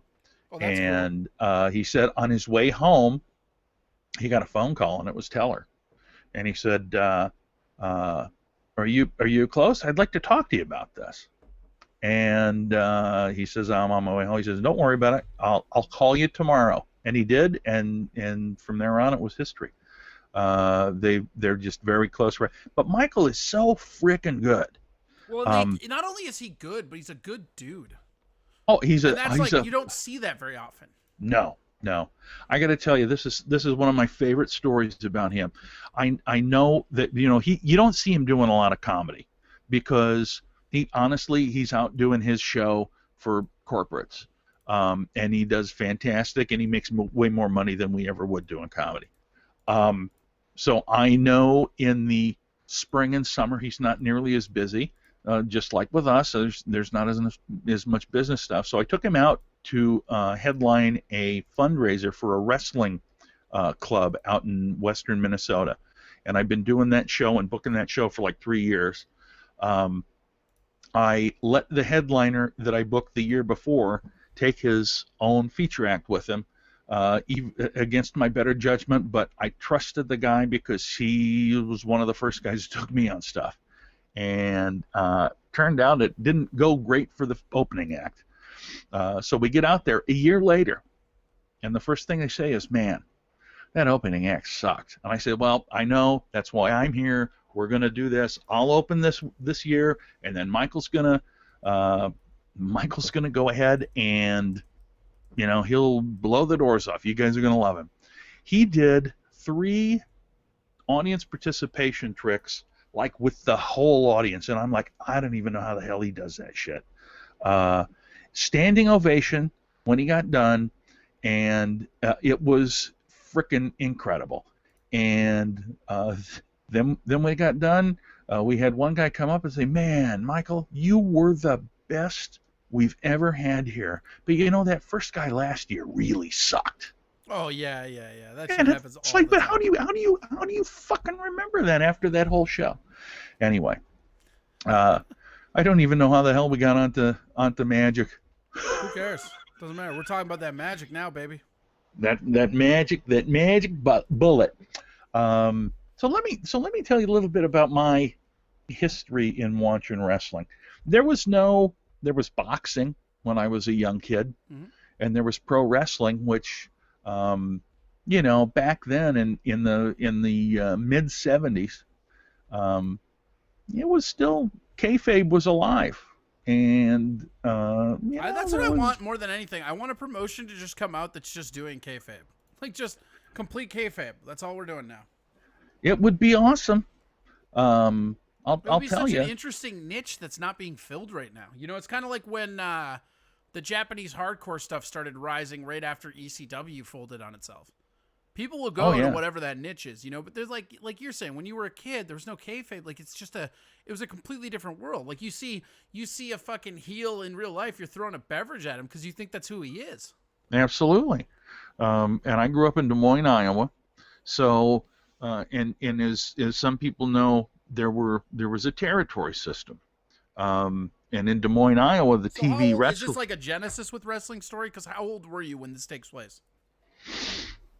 Oh, that's And he said on his way home, he got a phone call, and it was Teller. And he said, are you close? I'd like to talk to you about this. And he says, I'm on my way home. He says, don't worry about it. I'll call you tomorrow. And he did, and from there on, it was history. They're just very close. But Michael is so freaking good. Well, not only is he good, but he's a good dude. Oh, you don't see that very often. No. I got to tell you, this is one of my favorite stories about him. I know that you don't see him doing a lot of comedy, because he's out doing his show for corporates. And he does fantastic, and he makes way more money than we ever would doing comedy. So I know in the spring and summer he's not nearly as busy, just like with us. There's not as much business stuff. So I took him out to headline a fundraiser for a wrestling club out in western Minnesota. And I've been doing that show and booking that show for like 3 years. I let the headliner that I booked the year before take his own feature act with him, against my better judgment, but I trusted the guy because he was one of the first guys who took me on stuff. And turned out it didn't go great for the opening act. So we get out there a year later, and the first thing they say is, man, that opening act sucked. And I said, well, I know. That's why I'm here. We're going to do this. I'll open this year, and then Michael's going to go ahead and, he'll blow the doors off. You guys are going to love him. He did 3 audience participation tricks, like with the whole audience. And I'm like, I don't even know how the hell he does that shit. Standing ovation when he got done, and it was freaking incredible. And then when we got done, we had one guy come up and say, man, Michael, you were the best we've ever had here. But that first guy last year really sucked. Oh yeah. That shit happens all it's like, the but time. how do you fucking remember that after that whole show? Anyway, I don't even know how the hell we got onto magic. Who cares? Doesn't matter. We're talking about that magic now, baby. That magic bullet. So let me tell you a little bit about my history in watching wrestling. There was boxing when I was a young kid, and there was pro wrestling, which back then in the mid 70s, it was still, kayfabe was alive. And that's what I want more than anything. I want a promotion to just come out that's just doing kayfabe, like just complete kayfabe. That's all we're doing now. It would be awesome. I'll tell you. It would be such an interesting niche that's not being filled right now. It's kind of like when the Japanese hardcore stuff started rising right after ECW folded on itself. People will go to whatever that niche is, but there's like you're saying, when you were a kid, there was no kayfabe. Like, it was a completely different world. Like, you see a fucking heel in real life, you're throwing a beverage at him because you think that's who he is. Absolutely. And I grew up in Des Moines, Iowa. So, and as some people know, there was a territory system. And in Des Moines, Iowa, the TV wrestling. Is this like a genesis with wrestling story? Because how old were you when this takes place?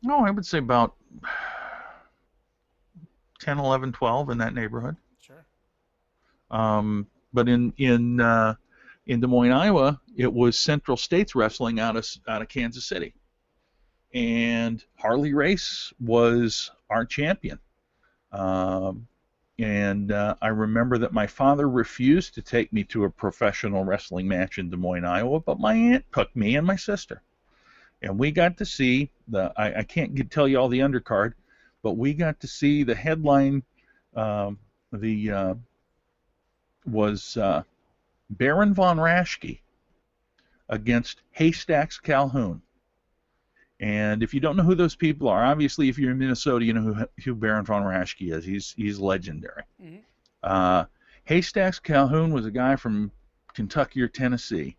No, I would say about 10, 11, 12, in that neighborhood. Sure. But in Des Moines, Iowa, it was Central States Wrestling out of Kansas City, and Harley Race was our champion. And I remember that my father refused to take me to a professional wrestling match in Des Moines, Iowa, but my aunt took me and my sister. And we got to see I can't tell you all the undercard, but we got to see the headline. Was Baron von Raschke against Haystacks Calhoun. And if you don't know who those people are, obviously if you're in Minnesota, you know who Baron von Raschke is. He's legendary. Mm-hmm. Haystacks Calhoun was a guy from Kentucky or Tennessee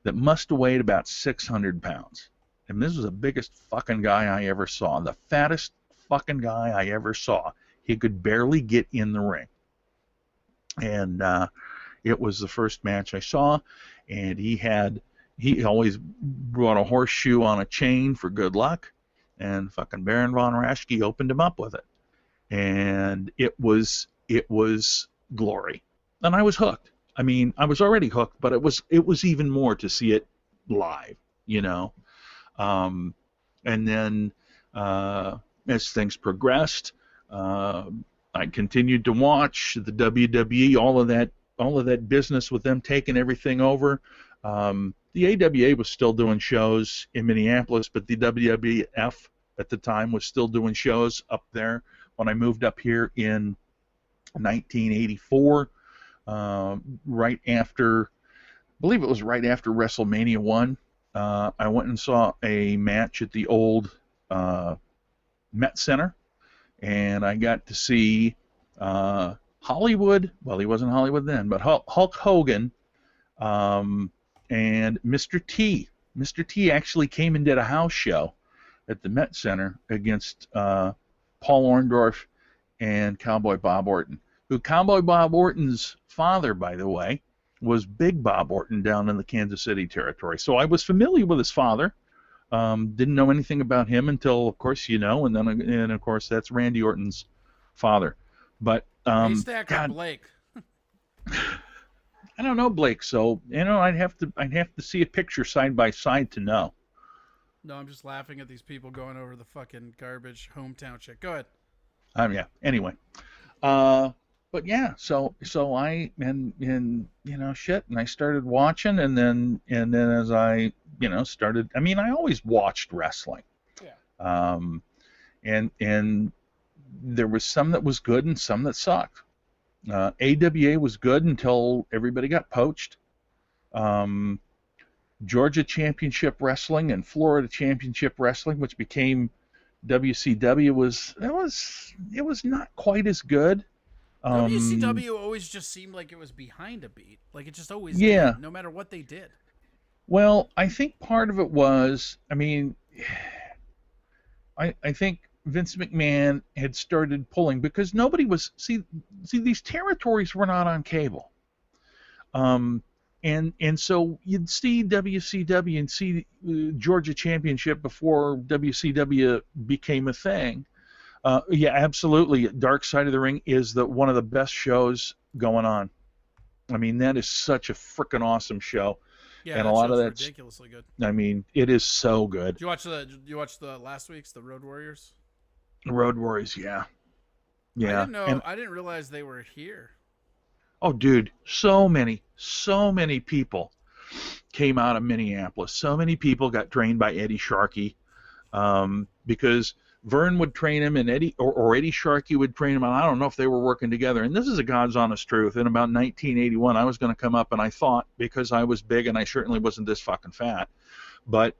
that must have weighed about 600 pounds. And this was the biggest fucking guy I ever saw, the fattest fucking guy I ever saw. He could barely get in the ring. And it was the first match I saw, and he always brought a horseshoe on a chain for good luck, and fucking Baron von Raschke opened him up with it. And it was glory. And I was hooked. I mean, I was already hooked, but it was even more to see it live, And then as things progressed, I continued to watch the WWE, all of that business with them taking everything over. The AWA was still doing shows in Minneapolis, but the WWF at the time was still doing shows up there. When I moved up here in 1984, right after, I believe it was right after WrestleMania 1, I went and saw a match at the old Met Center, and I got to see Hollywood. Well, he wasn't Hollywood then, but Hulk Hogan and Mr. T. Mr. T actually came and did a house show at the Met Center against Paul Orndorff and Cowboy Bob Orton, who Cowboy Bob Orton's father, by the way, was Big Bob Orton down in the Kansas City territory. So I was familiar with his father. Didn't know anything about him until, of course, and of course that's Randy Orton's father. But Haystack or Blake? I don't know, Blake. So I'd have to see a picture side by side to know. No, I'm just laughing at these people going over the fucking garbage hometown shit. Go ahead. Yeah. Anyway, uh, but yeah. So I shit, and I started watching, and then as I started. I mean, I always watched wrestling. Yeah. And there was some that was good and some that sucked. AWA was good until everybody got poached. Georgia Championship Wrestling and Florida Championship Wrestling, which became WCW, it was not quite as good. WCW always just seemed like it was behind a beat. Like it just always Yeah. did, no matter what they did. Well, I think part of it was, I mean, I think Vince McMahon had started pulling because nobody was see these territories were not on cable. And so you'd see WCW and see Georgia Championship before WCW became a thing. Yeah, absolutely. Dark Side of the Ring is one of the best shows going on. I mean, that is such a freaking awesome show. Yeah, and that a lot of show's that's ridiculously good. I mean, it is so good. Did you watch the last week's the Road Warriors? Road Warriors, yeah. I didn't know. I didn't realize they were here. Oh, dude, so many people came out of Minneapolis. So many people got trained by Eddie Sharkey, because Vern would train him, and Eddie Sharkey would train him. And I don't know if they were working together. And this is a God's honest truth. In about 1981, I was going to come up, and I thought, because I was big and I certainly wasn't this fucking fat, but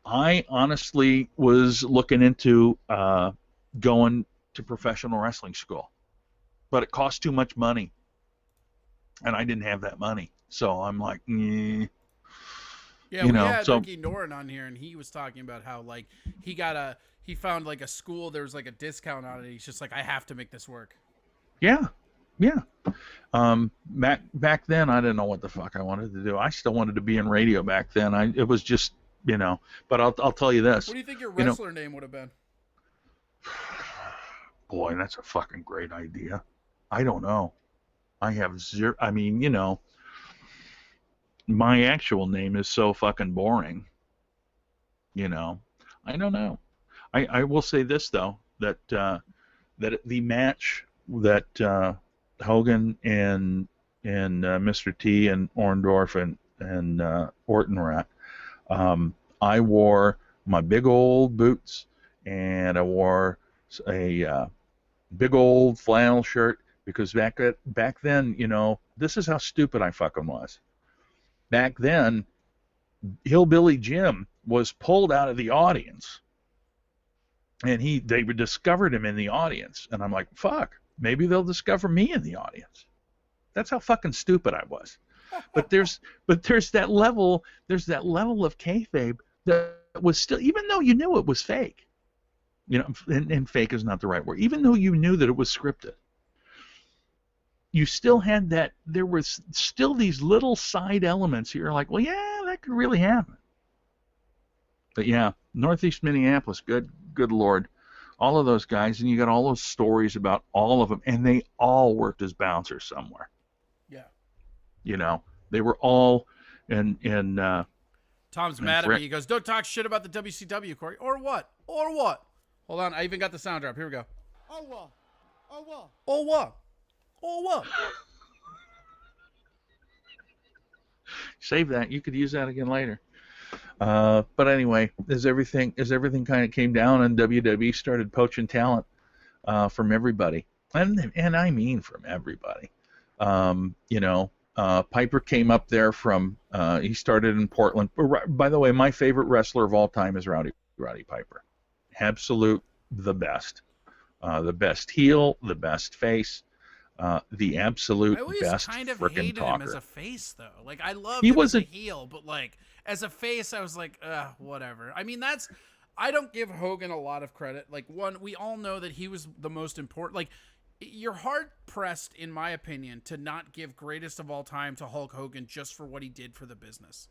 I honestly was looking into going to professional wrestling school, but it cost too much money, and I didn't have that money. So I'm like, Yeah, we had Ricky Noren on here, and he was talking about how like he found like a school, there was like a discount on it. He's just like, I have to make this work. Yeah. Back then, I didn't know what the fuck I wanted to do. I still wanted to be in radio back then. It was just, But I'll tell you this. What do you think your wrestler name would have been? Boy, that's a fucking great idea. I don't know. I have zero. I mean, my actual name is so fucking boring. I don't know. I will say this though, that the match that Hogan and Mr. T and Orndorff and Orton were at, I wore my big old boots, and I wore a big old flannel shirt, because back then, this is how stupid I fucking was. Back then, Hillbilly Jim was pulled out of the audience, and they discovered him in the audience, and I'm like, fuck, maybe they'll discover me in the audience. That's how fucking stupid I was. But there's that level of kayfabe that was still, even though you knew it was fake, and fake is not the right word, even though you knew that it was scripted, you still had that, there was still these little side elements. You're like, well, yeah, that could really happen. But yeah, Northeast Minneapolis, good Lord. All of those guys, and you got all those stories about all of them, and they all worked as bouncers somewhere. Yeah. They were all in Tom's mad at me. He goes, don't talk shit about the WCW, Corey. Or what? Hold on, I even got the sound drop. Here we go. Oh what? Save that. You could use that again later. But anyway, as everything kind of came down, and WWE started poaching talent from everybody, and I mean from everybody. Piper came up there from. He started in Portland. By the way, my favorite wrestler of all time is Roddy Piper. Absolute the best heel, the best face. The absolute best kind of frickin' hated talker. him as a face, though. Like, I loved him as a heel, but like as a face, I was like, whatever. I mean, I don't give Hogan a lot of credit. Like, one, we all know that he was the most important. Like, you're hard pressed, in my opinion, to not give greatest of all time to Hulk Hogan just for what he did for the business.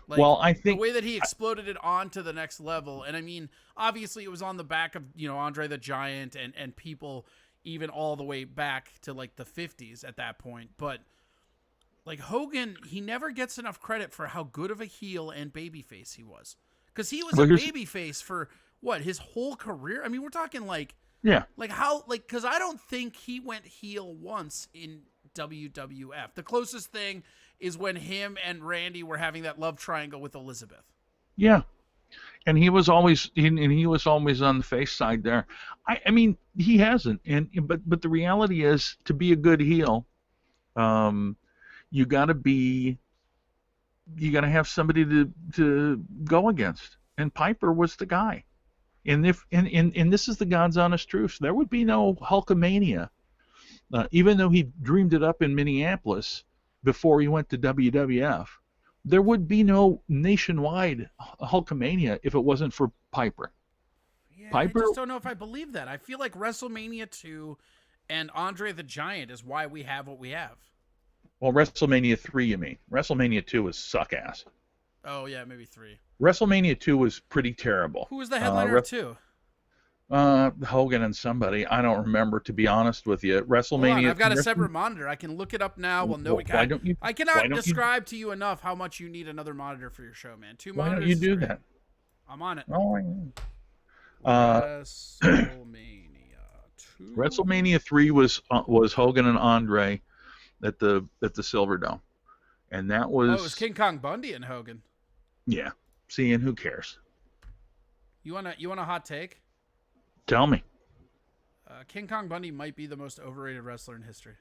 Like, well, I think the way that he exploded it on to the next level, and I mean, obviously, it was on the back of Andre the Giant and people even all the way back to like the 50s at that point. But like Hogan, he never gets enough credit for how good of a heel and babyface he was. Because he was a babyface for what, his whole career? I mean, we're talking like, Yeah. because I don't think he went heel once in WWF. The closest thing is when him and Randy were having that love triangle with Elizabeth. Yeah. And he was always on the face side there. I mean, he hasn't. But the reality is, to be a good heel, you got to have somebody to go against. And Piper was the guy. And this is the God's honest truth. There would be no Hulkamania, even though he dreamed it up in Minneapolis before he went to WWF. There would be no nationwide Hulkamania if it wasn't for Piper. Yeah, I just don't know if I believe that. I feel like WrestleMania 2 and Andre the Giant is why we have what we have. Well, WrestleMania 3, you mean? WrestleMania 2 was suck ass. Oh yeah, maybe 3. WrestleMania 2 was pretty terrible. Who was the headliner of 2? Hogan and somebody. I don't remember, to be honest with you. WrestleMania. I've got a separate monitor. I can look it up now. Well, no, why don't you? I cannot describe to you enough how much you need another monitor for your show, man. 2 monitors. Why don't you do that? I'm on it. Oh, WrestleMania 2. WrestleMania 3 was Hogan and Andre at the Silverdome, and that was. Oh, it was King Kong Bundy and Hogan. Yeah. See, and who cares? You want a hot take? Tell me. King Kong Bundy might be the most overrated wrestler in history.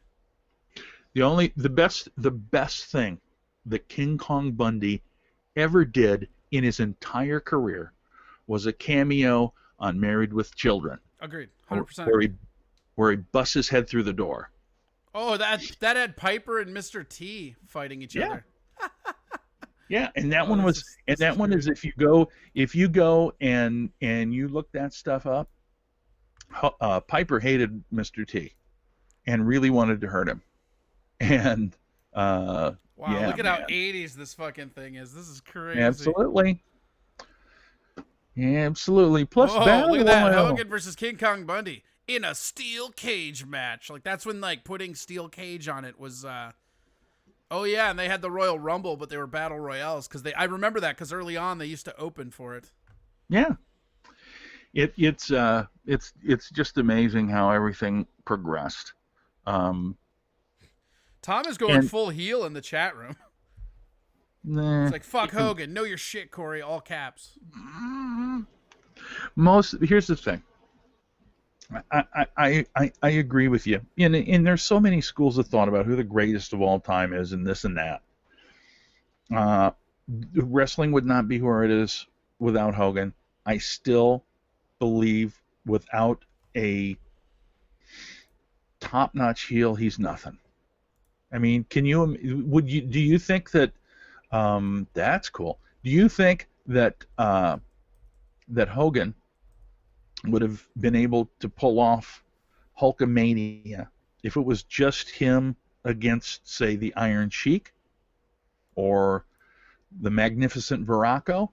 The best thing that King Kong Bundy ever did in his entire career was a cameo on Married with Children. Agreed. 100%. Where he busts his head through the door. Oh, that had Piper and Mr. T fighting each other. Yeah, and that one is if you go and you look that stuff up, Piper hated Mr. T and really wanted to hurt him. And wow, yeah, look at how 80s this fucking thing is. This is crazy. Absolutely. Plus, look at that. Hogan versus King Kong Bundy in a steel cage match. Like, that's when, like, putting steel cage on it was oh yeah, and they had the Royal Rumble, but they were battle royales I remember that because early on they used to open for it. Yeah. It's just amazing how everything progressed. Tom is going full heel in the chat room. Nah, it's like, fuck Hogan, know your shit, Corey, all caps. Here's the thing. I agree with you. And there's so many schools of thought about who the greatest of all time is and this and that. Wrestling would not be where it is without Hogan. I still believe without a top-notch heel, he's nothing. I mean, do you think that that's cool? Do you think that that Hogan would have been able to pull off Hulkamania if it was just him against, say, the Iron Sheik or the Magnificent Viraco?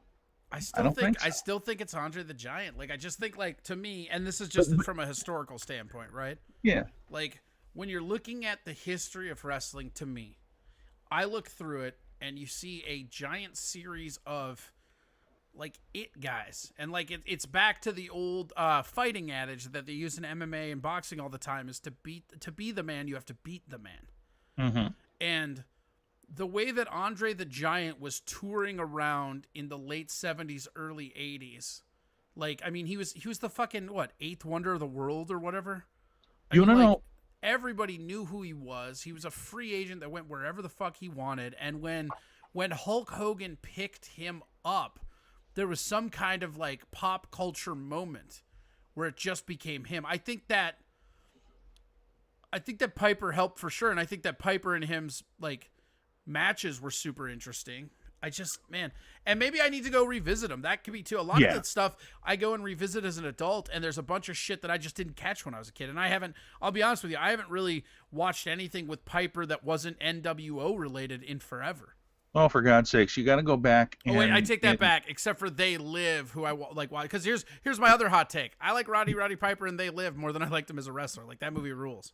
I still think it's Andre the Giant. Like, I just think, like, to me, and this is just from a historical standpoint, right? Yeah. Like, when you're looking at the history of wrestling, to me, I look through it and you see a giant series of, like, it guys. And, like, it's back to the old fighting adage that they use in MMA and boxing all the time is to be the man, you have to beat the man. Mm-hmm. And the way that Andre the Giant was touring around in the late 70s, early 80s, like, I mean, he was the fucking, eighth wonder of the world or whatever? You want to know? Everybody knew who he was. He was a free agent that went wherever the fuck he wanted. And when Hulk Hogan picked him up, there was some kind of, like, pop culture moment where it just became him. I think that Piper helped for sure, and I think that Piper and him's, like, matches were super interesting. And maybe I need to go revisit them. That could be too. A lot of that stuff I go and revisit as an adult, and there's a bunch of shit that I just didn't catch when I was a kid. And I'll be honest with you, I haven't really watched anything with Piper that wasn't NWO related in forever. Oh, for God's sakes, you got to go back. Wait, I take that back, except for They Live, who I like. Why? Because here's my other hot take. I like Roddy Piper and They Live more than I liked him as a wrestler. Like, that movie rules.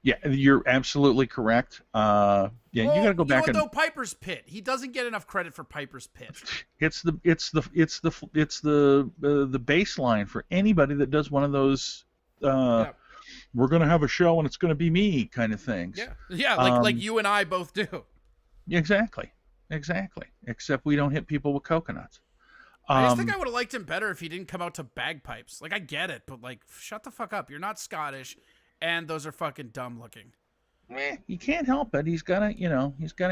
Yeah, you're absolutely correct. Yeah, you got to go you know back what and though? Piper's Pit. He doesn't get enough credit for Piper's Pit. it's the baseline for anybody that does one of those. Yeah. We're going to have a show and it's going to be me kind of things. Yeah, like you and I both do. Exactly. Except we don't hit people with coconuts. I just think I would have liked him better if he didn't come out to bagpipes. Like, I get it, but like, shut the fuck up. You're not Scottish, and those are fucking dumb looking. You can't help it. He's gotta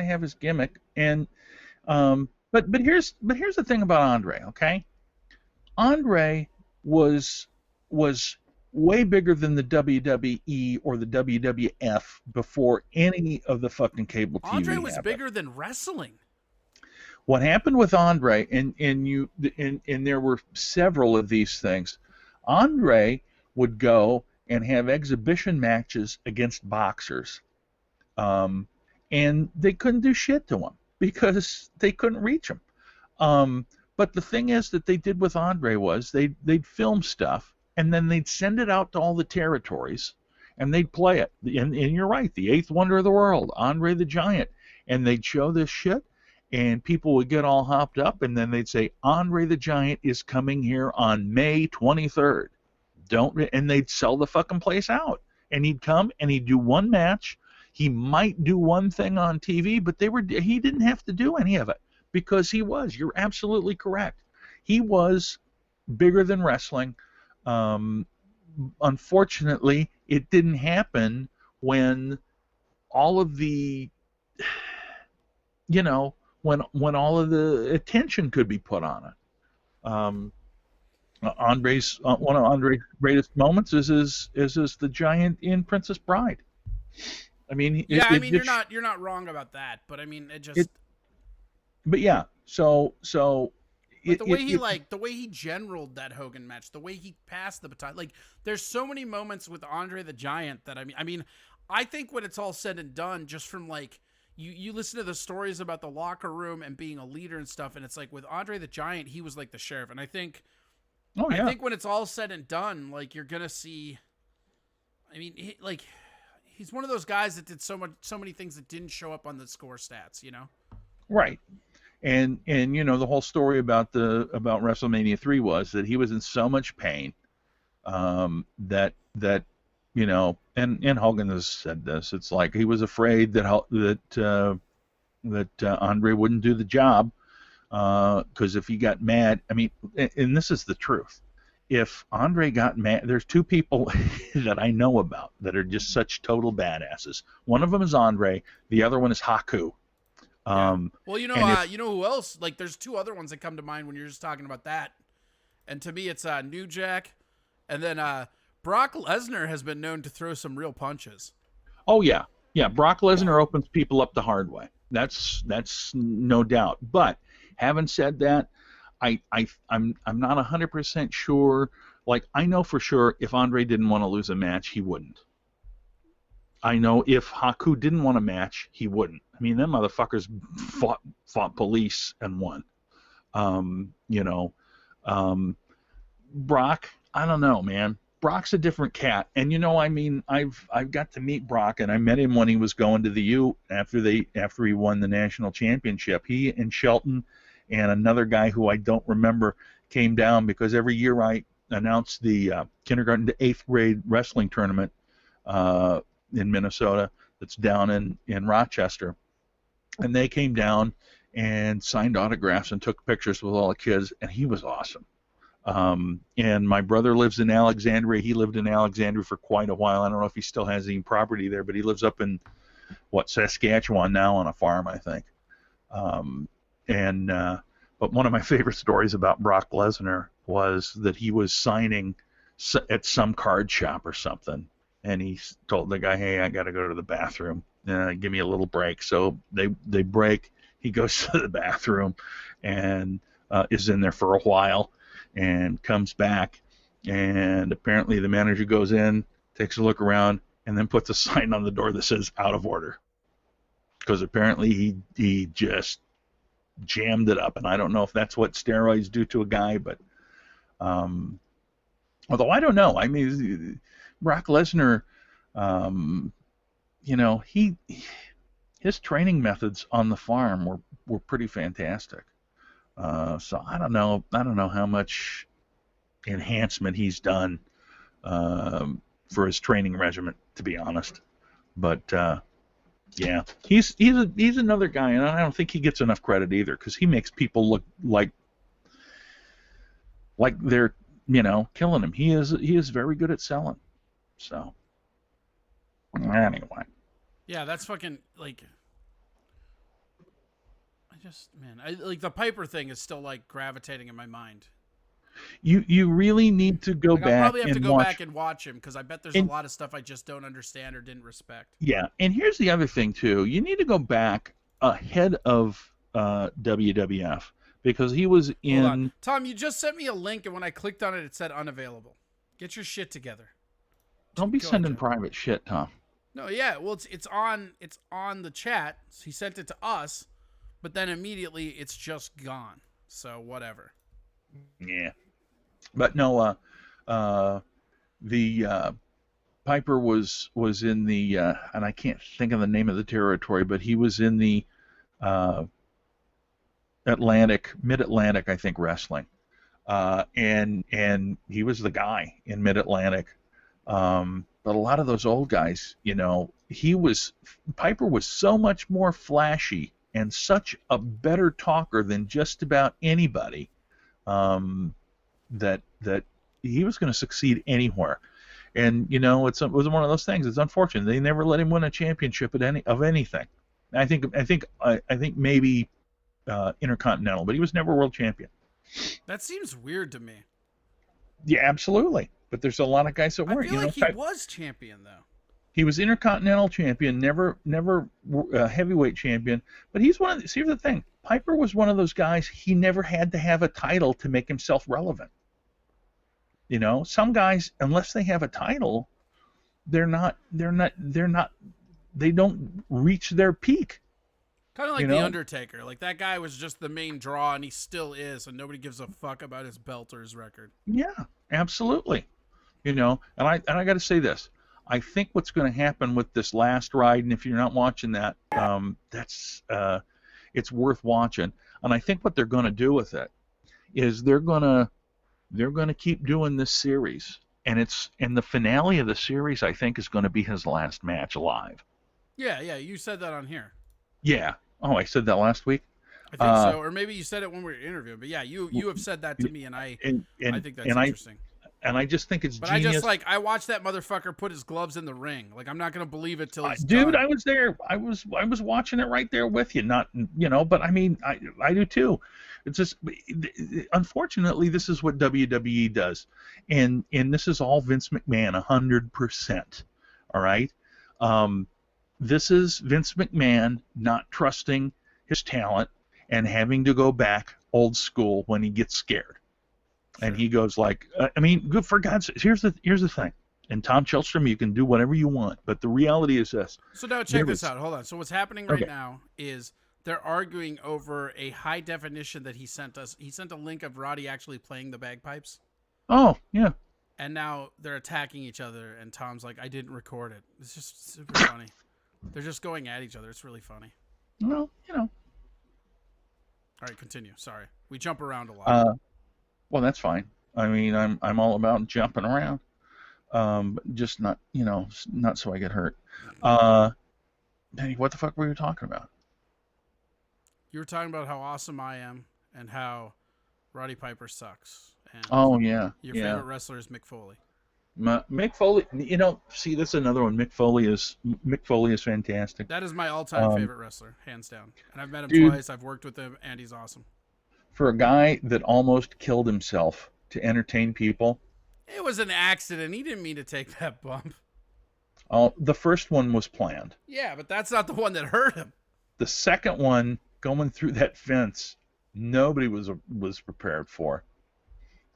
have his gimmick. And but here's the thing about Andre. Okay, Andre was way bigger than the WWE or the WWF before any of the fucking cable TV. Andre was happened. bigger than wrestling. What happened with Andre, and there were several of these things. Andre would go and have exhibition matches against boxers, and they couldn't do shit to him because they couldn't reach him. But the thing is that they did with Andre was they'd film stuff and then they'd send it out to all the territories and they'd play it. And you're right, the eighth wonder of the world, Andre the Giant, and they'd show this shit. And people would get all hopped up, and then they'd say, Andre the Giant is coming here on May 23rd. And they'd sell the fucking place out. And he'd come, and he'd do one match. He might do one thing on TV, but he didn't have to do any of it because you're absolutely correct. He was bigger than wrestling. Unfortunately, it didn't happen when all of the, when all of the attention could be put on it. One of Andre's greatest moments is the Giant in Princess Bride. I mean, you're not wrong about that, but I mean, but yeah, so but the way he generaled that Hogan match, the way he passed the baton, like there's so many moments with Andre the Giant that I think when it's all said and done, just from like. You listen to the stories about the locker room and being a leader and stuff, and it's like with Andre the Giant, he was like the sheriff. And I think when it's all said and done, like you're gonna see. I mean, he's one of those guys that did so many things that didn't show up on the score stats, Right, and the whole story about WrestleMania 3 was that he was in so much pain that. And Hogan has said this. It's like he was afraid that Andre wouldn't do the job because if he got mad, and this is the truth. If Andre got mad, there's two people that I know about that are just such total badasses. One of them is Andre. The other one is Haku. Well, you know who else? Like, there's two other ones that come to mind when you're just talking about that. And to me, it's New Jack, and then Brock Lesnar has been known to throw some real punches. Oh yeah. Brock Lesnar opens people up the hard way. That's no doubt. But having said that, I'm not 100% sure. Like I know for sure if Andre didn't want to lose a match, he wouldn't. I know if Haku didn't want a match, he wouldn't. I mean, them motherfuckers fought police and won. Brock, I don't know, man. Brock's a different cat, and I've got to meet Brock, and I met him when he was going to the U after he won the national championship. He and Shelton and another guy who I don't remember came down because every year I announce the kindergarten to 8th grade wrestling tournament in Minnesota that's down in Rochester, and they came down and signed autographs and took pictures with all the kids, and he was awesome. And my brother lives in Alexandria. He lived in Alexandria for quite a while. I don't know if he still has any property there, but he lives up in Saskatchewan now on a farm, I think. But one of my favorite stories about Brock Lesnar was that he was signing at some card shop or something, and he told the guy, "Hey, I got to go to the bathroom. Give me a little break." So they break. He goes to the bathroom and is in there for a while. And comes back, and apparently the manager goes in, takes a look around, and then puts a sign on the door that says "out of order," because apparently he just jammed it up, and I don't know if that's what steroids do to a guy, but although I don't know. I mean, Brock Lesnar, his training methods on the farm were pretty fantastic. So I don't know how much enhancement he's done for his training regimen, to be honest. But yeah, he's another guy, and I don't think he gets enough credit either, because he makes people look like they're killing him. He is very good at selling. So anyway. Yeah, that's fucking like. I like the Piper thing is still like gravitating in my mind. You really need to go back. I'll probably have to go watch. back and watch him, because I bet there's a lot of stuff I just don't understand or didn't respect. Yeah, and here's the other thing too. You need to go back ahead of WWF, because he was in. Hold on. Tom, you just sent me a link, and when I clicked on it, it said unavailable. Get your shit together. Don't be sending private shit, Tom. No, yeah, well, it's on the chat. He sent it to us, but then immediately it's just gone. So whatever. Yeah, but no, the Piper was in the and I can't think of the name of the territory, but he was in the Mid-Atlantic, I think, wrestling, and he was the guy in Mid-Atlantic. But a lot of those old guys, Piper was so much more flashy and such a better talker than just about anybody, that he was going to succeed anywhere. And it was one of those things. It's unfortunate they never let him win a championship of anything. I think maybe Intercontinental, but he was never world champion. That seems weird to me. Yeah, absolutely. But there's a lot of guys that weren't. I feel like he was champion though. He was Intercontinental champion, never heavyweight champion. But he's one of the, here's the thing. Piper was one of those guys. He never had to have a title to make himself relevant. Some guys, unless they have a title, they don't reach their peak. Kind of like The Undertaker. Like, that guy was just the main draw, and he still is, and nobody gives a fuck about his belt or his record. Yeah, absolutely. And I got to say this. I think what's going to happen with this last ride, and if you're not watching that, it's worth watching. And I think what they're going to do with it is they're going to keep doing this series, and the finale of the series, I think, is going to be his last match alive. Yeah, you said that on here. Yeah. Oh, I said that last week? I think so, or maybe you said it when we were interviewing. But yeah, you have said that to me, and I think that's interesting. And I just think it's genius. But I watched that motherfucker put his gloves in the ring. Like, I'm not gonna believe it till he's done. Dude, I was there. I was watching it right there with you. Not, but I mean, I do too. It's just, unfortunately, this is what WWE does, and this is all Vince McMahon, 100%. All right. This is Vince McMahon not trusting his talent and having to go back old school when he gets scared. Sure. And he goes like, good for God's sake. Here's the thing. And Tom Chelstrom, you can do whatever you want, but the reality is this. So now check this out. Hold on. So what's happening right now is they're arguing over a high definition that he sent us. He sent a link of Roddy actually playing the bagpipes. Oh, yeah. And now they're attacking each other, and Tom's like, I didn't record it. It's just super funny. They're just going at each other. It's really funny. Well, All right, continue. Sorry. We jump around a lot. Well, that's fine. I mean, I'm all about jumping around. Just not, not so I get hurt. Danny, what the fuck were you talking about? You were talking about how awesome I am and how Roddy Piper sucks. And yeah. Your favorite wrestler is Mick Foley. Mick Foley, see, this is another one. Mick Foley is fantastic. That is my all-time favorite wrestler, hands down. And I've met him twice. I've worked with him, and he's awesome. For a guy that almost killed himself to entertain people. It was an accident. He didn't mean to take that bump. Oh, the first one was planned. Yeah, but that's not the one that hurt him. The second one, going through that fence, nobody was prepared for.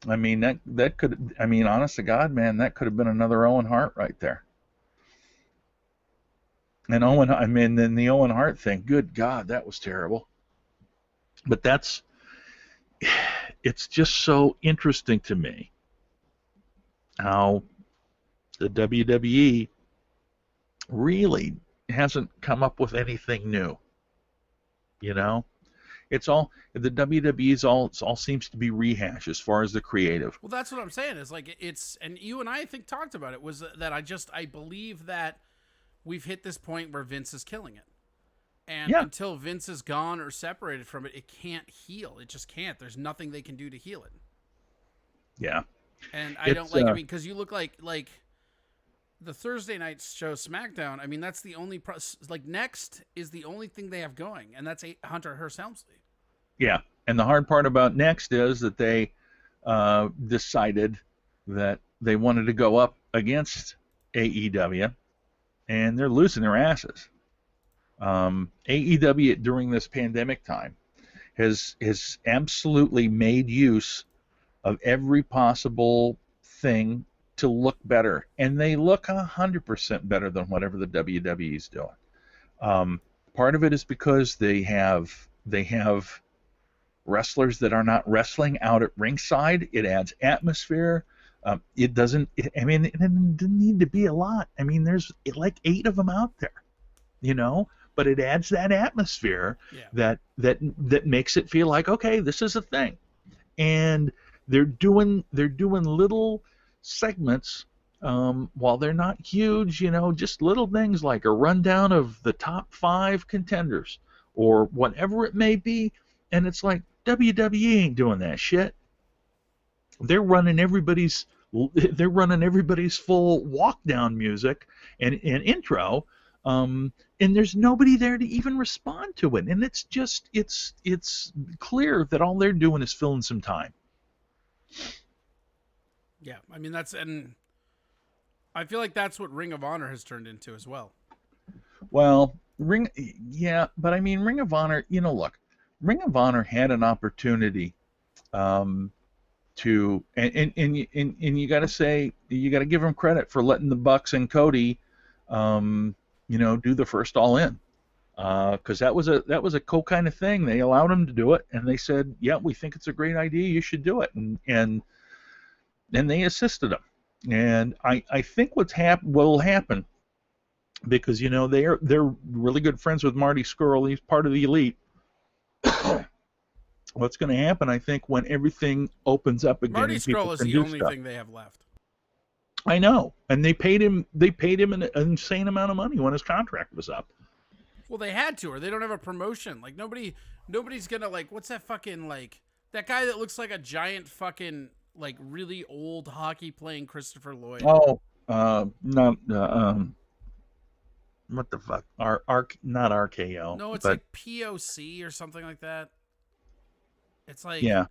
I mean, that could, honest to God, man, that could have been another Owen Hart right there. And then the Owen Hart thing, good God, that was terrible. But it's just so interesting to me how the WWE really hasn't come up with anything new. You know, it's all the WWE's all seems to be rehash as far as the creative. Well, that's what I'm saying. Is like and you and I think talked about it, was that I believe that we've hit this point where Vince is killing it. And until Vince is gone or separated from it, it can't heal. It just can't. There's nothing they can do to heal it. Yeah. And I don't like, I mean, because you look like the Thursday night show SmackDown. I mean, that's the only, Next is the only thing they have going, and that's Hunter Hearst Helmsley. Yeah. And the hard part about Next is that they decided that they wanted to go up against AEW, and they're losing their asses. AEW during this pandemic time has absolutely made use of every possible thing to look better, and they look 100% better than whatever the WWE is doing. Part of it is because they have wrestlers that are not wrestling out at ringside. It adds atmosphere. It doesn't. I mean, it didn't need to be a lot. I mean, there's like 8 of them out there, you know. But it adds that atmosphere that makes it feel like, okay, this is a thing. And they're doing little segments while they're not huge, you know, just little things like a rundown of the top 5 contenders or whatever it may be. And it's like WWE ain't doing that shit. They're running everybody's full walk down music and intro. And there's nobody there to even respond to it, and it's clear that all they're doing is filling some time. Yeah, I mean and I feel like that's what Ring of Honor has turned into as well. Well, but I mean Ring of Honor. You know, look, Ring of Honor had an opportunity to, and you got to give them credit for letting the Bucks and Cody. Do the first All In, because that was a cool kind of thing. They allowed them to do it, and they said, "Yeah, we think it's a great idea. You should do it," and they assisted them. And I think will happen, because they're really good friends with Marty Scurll. He's part of the Elite. What's going to happen, I think, when everything opens up again? Marty Scurll is the only thing they have left. I know, and they paid him an insane amount of money when his contract was up. Well, they had to, or they don't have a promotion. Like nobody's gonna what's that fucking that guy that looks like a giant fucking really old hockey playing Christopher Lloyd. Oh, not what the fuck? Not RKO. No, it's like POC or something like that. It's like and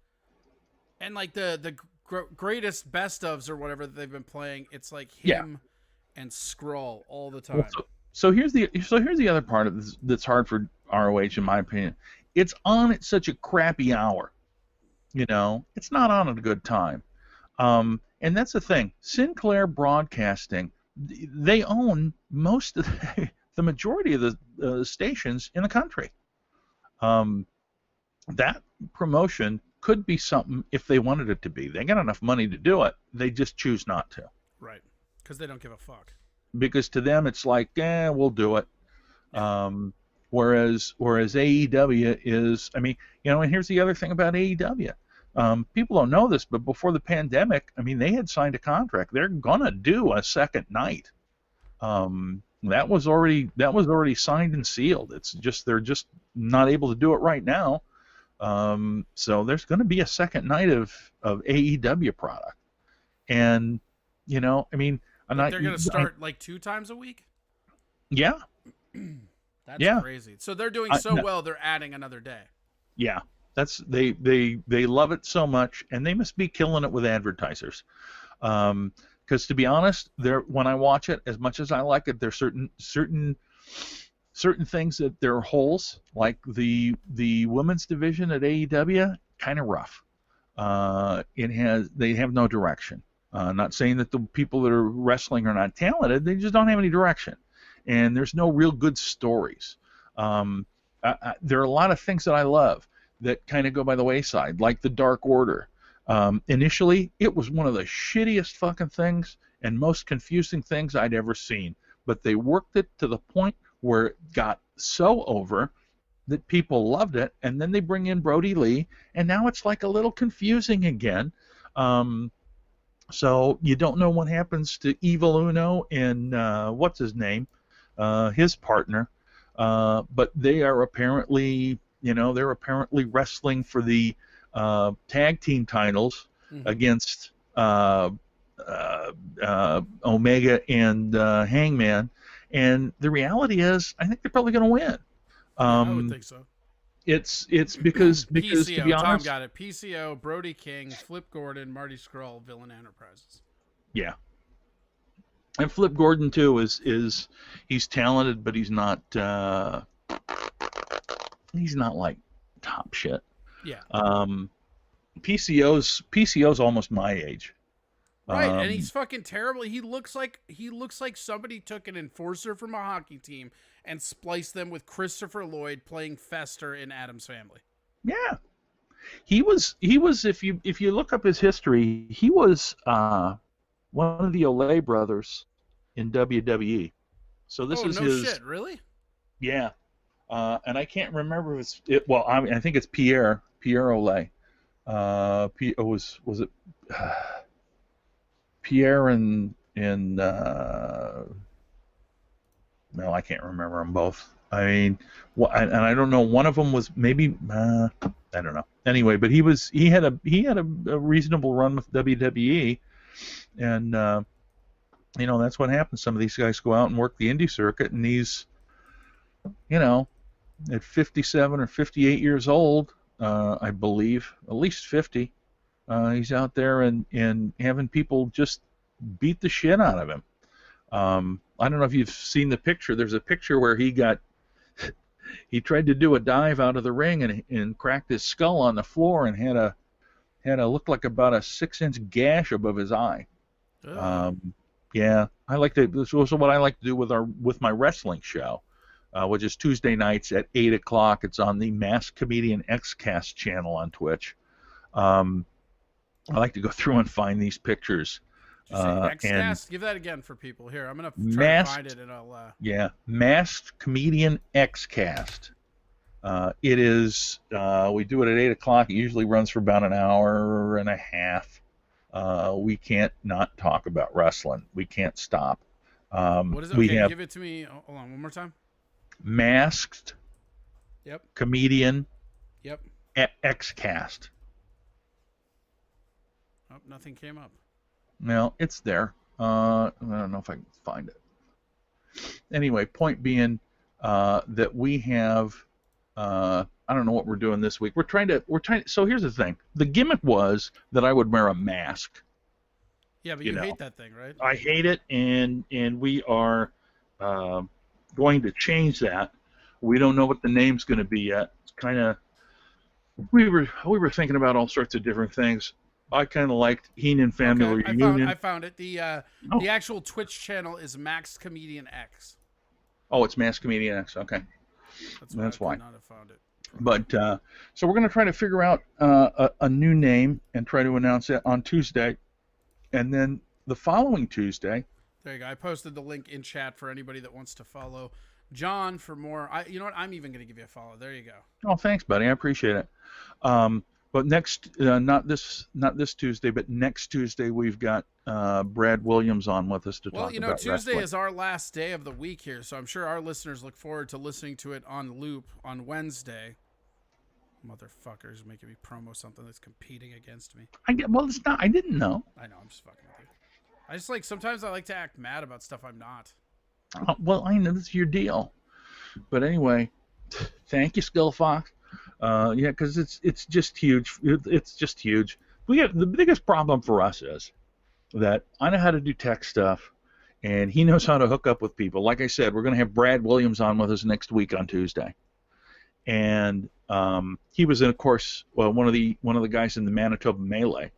the greatest best ofs or whatever that they've been playing, it's like him and Skrull all the time. So here's the other part of this that's hard for ROH, in my opinion. It's on at such a crappy hour. It's not on at a good time. And that's the thing. Sinclair Broadcasting, they own most of the majority of the stations in the country. That promotion could be something if they wanted it to be. They got enough money to do it. They just choose not to. Right. Because they don't give a fuck. Because to them it's like, we'll do it. Whereas AEW is, I mean, and here's the other thing about AEW. People don't know this, but before the pandemic, I mean, they had signed a contract. They're gonna do a second night. That was already signed and sealed. It's just they're just not able to do it right now. So there's going to be a second night of AEW product, and I mean, they're going to start 2 times a week. Yeah, that's crazy. So they're doing well. They're adding another day. Yeah, that's they love it so much, and they must be killing it with advertisers. Because to be honest, when I watch it, as much as I like it, there's certain things that there are holes, like the women's division at AEW, kind of rough. They have no direction. Not saying that the people that are wrestling are not talented, they just don't have any direction, and there's no real good stories. There are a lot of things that I love that kind of go by the wayside, like the Dark Order. Initially, it was one of the shittiest fucking things and most confusing things I'd ever seen, but they worked it to the point where it got so over that people loved it, and then they bring in Brody Lee, and now it's like a little confusing again. So you don't know what happens to Evil Uno and what's his name, his partner, but they are apparently, they're apparently wrestling for the tag team titles against Omega and Hangman, and the reality is, I think they're probably going to win. I would think so. It's because PCO, to be honest, Tom got it. PCO, Brody King, Flip Gordon, Marty Scurll, Villain Enterprises. yeah. And Flip Gordon too is he's talented, but he's not like top shit. Yeah. PCO's almost my age. Right, and he's fucking terrible. He looks like somebody took an enforcer from a hockey team and spliced them with Christopher Lloyd playing Fester in Addams Family. Yeah. He was if you look up his history, he was one of the Olay brothers in WWE. So this is no his shit, really? Yeah. And I can't remember if I think it's Pierre Olay. Was it Pierre and no, I can't remember them both. I mean, and I don't know. One of them was maybe I don't know. Anyway, but he had a reasonable run with WWE, and that's what happens. Some of these guys go out and work the indie circuit, and he's at 57 or 58 years old, I believe, at least 50. He's out there and having people just beat the shit out of him. I don't know if you've seen the picture. There's a picture where he tried to do a dive out of the ring and cracked his skull on the floor and had a looked like about a 6-inch gash above his eye. Yeah, this was what I like to do with my wrestling show, which is Tuesday nights at 8 o'clock. It's on the Masked Comedian Xcast channel on Twitch. I like to go through and find these pictures. Xcast? Give that again for people. Here, I'm going to try to find it, and I'll... Yeah, Masked Comedian Xcast. It is, we do it at 8 o'clock. It usually runs for about an hour and a half. We can't not talk about wrestling. We can't stop. What is it? Okay, give it to me. Hold on, one more time. Masked Comedian Xcast. Oh, nothing came up. Well, it's there. I don't know if I can find it. Anyway, point being that we have. I don't know what we're doing this week. We're trying to. So here's the thing. The gimmick was that I would wear a mask. Yeah, but you hate that thing, right? I hate it, and we are going to change that. We don't know what the name's going to be yet. It's kind of. We were thinking about all sorts of different things. I kind of liked Heenan Family Reunion. I found it. The actual Twitch channel is Max Comedian X. Oh, it's Masked Comedian X. Okay, that's why. I could not have found it. But so we're going to try to figure out a new name and try to announce it on Tuesday, and then the following Tuesday. There you go. I posted the link in chat for anybody that wants to follow John for more. You know what? I'm even going to give you a follow. There you go. Oh, thanks, buddy. I appreciate it. But next, not this Tuesday, but next Tuesday, we've got Brad Williams on with us to talk about Tuesday wrestling. is our last day of the week here, so I'm sure our listeners look forward to listening to it on loop on Wednesday. Motherfuckers making me promo something that's competing against me. It's not. I didn't know. I know. I'm just fucking with you. Sometimes I like to act mad about stuff I'm not. Well, I know this is your deal. But anyway, thank you, Skull Fox. Yeah, because it's just huge. It's just huge. The biggest problem for us is that I know how to do tech stuff, and he knows how to hook up with people. Like I said, we're going to have Brad Williams on with us next week on Tuesday, and he was, of course, one of the guys in the Manitoba Melee.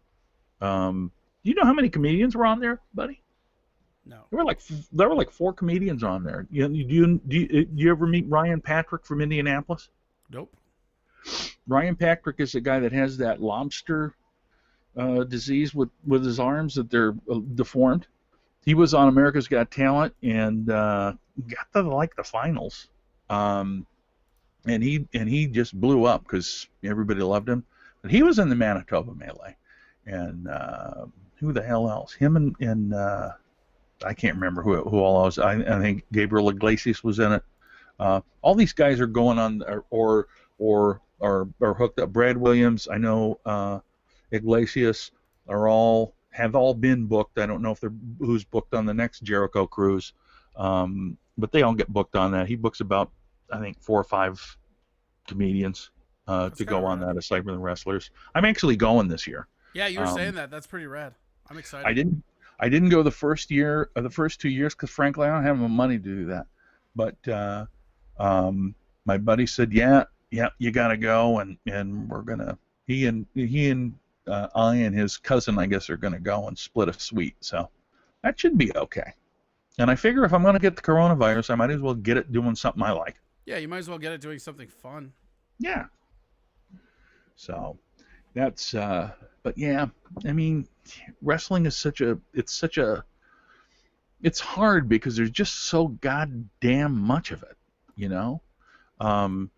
Do you know how many comedians were on there, buddy? No. There were like 4 comedians on there. Do you ever meet Ryan Patrick from Indianapolis? Nope. Ryan Patrick is the guy that has that lobster disease with his arms that they're deformed. He was on America's Got Talent, and got to like the finals, and he just blew up because everybody loved him. But he was in the Manitoba Melee, and who the hell else? Him and I can't remember who all else. I think Gabriel Iglesias was in it. All these guys are going on or hooked up. Brad Williams, I know, Iglesias have all been booked. I don't know if they're who's booked on the next Jericho cruise, but they all get booked on that. He books about, I think, 4 or 5 comedians to go on that aside from the wrestlers. I'm actually going this year. Yeah, you were saying that. That's pretty rad. I'm excited. I didn't go the first year or the first 2 years because frankly I don't have the money to do that. But my buddy said, yeah, you gotta go, and we're gonna he and I and his cousin, I guess, are gonna go and split a suite. So that should be okay. And I figure if I'm gonna get the coronavirus, I might as well get it doing something I like. Yeah, you might as well get it doing something fun. Yeah. So that's but yeah, I mean, wrestling is it's hard because there's just so goddamn much of it, you know. And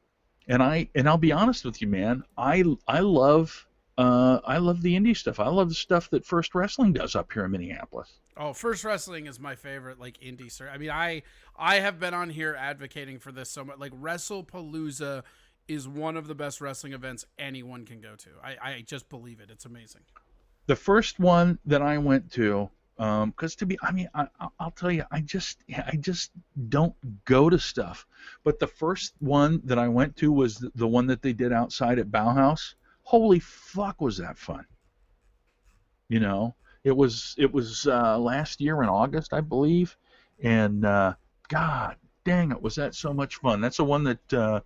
I'll be honest with you, man. I love the indie stuff. I love the stuff that First Wrestling does up here in Minneapolis. Oh, First Wrestling is my favorite, like, indie sir. I mean, I have been on here advocating for this so much. Like, WrestlePalooza is one of the best wrestling events anyone can go to. I just believe it. It's amazing. The first one that I went to, because I'll tell you, I just don't go to stuff. But the first one that I went to was the one that they did outside at Bauhaus. Holy fuck, was that fun! You know, it was last year in August, I believe, and God dang it, was that so much fun! That's the one that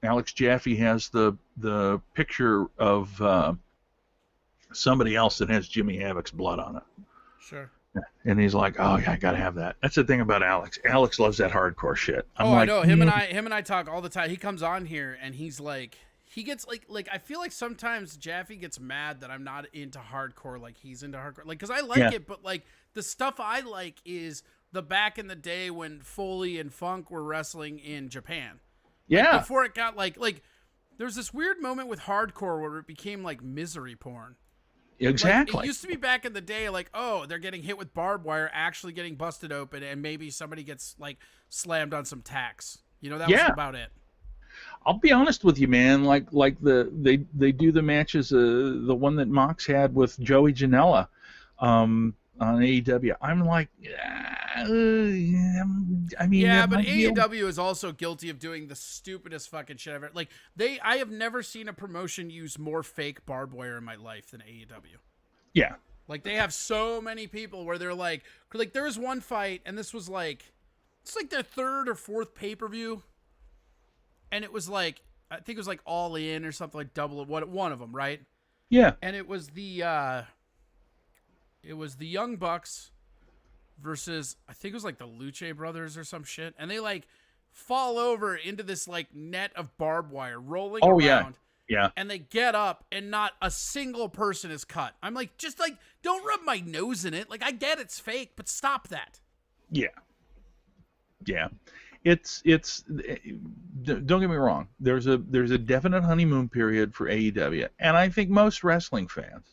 Alex Jaffe has the picture of somebody else that has Jimmy Havoc's blood on it. Sure. And he's like, oh yeah, I gotta have that. That's the thing about Alex. Alex loves that hardcore shit. I know. Him and I talk all the time. He comes on here and he's like, he gets like I feel like sometimes Jaffe gets mad that I'm not into hardcore like he's into hardcore. Like, because I like it, but like the stuff I like is the back in the day when Foley and Funk were wrestling in Japan. Yeah. Like, before it got like there's this weird moment with hardcore where it became like misery porn. Exactly. Like, it used to be back in the day, like, oh, they're getting hit with barbed wire, actually getting busted open, and maybe somebody gets like slammed on some tacks. You know, that was about it. I'll be honest with you, man. Like they do the matches, the one that Mox had with Joey Janela, on AEW. I'm like, I mean, yeah, but AEW is also guilty of doing the stupidest fucking shit ever. Like, I have never seen a promotion use more fake barbed wire in my life than AEW. Yeah. Like, they have so many people where they're like there was one fight, and this was like, it's like their 3rd or 4th pay-per-view, and it was like, I think it was like All In or something, like double one of them, right? Yeah. And it was the Young Bucks versus, I think it was like the Luce Brothers or some shit. And they like fall over into this like net of barbed wire rolling around. Yeah. And they get up and not a single person is cut. I'm like, just like, don't rub my nose in it. Like, I get it's fake, but stop that. Yeah. Yeah. It's don't get me wrong. There's a definite honeymoon period for AEW. And I think most wrestling fans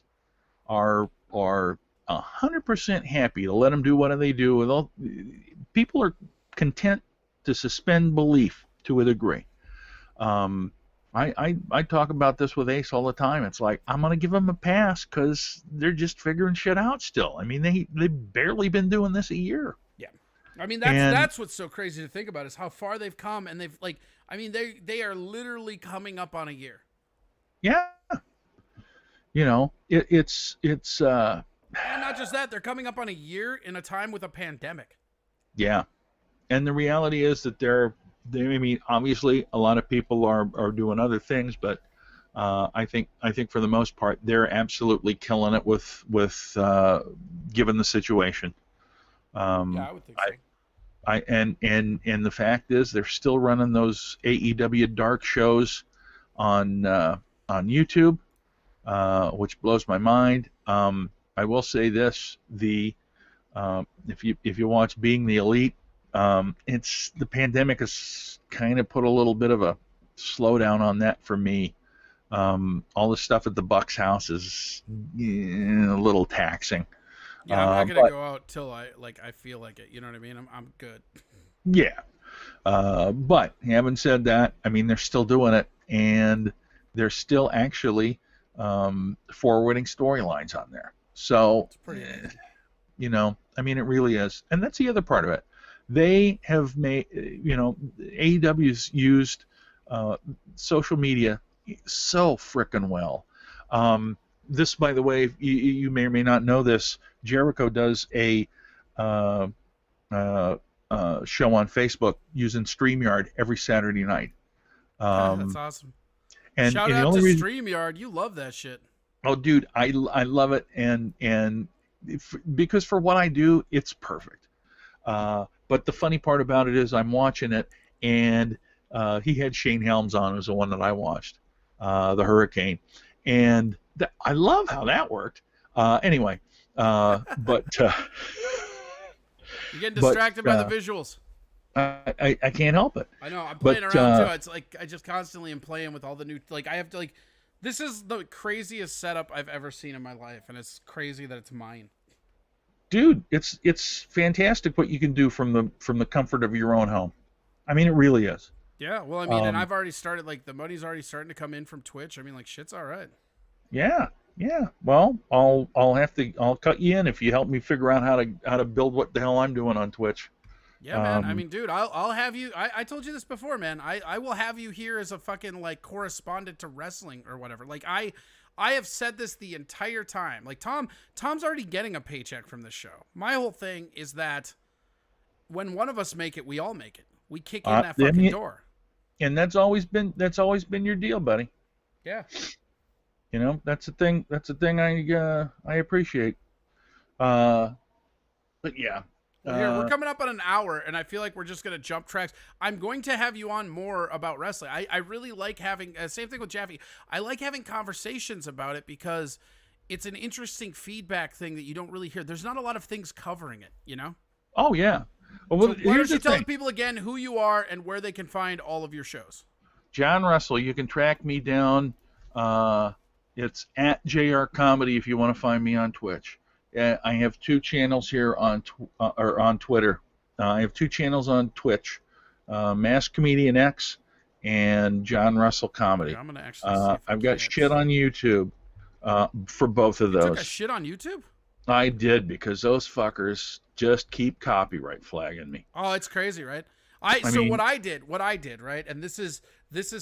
are 100% happy to let them do what they do. With all people are content to suspend belief to a degree. I talk about this with Ace all the time. It's like, I'm gonna give them a pass because they're just figuring shit out still. I mean, they've barely been doing this a year. Yeah, I mean that's what's so crazy to think about is how far they've come, and they've like, I mean they are literally coming up on a year. Yeah. You know, it's and not just that, they're coming up on a year in a time with a pandemic. Yeah. And the reality is that I mean, obviously a lot of people are doing other things, but I think for the most part they're absolutely killing it with given the situation. Yeah, I would think so. And the fact is they're still running those AEW dark shows on YouTube, which blows my mind. I will say this: if you watch Being the Elite, It's the pandemic has kind of put a little bit of a slowdown on that for me. All the stuff at the Bucks house is a little taxing. Yeah, I'm not gonna go out till I feel like it. You know what I mean? I'm good. Yeah. But having said that, I mean they're still doing it, and they're still actually forwarding storylines on there. So, It's pretty amazing. you know, I mean it really is, and that's the other part of it. They have made, you know, AEW's used social media so frickin' well. This, by the way, you may or may not know this. Jericho does a show on Facebook using StreamYard every Saturday night. That's awesome. And Shout the out only to reason, StreamYard. You love that shit. oh, dude, I love it, and because for what I do, it's perfect. But the funny part about it is I'm watching it, and he had Shane Helms on, was the one that I watched, the Hurricane, and I love how that worked. Anyway, but You're getting distracted by the visuals. I can't help it. I know. I'm playing around too. It's like I just constantly am playing with all the new. Like I have to like. This is the craziest setup I've ever seen in my life, and it's crazy that it's mine. Dude, it's fantastic what you can do from the comfort of your own home. I mean, it really is. Yeah, well, I mean, and I've already started. Like the money's already starting to come in from Twitch. I mean, like shit's all right. Yeah. Well, I'll cut you in if you help me figure out how to build what the hell I'm doing on Twitch. Yeah, man. I mean, dude, I'll have you. I told you this before, man. I will have you here as a fucking like correspondent to wrestling or whatever. Like I have said this the entire time. Like Tom's already getting a paycheck from this show. My whole thing is that when one of us make it, we all make it. We kick in that fucking door. And that's always been your deal, buddy. Yeah. You know, that's the thing I appreciate. But yeah. Well, here, we're coming up on an hour, and I feel like we're just going to jump tracks. I'm going to have you on more about wrestling. I really like having, same thing with Jaffe, I like having conversations about it because it's an interesting feedback thing that you don't really hear. There's not a lot of things covering it, you know? Oh, yeah. Well, so why here's don't you the tell thing. the people again who you are and where they can find all of your shows? John Russell, you can track me down. It's at JR Comedy if you want to find me on Twitch. I have two channels here on Twitter. I have two channels on Twitch, Mass Comedian X and John Russell Comedy. Okay, I'm gonna actually I've got shit on YouTube for both of those. You took a shit on YouTube? I did, because those fuckers just keep copyright flagging me. Oh, it's crazy, right? What I did, right? And this is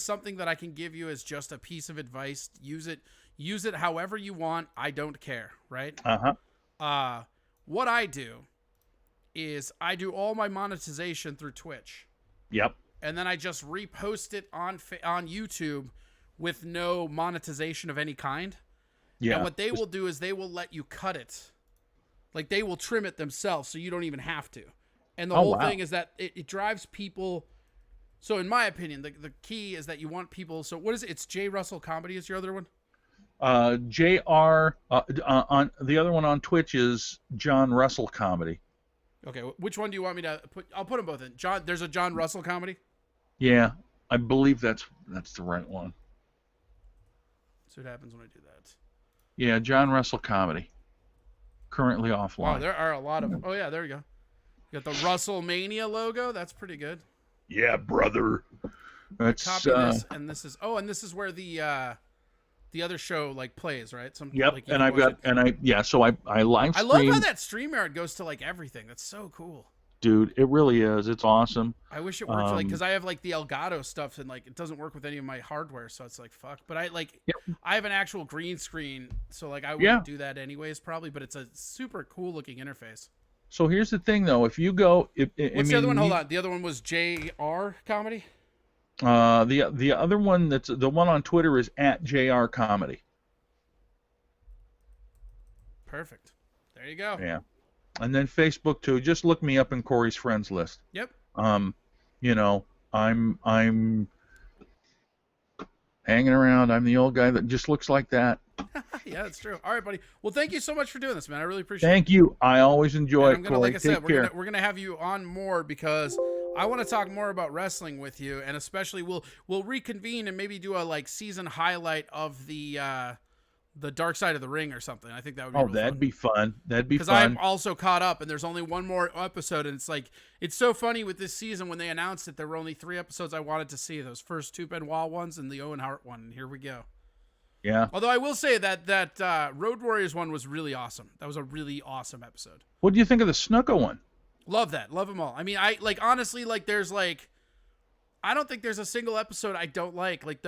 something that I can give you as just a piece of advice. Use it however you want. I don't care, right? What I do is I do all my monetization through Twitch. Yep. And then I just repost it on YouTube with no monetization of any kind. Yeah. And what they will do is they will let you cut it. Like they will trim it themselves so you don't even have to. And the whole thing is that it drives people. So in my opinion, the key is that you want people. So what is it? It's J. Russell Comedy is your other one? JR on the other one on Twitch is John Russell Comedy. Okay, which one do you want me to put? I'll put them both in. There's a John Russell Comedy? Yeah, I believe that's the right one. See what happens when I do that. Yeah, John Russell Comedy. Currently offline. Wow, there are a lot of. Oh yeah, there you go. You got the WrestleMania logo. That's pretty good. Yeah, brother. That's copy this, and this is where the other show like plays, right? Yep, like, so I live stream. I love how that StreamYard goes to like everything. That's so cool. Dude, it really is. It's awesome. I wish it worked because I have like the Elgato stuff and like it doesn't work with any of my hardware, so it's like fuck. But I have an actual green screen, so like I wouldn't do that anyways probably. But it's a super cool looking interface. So here's the thing though, if you go, what's the other one? Hold on, the other one was JR Comedy. The other one that's the one on Twitter is at JR Comedy. Perfect. There you go. Yeah. And then Facebook too. Just look me up in Corey's friends list. Yep. You know, I'm hanging around. I'm the old guy that just looks like that. Yeah, that's true. All right, buddy. Well, thank you so much for doing this, man. I really appreciate it. Thank you. I always enjoy And I'm it, gonna, Corey. like I said, Take care. we're gonna have you on more because I want to talk more about wrestling with you, and especially we'll reconvene and maybe do a like season highlight of the Dark Side of the Ring or something. I think that would be. Oh, real that'd fun. be fun. That'd be Because fun. I'm also caught up, and there's only one more episode, and it's so funny with this season when they announced that there were only 3 episodes I wanted to see. Those first 2 Benoit ones and the Owen Hart one. And here we go. Yeah. Although I will say that Road Warriors one was really awesome. That was a really awesome episode. What do you think of the Snuka one? Love that. Love them all. I mean, I like honestly like there's like I don't think there's a single episode I don't like. Like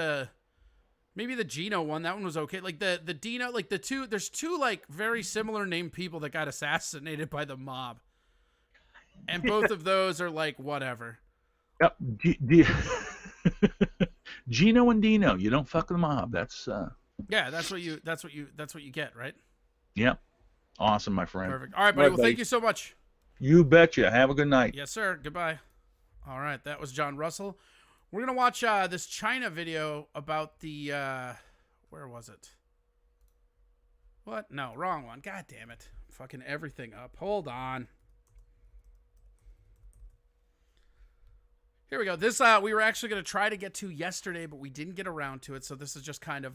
maybe the Gino one, that one was okay. Like the Dino, like there's 2 like very similar named people that got assassinated by the mob. And both of those are like whatever. Yep. Gino and Dino, you don't fuck with the mob. That's Yeah, that's what you get, right? Yep. Awesome, my friend. Perfect. All right, buddy. Well, thank you so much. You betcha. Have a good night. Yes, sir. Goodbye. All right, that was John Russell. We're gonna watch this China video about the where was it? What? No, wrong one. God damn it! Fucking everything up. Hold on. Here we go. This we were actually gonna try to get to yesterday, but we didn't get around to it. So this is just kind of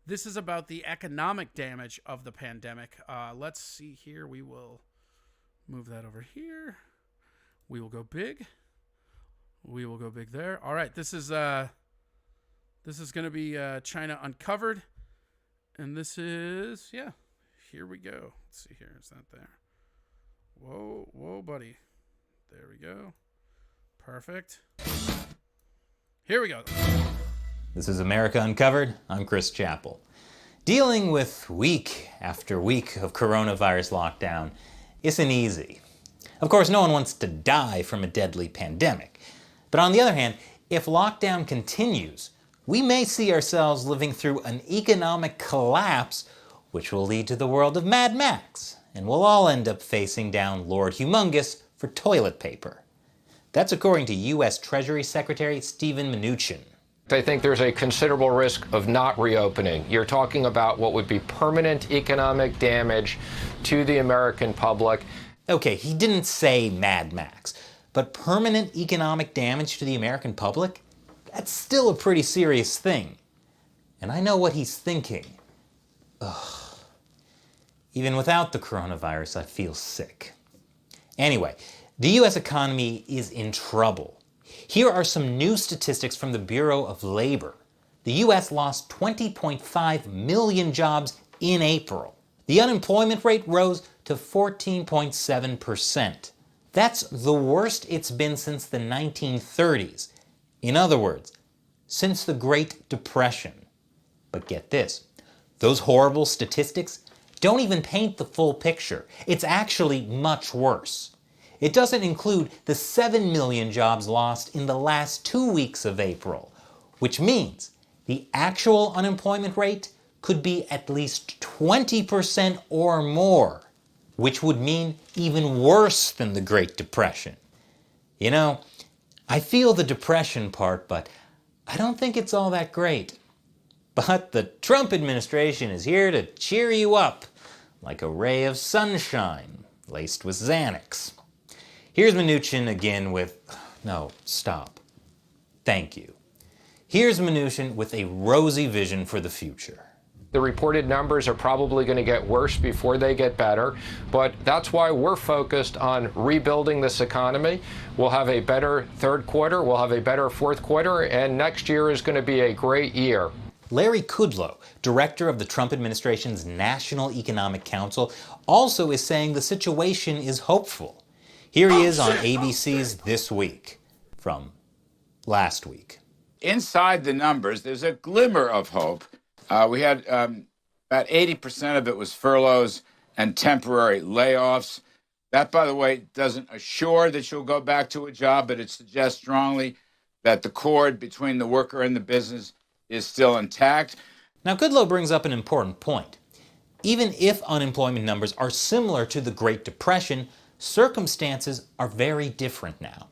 this is about the economic damage of the pandemic. Let's see here. We will move that over here. We will go big. We will go big there. All right, this is going to be China Uncovered, and this is here we go. Let's see here. Is that there? Whoa, buddy. There we go. Perfect. Here we go. This is America Uncovered. I'm Chris Chappell. Dealing with week after week of coronavirus lockdown isn't easy. Of course, no one wants to die from a deadly pandemic. But on the other hand, if lockdown continues, we may see ourselves living through an economic collapse, which will lead to the world of Mad Max, and we'll all end up facing down Lord Humongous for toilet paper. That's according to U.S. Treasury Secretary Steven Mnuchin. I think there's a considerable risk of not reopening. You're talking about what would be permanent economic damage to the American public. Okay, he didn't say Mad Max, but permanent economic damage to the American public? That's still a pretty serious thing. And I know what he's thinking. Ugh. Even without the coronavirus, I feel sick. Anyway, the U.S. economy is in trouble. Here are some new statistics from the Bureau of Labor. The U.S. lost 20.5 million jobs in April. The unemployment rate rose to 14.7%. That's the worst it's been since the 1930s. In other words, since the Great Depression. But get this, those horrible statistics don't even paint the full picture. It's actually much worse. It doesn't include the 7 million jobs lost in the last 2 weeks of April, which means the actual unemployment rate could be at least 20% or more, which would mean even worse than the Great Depression. You know, I feel the depression part, but I don't think it's all that great. But the Trump administration is here to cheer you up, like a ray of sunshine laced with Xanax. Here's Mnuchin again with, no, stop. Thank you. Here's Mnuchin with a rosy vision for the future. The reported numbers are probably going to get worse before they get better, but that's why we're focused on rebuilding this economy. We'll have a better third quarter, we'll have a better fourth quarter, and next year is going to be a great year. Larry Kudlow, director of the Trump administration's National Economic Council, also is saying the situation is hopeful. Here he is on ABC's This Week from last week. Inside the numbers, there's a glimmer of hope. We had about 80% of it was furloughs and temporary layoffs. That, by the way, doesn't assure that you'll go back to a job, but it suggests strongly that the cord between the worker and the business is still intact. Now, Kudlow brings up an important point. Even if unemployment numbers are similar to the Great Depression, circumstances are very different now.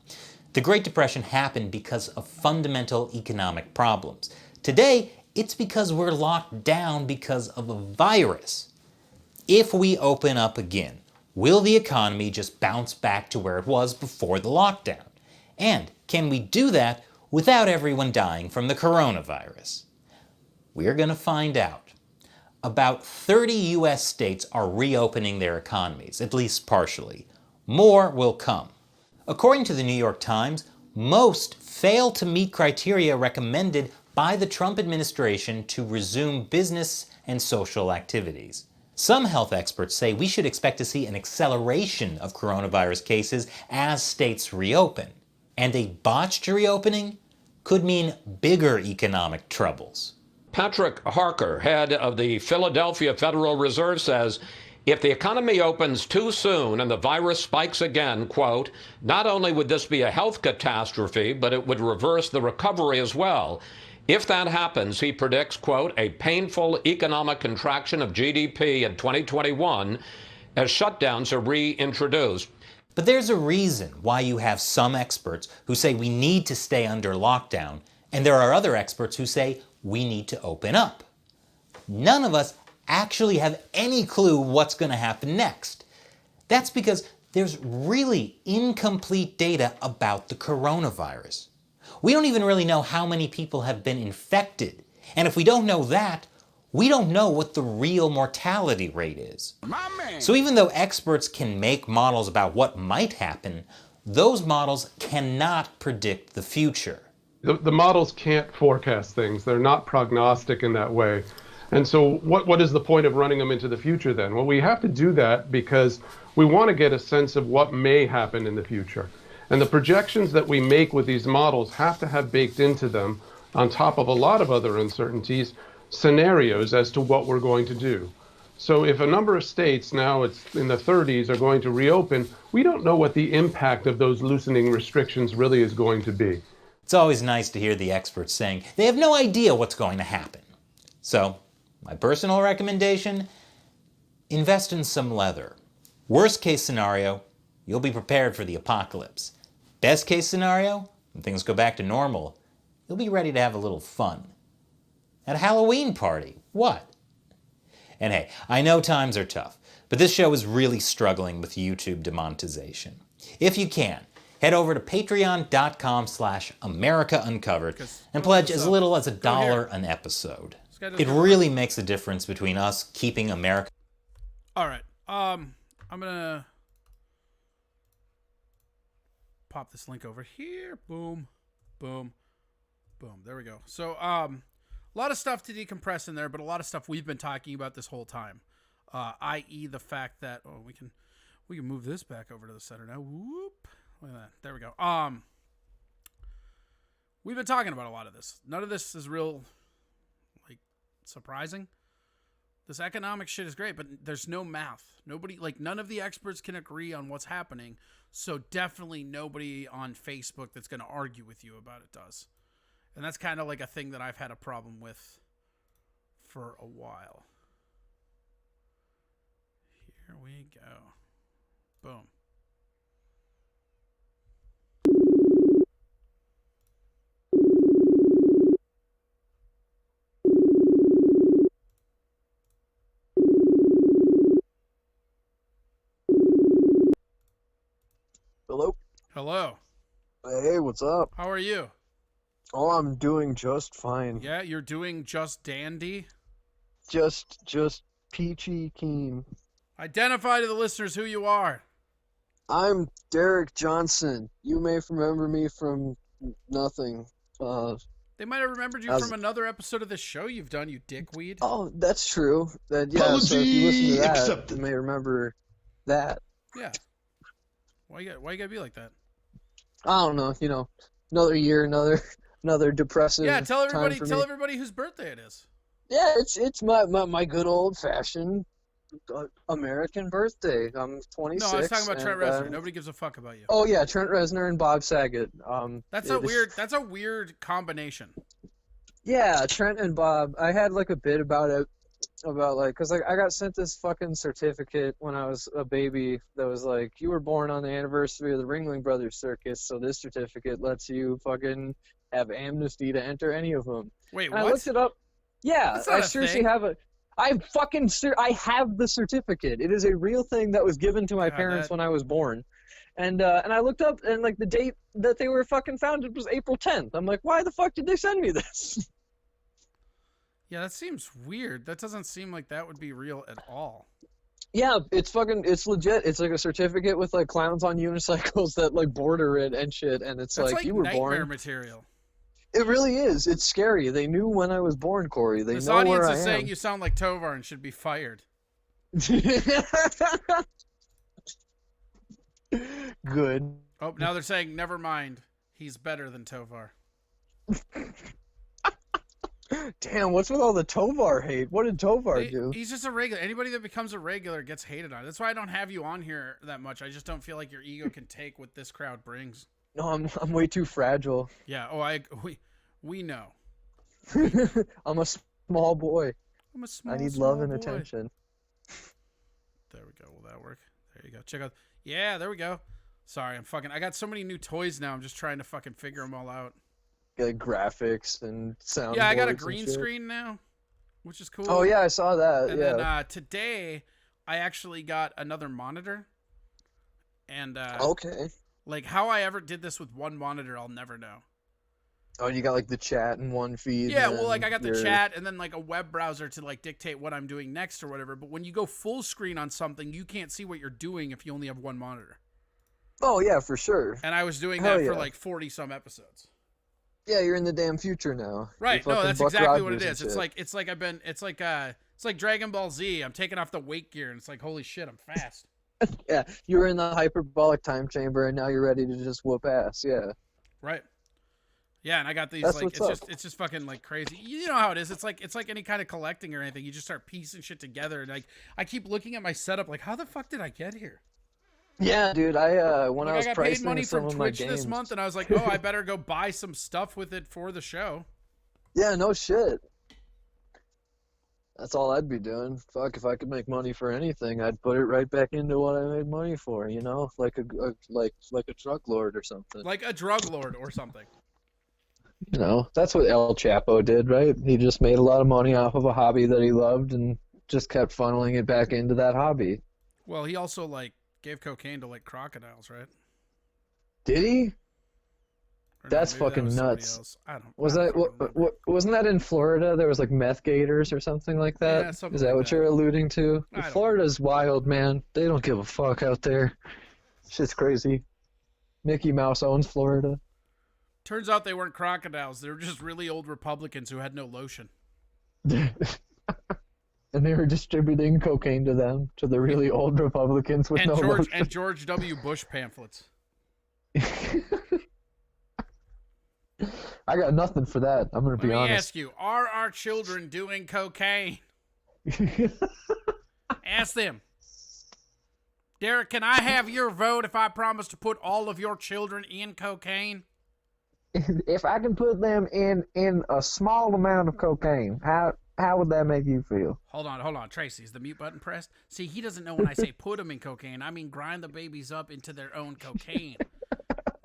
The Great Depression happened because of fundamental economic problems. Today, It's because we're locked down because of a virus. If we open up again, will the economy just bounce back to where it was before the lockdown? And can we do that without everyone dying from the coronavirus? We're going to find out. About 30 US states are reopening their economies, at least partially. More will come. According to the New York Times, most fail to meet criteria recommended by the Trump administration to resume business and social activities. Some health experts say we should expect to see an acceleration of coronavirus cases as states reopen. And a botched reopening could mean bigger economic troubles. Patrick Harker, head of the Philadelphia Federal Reserve, says if the economy opens too soon and the virus spikes again, quote, not only would this be a health catastrophe, but it would reverse the recovery as well. If that happens, he predicts, quote, a painful economic contraction of GDP in 2021 as shutdowns are reintroduced. But there's a reason why you have some experts who say we need to stay under lockdown, and there are other experts who say we need to open up. None of us actually have any clue what's going to happen next. That's because there's really incomplete data about the coronavirus. We don't even really know how many people have been infected. And if we don't know that, we don't know what the real mortality rate is. So even though experts can make models about what might happen, those models cannot predict the future. The models can't forecast things. They're not prognostic in that way. And so what is the point of running them into the future then? Well, we have to do that because we want to get a sense of what may happen in the future. And the projections that we make with these models have to have baked into them, on top of a lot of other uncertainties, scenarios as to what we're going to do. So if a number of states, now it's in the 30s, are going to reopen, we don't know what the impact of those loosening restrictions really is going to be. It's always nice to hear the experts saying they have no idea what's going to happen. So, my personal recommendation, invest in some leather. Worst case scenario, you'll be prepared for the apocalypse. Best case scenario, when things go back to normal, you'll be ready to have a little fun. At a Halloween party, what? And hey, I know times are tough, but this show is really struggling with YouTube demonetization. If you can, head over to patreon.com/AmericaUncovered and pledge as little as $1 an episode. It really makes a difference between us keeping America. All right. I'm gonna pop this link over here. Boom, boom, boom. There we go. So, a lot of stuff to decompress in there, but a lot of stuff we've been talking about this whole time, i.e., the fact that we can move this back over to the center now. Whoop. Look at that. There we go. We've been talking about a lot of this. None of this is real, surprising. This economic shit is great, but there's no math. None of the experts can agree on what's happening. So definitely nobody on Facebook that's going to argue with you about it does. And that's kind of like a thing that I've had a problem with for a while. Here we go. Boom. Hello? Hello. Hey, what's up? How are you? Oh, I'm doing just fine. Yeah, you're doing just dandy? Just peachy keen. Identify to the listeners who you are. I'm Derek Johnson. You may remember me from nothing. They might have remembered you from another episode of the show you've done, you dickweed. Oh, that's true. So if you listen to that, you may remember that. Yeah. Why you gotta be like that? I don't know. Another year, another depressive. Yeah, tell everybody time for me. whose birthday it is. Yeah, it's my good old fashioned American birthday. I'm 26. No, I was talking about Trent Reznor. Nobody gives a fuck about you. Oh yeah, Trent Reznor and Bob Saget. That's a weird combination. Yeah, Trent and Bob. I had a bit about it, because I got sent this fucking certificate when I was a baby that was you were born on the anniversary of the Ringling Brothers Circus, so this certificate lets you fucking have amnesty to enter any of them. Wait, and what? I looked it up. Yeah, That's not I a seriously thing. have a. I have the certificate. It is a real thing that was given to my parents when I was born, and I looked up and like the date that they were fucking founded was April 10th. I'm like, why the fuck did they send me this? Yeah, that seems weird. That doesn't seem like that would be real at all. Yeah, it's legit. It's like a certificate with like clowns on unicycles that like border it and shit, and it's That's like you were nightmare born. material. It really is. It's scary. They knew when I was born, Corey. They This know audience where I is am. saying you sound like Tovar and should be fired. Good. Oh, now they're saying, never mind. He's better than Tovar. Damn, what's with all the Tovar hate? What did Tovar do? He's just a regular. Anybody that becomes a regular gets hated on. That's why I don't have you on here that much. I just don't feel like your ego can take what this crowd brings. No, I'm way too fragile. Yeah. Oh, we know. I'm a small boy. I'm a small. I need small love and boy. attention. There we go. Will that work? There you go. Check out. Yeah, there we go. Sorry, I got so many new toys now. I'm just trying to fucking figure them all out. Like graphics and sound. Yeah, I got a boards and green shit. screen now, which is cool. Oh yeah, I saw that. And yeah. then today, I actually got another monitor. And Okay. like how I ever did this with one monitor, I'll never know. Oh, you got like the chat in one feed. Yeah, and well, like I got the your- chat and then like a web browser to like dictate what I'm doing next or whatever. But when you go full screen on something, you can't see what you're doing if you only have one monitor. Oh yeah, for sure. And I was doing Hell that for yeah. like 40 some episodes. Yeah, you're in the damn future now. Right? You're No, fucking that's Buck exactly what Rogers it and is. It's shit. it's like Dragon Ball Z. I'm taking off the weight gear and it's like holy shit, I'm fast. Yeah, you were in the hyperbolic time chamber and now you're ready to just whoop ass. Yeah. Right. Yeah, and I got these That's like what's it's just fucking like crazy. You know how it is. It's like any kind of collecting or anything. You just start piecing shit together and like I keep looking at my setup like how the fuck did I get here? Yeah, dude. When I was got paid pricing money some from of my Twitch this games- month and I was like, "Oh, I better go buy some stuff with it for the show." Yeah, no shit. That's all I'd be doing. Fuck, if I could make money for anything, I'd put it right back into what I made money for. You know, like a drug lord or something. Like a drug lord or something. You know, that's what El Chapo did, right? He just made a lot of money off of a hobby that he loved and just kept funneling it back into that hobby. Well, he also like gave cocaine to like crocodiles, right? Did he? Or no, That's maybe that fucking was somebody nuts. else. I don't. Was I that don't wasn't that in Florida? There was like meth gators or something like that. Yeah, something Is that like what that. you're alluding to? I don't Florida's wild, man. They don't give a fuck out there. Shit's crazy. Mickey Mouse owns Florida. Turns out they weren't crocodiles. They were just really old Republicans who had no lotion. And they were distributing cocaine to them, to the really old Republicans with And no George lotion. and George W. Bush pamphlets. I got nothing for that. I'm gonna Let be me honest. ask you: are our children doing cocaine? Ask them. Derek, can I have your vote if I promise to put all of your children in cocaine? If I can put them in a small amount of cocaine, how would that make you feel? Hold on, Tracy. Is the mute button pressed? See, he doesn't know when I say put them in cocaine. I mean grind the babies up into their own cocaine.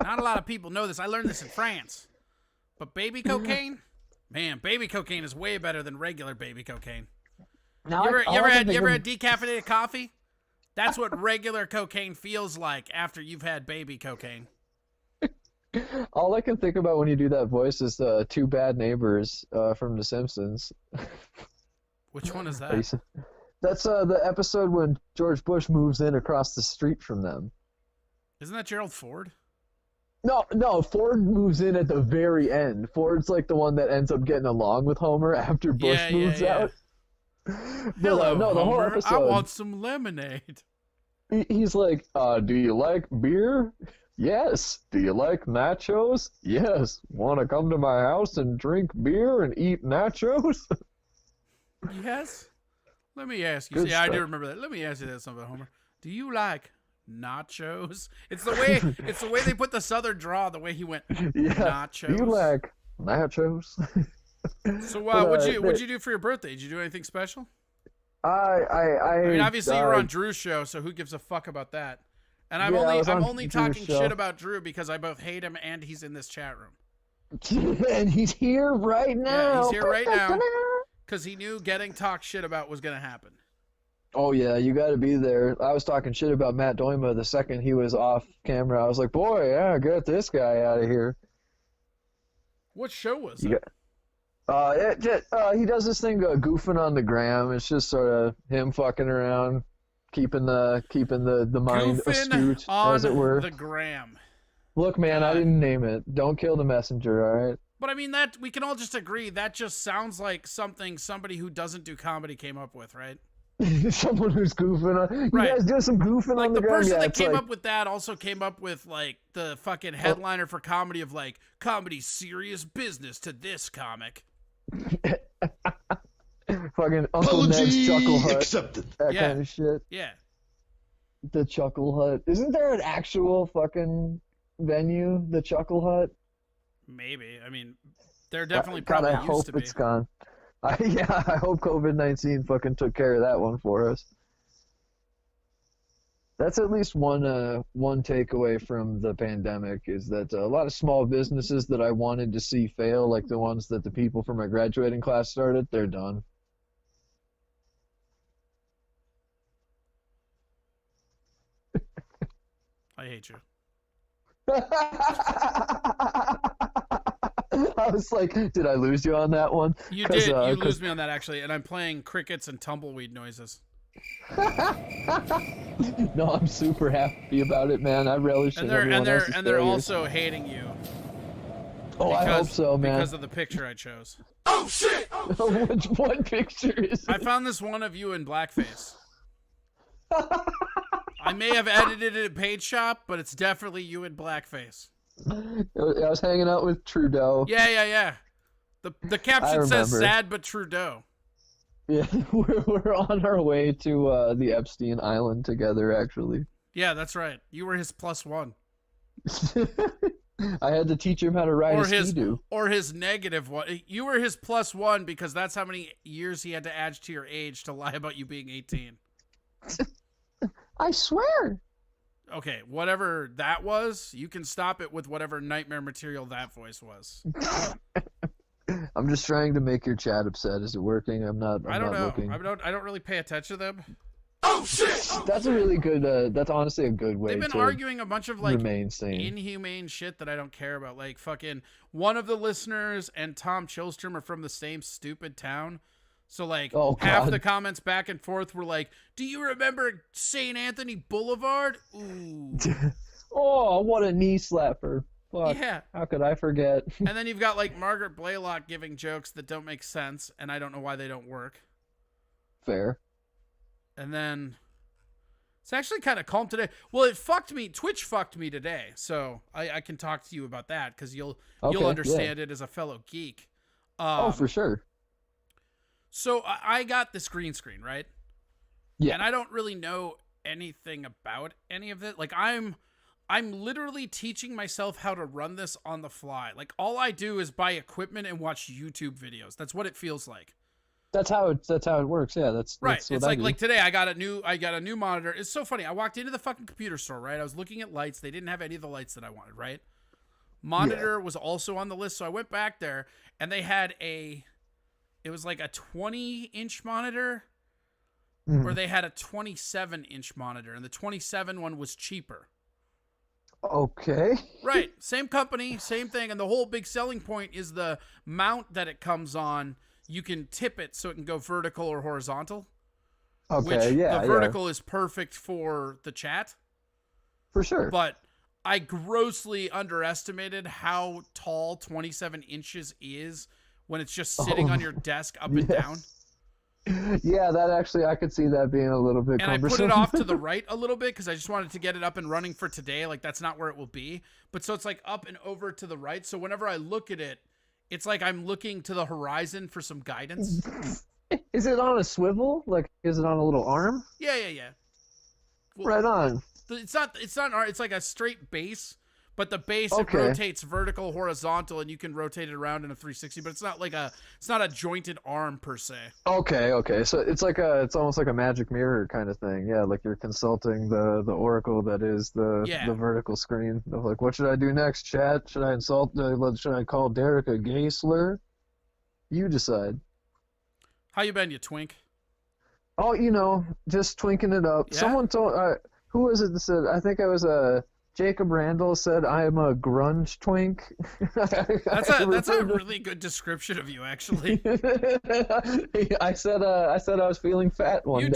Not a lot of people know this. I learned this in France. But baby cocaine? Man, baby cocaine is way better than regular baby cocaine. Now, You all ever I can had think decaffeinated coffee? That's what regular cocaine feels like after you've had baby cocaine. All I can think about when you do that voice is Two Bad Neighbors from The Simpsons. Which one is that? That's the episode when George Bush moves in across the street from them. Isn't that Gerald Ford? No, Ford moves in at the very end. Ford's like the one that ends up getting along with Homer after Bush moves out. Hello, no, the whole Homer. episode. I want some lemonade. He's like, do you like beer? Yes. Do you like nachos? Yes. Want to come to my house and drink beer and eat nachos? Yes. Let me ask you. Good See, I do stuff. remember that. Let me ask you that something, Homer. Do you like nachos? It's the way they put the southern draw. The way he went nachos. Do you like nachos? So, But, what'd you do for your birthday? Did you do anything special? I mean, obviously you were on Drew's show, so who gives a fuck about that? And I'm only talking Drew's show. shit about Drew because I both hate him and he's in this chat room. And he's here right now. Yeah, he's here right now. Because he knew getting talked shit about was going to happen. Oh yeah, you got to be there. I was talking shit about Matt Doima the second he was off camera. I was like, boy, yeah, get this guy out of here. What show was it? He does this thing goofing on the gram. It's just sort of him fucking around, keeping the mind Goofing astute, on as it were. the gram. Look, man, I didn't name it. Don't kill the messenger, all right? But I mean, that we can all just agree that just sounds like something somebody who doesn't do comedy came up with, right? Someone who's goofing on. You Right. guys do some goofing Like on the the gram. person Yeah, that it's came like, up with that also came up with like the fucking headliner for comedy of like comedy's serious business to this comic. fucking Uncle Ned's Chuckle Hut. accepted. That Yeah. kind of shit. Yeah. The Chuckle Hut. Isn't there an actual fucking venue, the Chuckle Hut? Maybe. I mean, there definitely God, probably I hope used to be. it's gone. I hope COVID-19 fucking took care of that one for us. That's at least one takeaway from the pandemic is that a lot of small businesses that I wanted to see fail, like the ones that the people from my graduating class started, they're done. I hate you. I was like, did I lose you on that one? You did. You lose me on that, actually. And I'm playing crickets and tumbleweed noises. No, I'm super happy about it, man. I relish it. And they're also hating you. Oh, I hope so, man. Because of the picture I chose. Oh shit! What picture is it? I found this one of you in blackface. I may have edited it at Paid Shop, but it's definitely you in blackface. I was hanging out with Trudeau. Yeah. The caption says "Sad but Trudeau." Yeah, we're on our way to the Epstein Island together, actually. Yeah, that's right. You were his +1. I had to teach him how to ride a Ski-Doo. Or his -1. You were his +1 because that's how many years he had to add to your age to lie about you being 18. I swear. Okay, whatever that was, you can stop it with whatever nightmare material that voice was. I'm just trying to make your chat upset. Is it working? I don't know. Looking. I don't really pay attention to them. Oh shit! That's a really good. That's honestly a good way. They've been to arguing a bunch of like remain sane. inhumane shit that I don't care about. Like fucking one of the listeners and Tom Chilstrom are from the same stupid town. So like half the comments back and forth were like, "Do you remember St. Anthony Boulevard?" Ooh. Oh, what a knee slapper. Fuck. Yeah. How could I forget? And then you've got like Margaret Blaylock giving jokes that don't make sense, and I don't know why they don't work. Fair. And then it's actually kind of calm today. Well, it fucked me. Twitch fucked me today, so I can talk to you about that because you'll understand it as a fellow geek. Oh, for sure. So I got this green screen, right? Yeah. And I don't really know anything about any of it. Like I'm literally teaching myself how to run this on the fly. Like all I do is buy equipment and watch YouTube videos. That's what it feels like. That's how it works. Yeah, that's right. That's what It's I like do. like today I got a new monitor. It's so funny. I walked into the fucking computer store, right? I was looking at lights. They didn't have any of the lights that I wanted, right? Monitor was also on the list, so I went back there and they had it was like a 20-inch monitor, or they had a 27-inch monitor, and the 27 one was cheaper. Okay. Right. Same company, same thing, and the whole big selling point is the mount that it comes on. You can tip it so it can go vertical or horizontal. Okay, The vertical is perfect for the chat. For sure. But I grossly underestimated how tall 27 inches is when it's just sitting on your desk up and down. Yeah, that actually, I could see that being a little bit And cumbersome. I put it off to the right a little bit because I just wanted to get it up and running for today. Like, that's not where it will be. But so it's like up and over to the right. So whenever I look at it, it's like I'm looking to the horizon for some guidance. Is it on a swivel? Like, is it on a little arm? Yeah. Well, Right on. It's not. It's like a straight base, but the base it Okay. rotates vertical, horizontal, and you can rotate it around in a 360. But it's not like it's not a jointed arm per se. Okay. So it's almost like a magic mirror kind of thing. Yeah, like you're consulting the oracle that is the vertical screen. Of like, what should I do next, chat? Should I should I call Derek a gay slur? You decide. How you been, you twink? Oh, just twinking it up. Yeah? Someone told, who was it that said, I think I was Jacob Randall said, I am a grunge twink. That's a really good description of you, actually. I said I was feeling fat one day.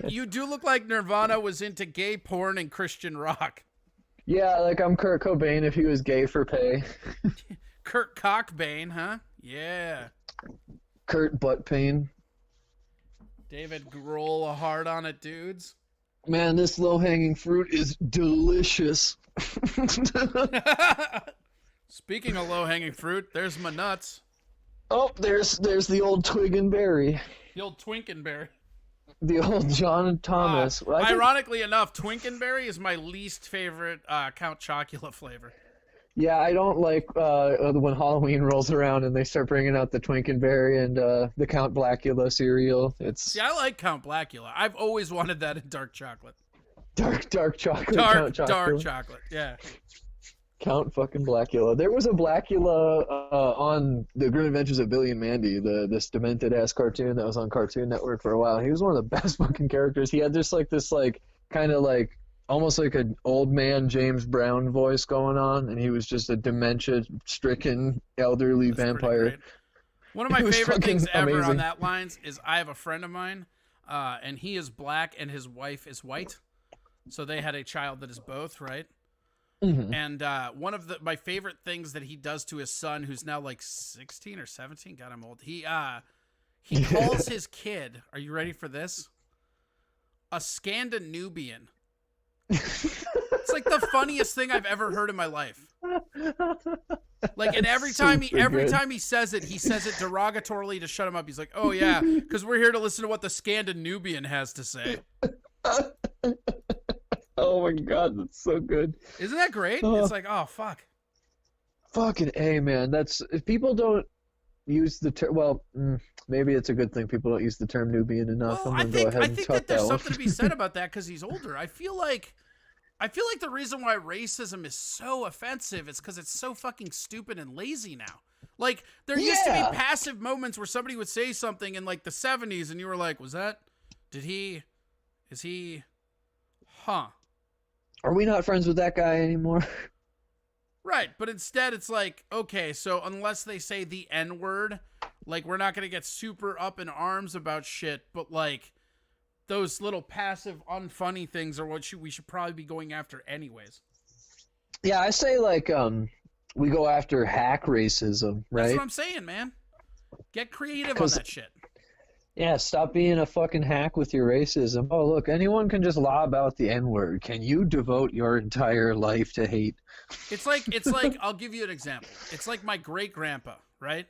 You do look like Nirvana was into gay porn and Christian rock. Yeah, like I'm Kurt Cobain if he was gay for pay. Kurt Cockbane, huh? Yeah. Kurt Butt Pain. David Grohl, hard on it, dudes. Man, this low-hanging fruit is delicious. Speaking of low-hanging fruit, there's my nuts. Oh, there's the old twig and berry. The old Twinkenberry. The old John and Thomas. Ironically enough, Twinkenberry is my least favorite Count Chocula flavor. Yeah, I don't like when Halloween rolls around and they start bringing out the Twinkenberry and the Count Blackula cereal. See, I like Count Blackula. I've always wanted that in dark chocolate. Dark chocolate. Dark chocolate. Yeah. Count fucking Blackula. There was a Blackula on the Grim Adventures of Billy and Mandy, this demented ass cartoon that was on Cartoon Network for a while. He was one of the best fucking characters. He had this kind of almost like an old man James Brown voice going on, and he was just a dementia-stricken elderly vampire. One of my favorite things ever on that lines is I have a friend of mine, and he is black and his wife is white, so they had a child that is both, right? Mm-hmm. And one of my favorite things that he does to his son, who's now like 16 or 17, God, I'm old. He calls his kid, are you ready for this? A Scandinavian. It's like the funniest thing I've ever heard in my life. Like, and every time he says it derogatorily to shut him up. He's like, "Oh yeah, because we're here to listen to what the Scandinavian has to say." Oh my god, that's so good. Isn't that great? It's like, oh fuck. Fucking A, man. That's if people don't use the term. Well, maybe it's a good thing people don't use the term Nubian enough. Well, I think that there's something to be said about that because he's older. I feel like the reason why racism is so offensive is because it's so fucking stupid and lazy now. Like, there used to be passive moments where somebody would say something in like the 70s and you were like, huh? Are we not friends with that guy anymore? Right, but instead it's like, okay, so unless they say the N-word, like, we're not going to get super up in arms about shit, but like, those little passive, unfunny things are what we should probably be going after anyways. Yeah, I say we go after hack racism, right? That's what I'm saying, man. Get creative on that shit. Yeah, stop being a fucking hack with your racism. Oh, look, anyone can just lob out the N-word. Can you devote your entire life to hate? It's like I'll give you an example. It's like my great grandpa, right?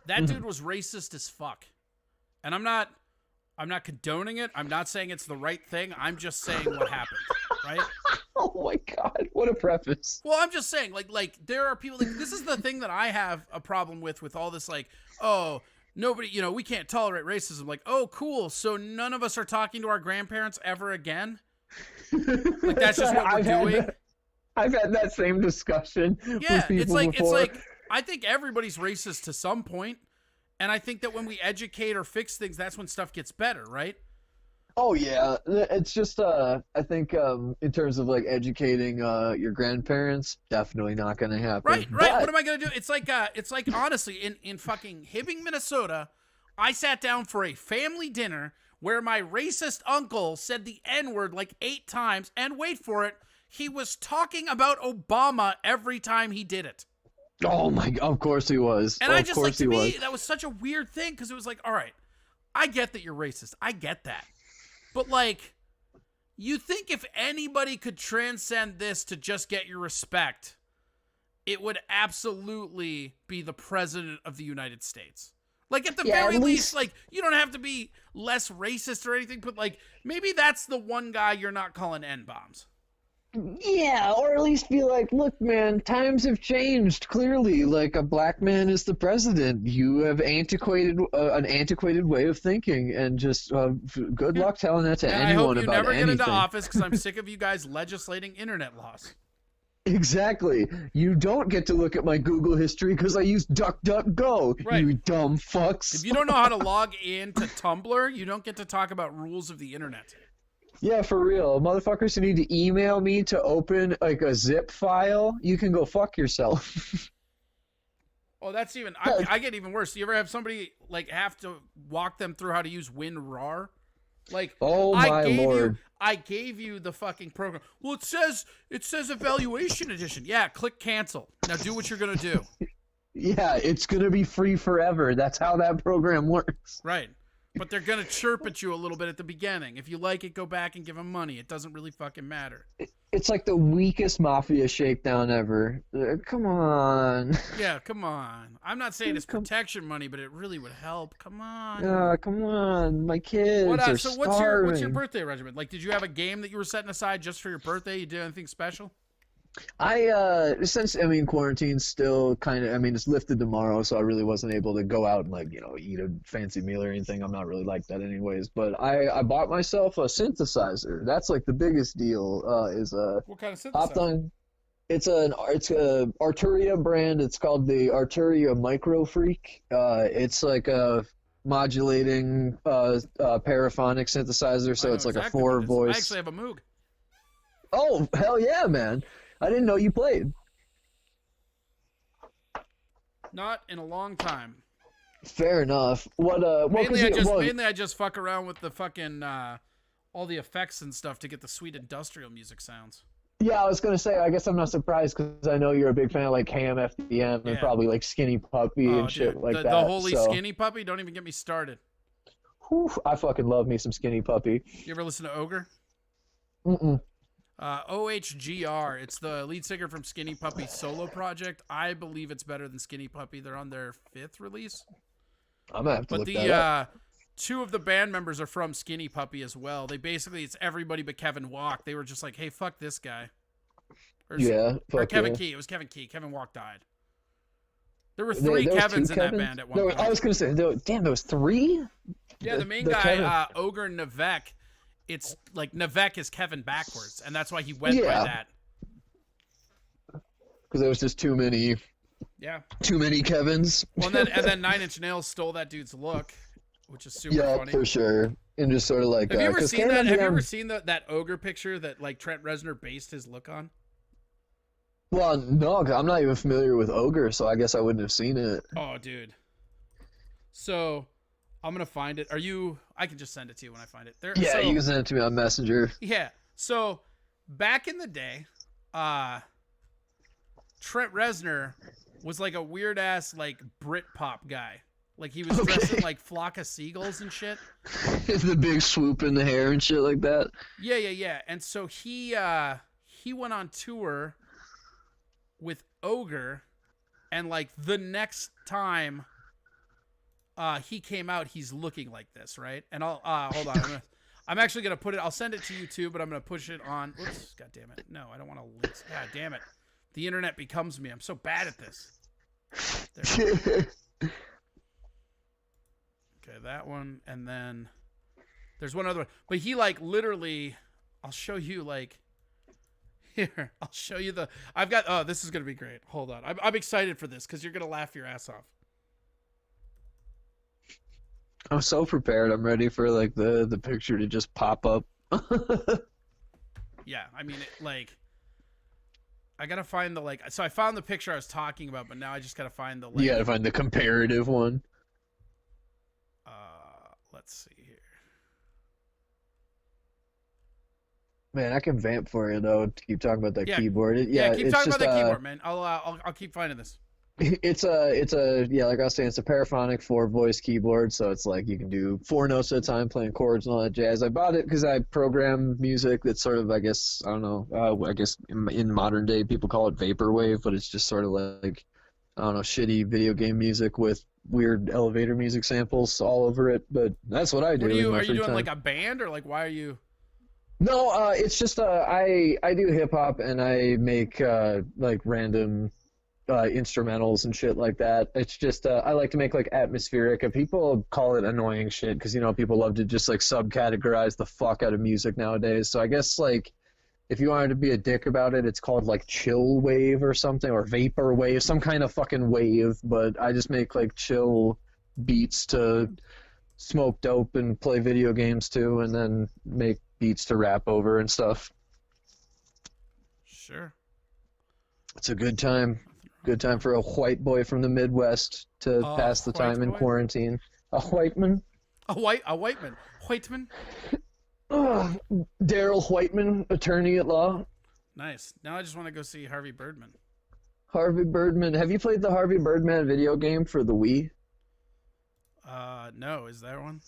That dude was racist as fuck. And I'm not condoning it. I'm not saying it's the right thing. I'm just saying what happened, right? Oh my god, what a preface. Well, I'm just saying, like there are people, like, this is the thing that I have a problem with all this, like, oh, nobody, we can't tolerate racism. Like, oh, cool. So none of us are talking to our grandparents ever again? Like, that's just what we're doing? I've had that same discussion with people before. It's like, I think everybody's racist to some point. And I think that when we educate or fix things, that's when stuff gets better, right? Oh, yeah. It's just, I think in terms of, like, educating your grandparents, definitely not going to happen. Right. What am I going to do? It's like honestly, in fucking Hibbing, Minnesota, I sat down for a family dinner where my racist uncle said the N-word like 8 times, and wait for it, he was talking about Obama every time he did it. Oh my god, of course he was. And I just, like, to me, that was such a weird thing, because it was like, all right, I get that you're racist. I get that. But, like, you think if anybody could transcend this to just get your respect, it would absolutely be the president of the United States. Like, at the very least, like, you don't have to be less racist or anything, but, like, maybe that's the one guy you're not calling N-bombs. Yeah, or at least be like, look, man, times have changed, clearly. Like, a black man is the president. You have an antiquated way of thinking, and just good luck telling that to anyone about anything. I hope you never get into office, because I'm sick of you guys legislating internet laws. Exactly. You don't get to look at my Google history because I use DuckDuckGo, Right. you dumb fucks. If you don't know how to log in to Tumblr, you don't get to talk about rules of the internet. Yeah, for real. Motherfuckers who need to email me to open like a zip file, you can go fuck yourself. Oh, that's even. I get even worse. You ever have somebody like have to walk them through how to use WinRAR? Like, oh my lord! I gave you the fucking program. Well, it says evaluation edition. Yeah, click cancel. Now do what you're gonna do. Yeah, it's gonna be free forever. That's how that program works. Right. But they're gonna chirp at you a little bit at the beginning. If you like it, go back and give them money. It doesn't really fucking matter. It's like the weakest mafia shakedown ever. Come on. Yeah, come on. I'm not saying it's protection money, but it really would help. Come on. Come on. My kids are so starving. what's your birthday regimen? Like, did you have a game that you were setting aside just for your birthday? You did anything special? Since quarantine's still kind of, it's lifted tomorrow, so I really wasn't able to go out and eat a fancy meal or anything. I'm not really like that anyways, but I bought myself a synthesizer. That's like the biggest deal, What kind of synthesizer? It's a Arturia brand. It's called the Arturia Micro Freak. It's like a modulating paraphonic synthesizer, so it's like exactly a 4-voice. I actually have a Moog. Oh, hell yeah, man. I didn't know you played. Not in a long time. Fair enough. Mainly I just fuck around with the fucking all the effects and stuff to get the sweet industrial music sounds. Yeah, I was gonna say. I guess I'm not surprised because I know you're a big fan of like KMFDM and probably like Skinny Puppy and shit like that. The holy Skinny Puppy. Don't even get me started. Whew, I fucking love me some Skinny Puppy. You ever listen to Ogre? Mm-mm. OHGR. It's the lead singer from Skinny Puppy's solo project. I believe it's better than Skinny Puppy. They're on their 5th release. I'm gonna have to look that up. Two of the band members are from Skinny Puppy as well. It's everybody but Kevin Walk. They were just like, hey, fuck this guy. Or Kevin Key. It was Kevin Key. Kevin Walk died. There were 3 Kevins in that band at one point. I was gonna say, damn, there was 3. Yeah, the main guy, Ogre Navek. It's like Navek is Kevin backwards, and that's why he went by that. Because there was just too many. Yeah. Too many Kevins. Well, and then 9 Inch Nails stole that dude's look, which is super funny. Yeah, for sure. And just sort of like. Have you ever seen that? Have you ever seen that Ogre picture that like Trent Reznor based his look on? Well, no, 'cause I'm not even familiar with Ogre, so I guess I wouldn't have seen it. Oh, dude. So, I'm gonna find it. I can just send it to you when I find it. Yeah, you can send it to me on Messenger. Yeah. So, back in the day, Trent Reznor was like a weird ass like Britpop guy. Like he was dressed in like flock of seagulls and shit. The big swoop in the hair and shit like that. Yeah. And so he went on tour with Ogre, and like the next time he came out, he's looking like this, right? And I'll hold on. I'm actually gonna put it. I'll send it to you too, but I'm gonna push it on. Oops, god damn it! No, I don't want to links. God damn it! The internet becomes me. I'm so bad at this. There. Okay, that one, and then there's one other one. But he like literally, I'll show you like. Here, I'll show you the. I've got. Oh, this is gonna be great. Hold on. I'm excited for this because you're gonna laugh your ass off. I'm so prepared. I'm ready for like the picture to just pop up. Yeah, I mean, I gotta find the like. So I found the picture I was talking about, but now I just gotta find the. You gotta find the comparative one. Let's see here. Man, I can vamp for you though. To keep talking about that keyboard. Keep talking about that keyboard, man. I'll keep finding this. It's a like I was saying, it's a paraphonic 4-voice keyboard, so it's like you can do 4 notes at a time playing chords and all that jazz. I bought it because I program music that's sort of, I guess, I don't know, I guess in modern day people call it vaporwave, but it's just sort of like, I don't know, shitty video game music with weird elevator music samples all over it. But that's what I do. Are you doing like a band, or like why are you? No, it's just I do hip hop and I make like random instrumentals and shit like that. It's just I like to make like atmospheric. People call it annoying shit because people love to just like subcategorize the fuck out of music nowadays. So I guess like if you wanted to be a dick about it, it's called like chill wave or something, or vapor wave, some kind of fucking wave. But I just make like chill beats to smoke dope and play video games too, and then make beats to rap over and stuff. Sure. It's a good time. Good time for a white boy from the Midwest to pass the time in quarantine. A white man? A white man. Whiteman? Daryl Whiteman, attorney at law. Nice. Now I just want to go see Harvey Birdman. Harvey Birdman. Have you played the Harvey Birdman video game for the Wii? No. Is there one?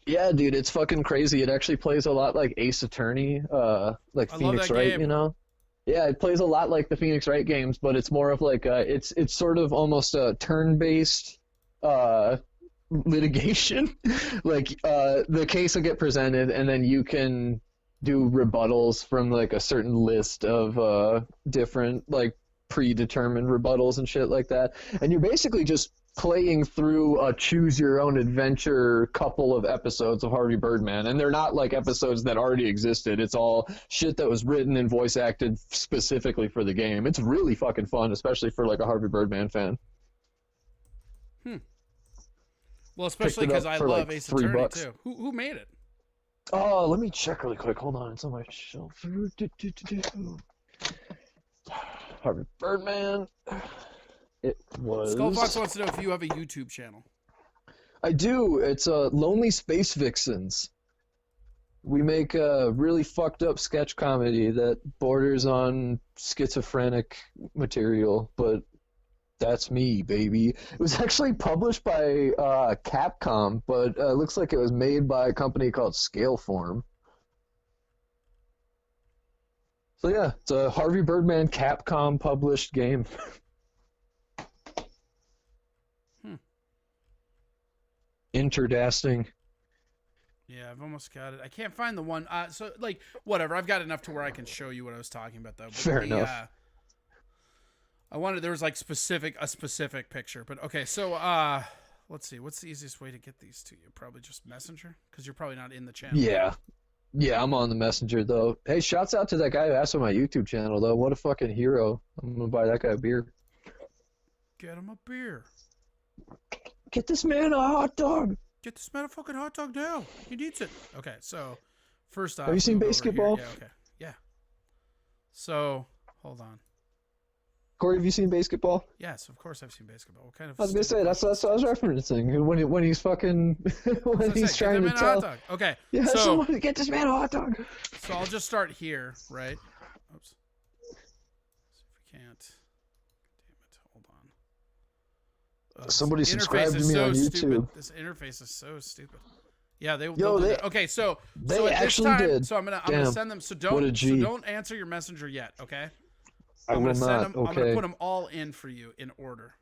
Yeah, dude, it's fucking crazy. It actually plays a lot like Ace Attorney, like Phoenix Wright, you know? Yeah, it plays a lot like the Phoenix Wright games, but it's more of like it's sort of almost a turn-based litigation. Like the case will get presented, and then you can do rebuttals from like a certain list of different like predetermined rebuttals and shit like that. And you're basically just playing through a choose your own adventure couple of episodes of Harvey Birdman, and they're not like episodes that already existed. It's all shit that was written and voice acted specifically for the game. It's really fucking fun, especially for like a Harvey Birdman fan. Well, especially because I love like Ace Attorney too. Who made it? Oh, let me check really quick. Hold on, it's on my shelf. Harvey Birdman. It was. Skullfox wants to know if you have a YouTube channel. I do. It's Lonely Space Vixens. We make a really fucked up sketch comedy that borders on schizophrenic material, but that's me, baby. It was actually published by Capcom, but it looks like it was made by a company called Scaleform. So yeah, it's a Harvey Birdman Capcom published game. Interdasting. Yeah, I've almost got it. I can't find the one. So like whatever. I've got enough to where I can show you what I was talking about though. But Fair enough. I wanted there was like a specific picture, but okay. So let's see. What's the easiest way to get these to you? Probably just Messenger, because you're probably not in the channel. Yeah, I'm on the Messenger though. Hey, shouts out to that guy who asked on my YouTube channel though. What a fucking hero! I'm gonna buy that guy a beer. Get him a beer. Get this man a hot dog. Get this man a fucking hot dog now. He needs it. Okay, so first off, have you seen Basketball? Yeah, okay. Yeah. So hold on. Corey, have you seen Basketball? Yes, of course I've seen Basketball. What kind of? I was gonna say that's what I was referencing when he's fucking when he's trying to tell. Hot dog. Okay. Yeah, so someone get this man a hot dog. So I'll just start here, right? Oops. See if we can't. Somebody subscribe to me so on YouTube. Stupid. This interface is so stupid. Yeah, they okay. So they at actually this time, did. So I'm gonna send them. So don't answer your messenger yet. Okay. I will not. I'm gonna put them all in for you in order.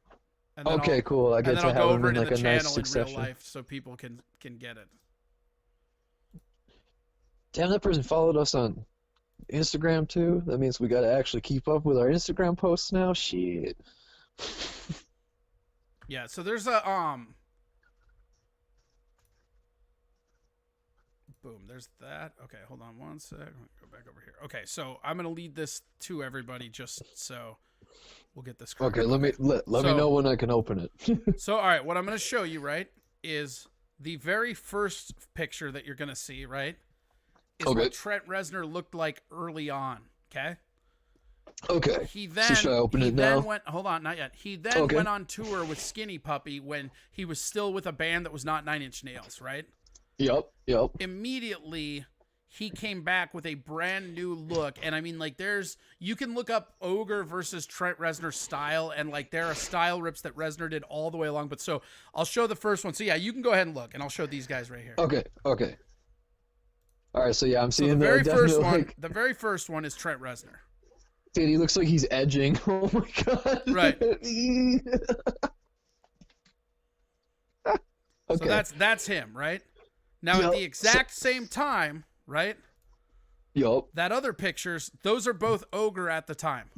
And then okay, cool. I get to have them in like a nice succession. In real life so people can get it. Damn, that person followed us on Instagram too. That means we gotta actually keep up with our Instagram posts now. Shit. Yeah, so there's a boom, there's that. Okay, hold on one sec. Go back over here. Okay, so I'm gonna lead this to everybody just so we'll get this correct. Okay, let me know when I can open it. So all right, what I'm gonna show you, right, is the very first picture that you're gonna see, right? Is what Trent Reznor looked like early on. Okay? Okay. He then, should I open it now? Hold on, not yet. He then went on tour with Skinny Puppy when he was still with a band that was not Nine Inch Nails, right? Yep. Immediately, he came back with a brand new look. And I mean, like, you can look up Ogre versus Trent Reznor style, and like, there are style rips that Reznor did all the way along. But so, I'll show the first one. So yeah, you can go ahead and look, and I'll show these guys right here. Okay. All right, so yeah, I'm seeing the very first one. The very first one is Trent Reznor. Dude, he looks like he's edging. Oh my god. Right. Okay. So that's him, right? Now at the exact same time, right? Yup. That other pictures, those are both Ogre at the time.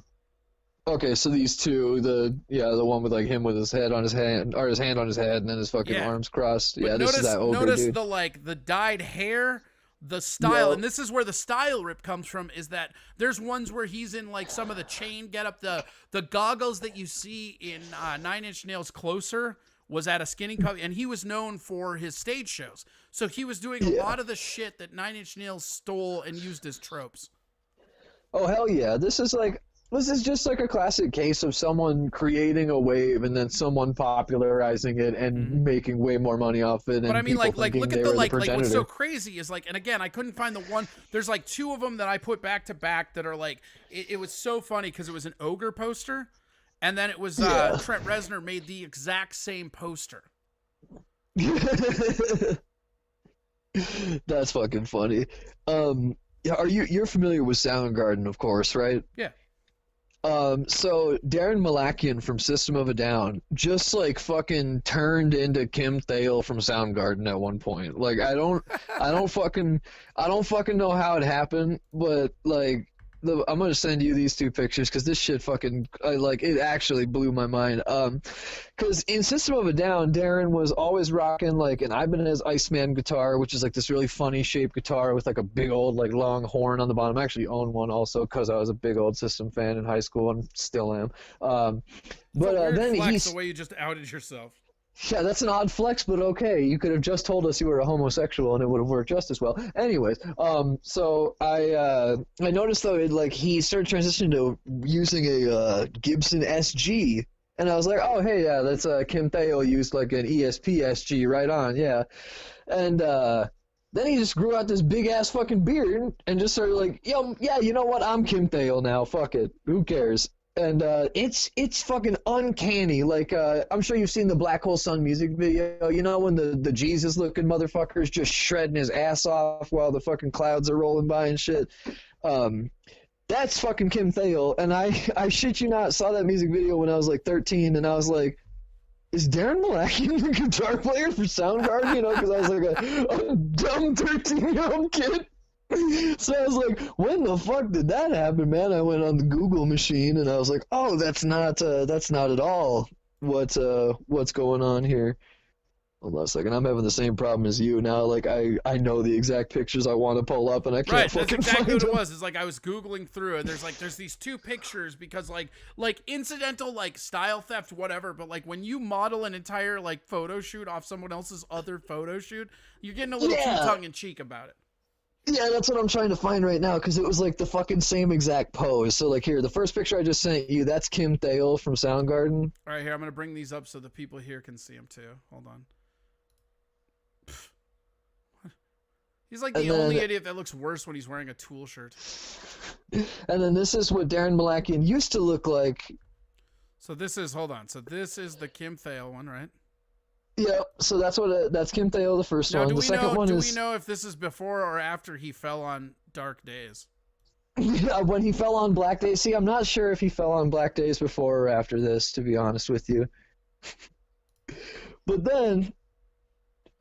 Okay, so these two, the one with like him with his head on his hand, or his hand on his head, and then his fucking arms crossed. But this is that Ogre notice dude. the dyed hair, the style, Yeah. and this is where the style rip comes from, is that there's ones where he's in like some of the chain get up, the goggles that you see in 9 Inch Nails Closer was at a skinny cup, and he was known for his stage shows. So he was doing a lot of the shit that 9 Inch Nails stole and used as tropes. Oh hell yeah! This is just like a classic case of someone creating a wave and then someone popularizing it and making way more money off it. But and I mean, people like thinking look at they the were like what's progenitor. so crazy is like, and again, I couldn't find the one. There's like 2 of them that I put back to back that are like, it was so funny because it was an ogre poster, and then it was Trent Reznor made the exact same poster. That's fucking funny. Yeah, you're familiar with Soundgarden, of course, right? Yeah. So Darren Malakian from System of a Down just like fucking turned into Kim Thale from Soundgarden at one point. Like I don't fucking know how it happened, but like I'm gonna send you these 2 pictures because this shit fucking it actually blew my mind. Because in System of a Down, Darren was always rocking like an Ibanez Iceman guitar, which is like this really funny shaped guitar with like a big old like long horn on the bottom. I actually own one also because I was a big old System fan in high school and still am. But then he's the way you just outed yourself. Yeah, that's an odd flex, but okay. You could have just told us you were a homosexual, and it would have worked just as well. Anyways, so I noticed though, he started transitioning to using a Gibson SG, and I was like, oh hey, yeah, that's Kim Thale used like an ESP SG, right on, yeah, and then he just grew out this big ass fucking beard and just started like, yo, yeah, you know what? I'm Kim Thale now. Fuck it, who cares? And it's fucking uncanny. Like I'm sure you've seen the Black Hole Sun music video. You know when the Jesus looking motherfucker's just shredding his ass off while the fucking clouds are rolling by and shit. That's fucking Kim Thale. And I shit you not, saw that music video when I was like 13, and I was like, is Darren Malakian the guitar player for Soundgarden? You know, because I was like a dumb 13-year-old kid. So I was like, when the fuck did that happen, man? I went on the Google machine and I was like, oh, that's not at all what's going on here. Hold on a second, I'm having the same problem as you now. Like I know the exact pictures I want to pull up and I can't fucking That's exactly find what it them. was. It's like I was Googling through and there's these 2 pictures because like incidental like style theft, whatever, but like when you model an entire like photo shoot off someone else's other photo shoot, you're getting a little too tongue in cheek about it. Yeah, that's what I'm trying to find right now because it was like the fucking same exact pose. So like here, the first picture I just sent you, that's Kim Thale from Soundgarden. All right, here, I'm going to bring these up so the people here can see them too. Hold on. He's like the only idiot that looks worse when he's wearing a Tool shirt. And then this is what Darren Malakian used to look like. So this is, hold on. So this is the Kim Thale one, right? Yep. So that's Kim Thale, the first one. The second one is. Do we know if this is before or after he fell on Dark Days? Yeah, when he fell on Black Days. See, I'm not sure if he fell on Black Days before or after this, to be honest with you. But then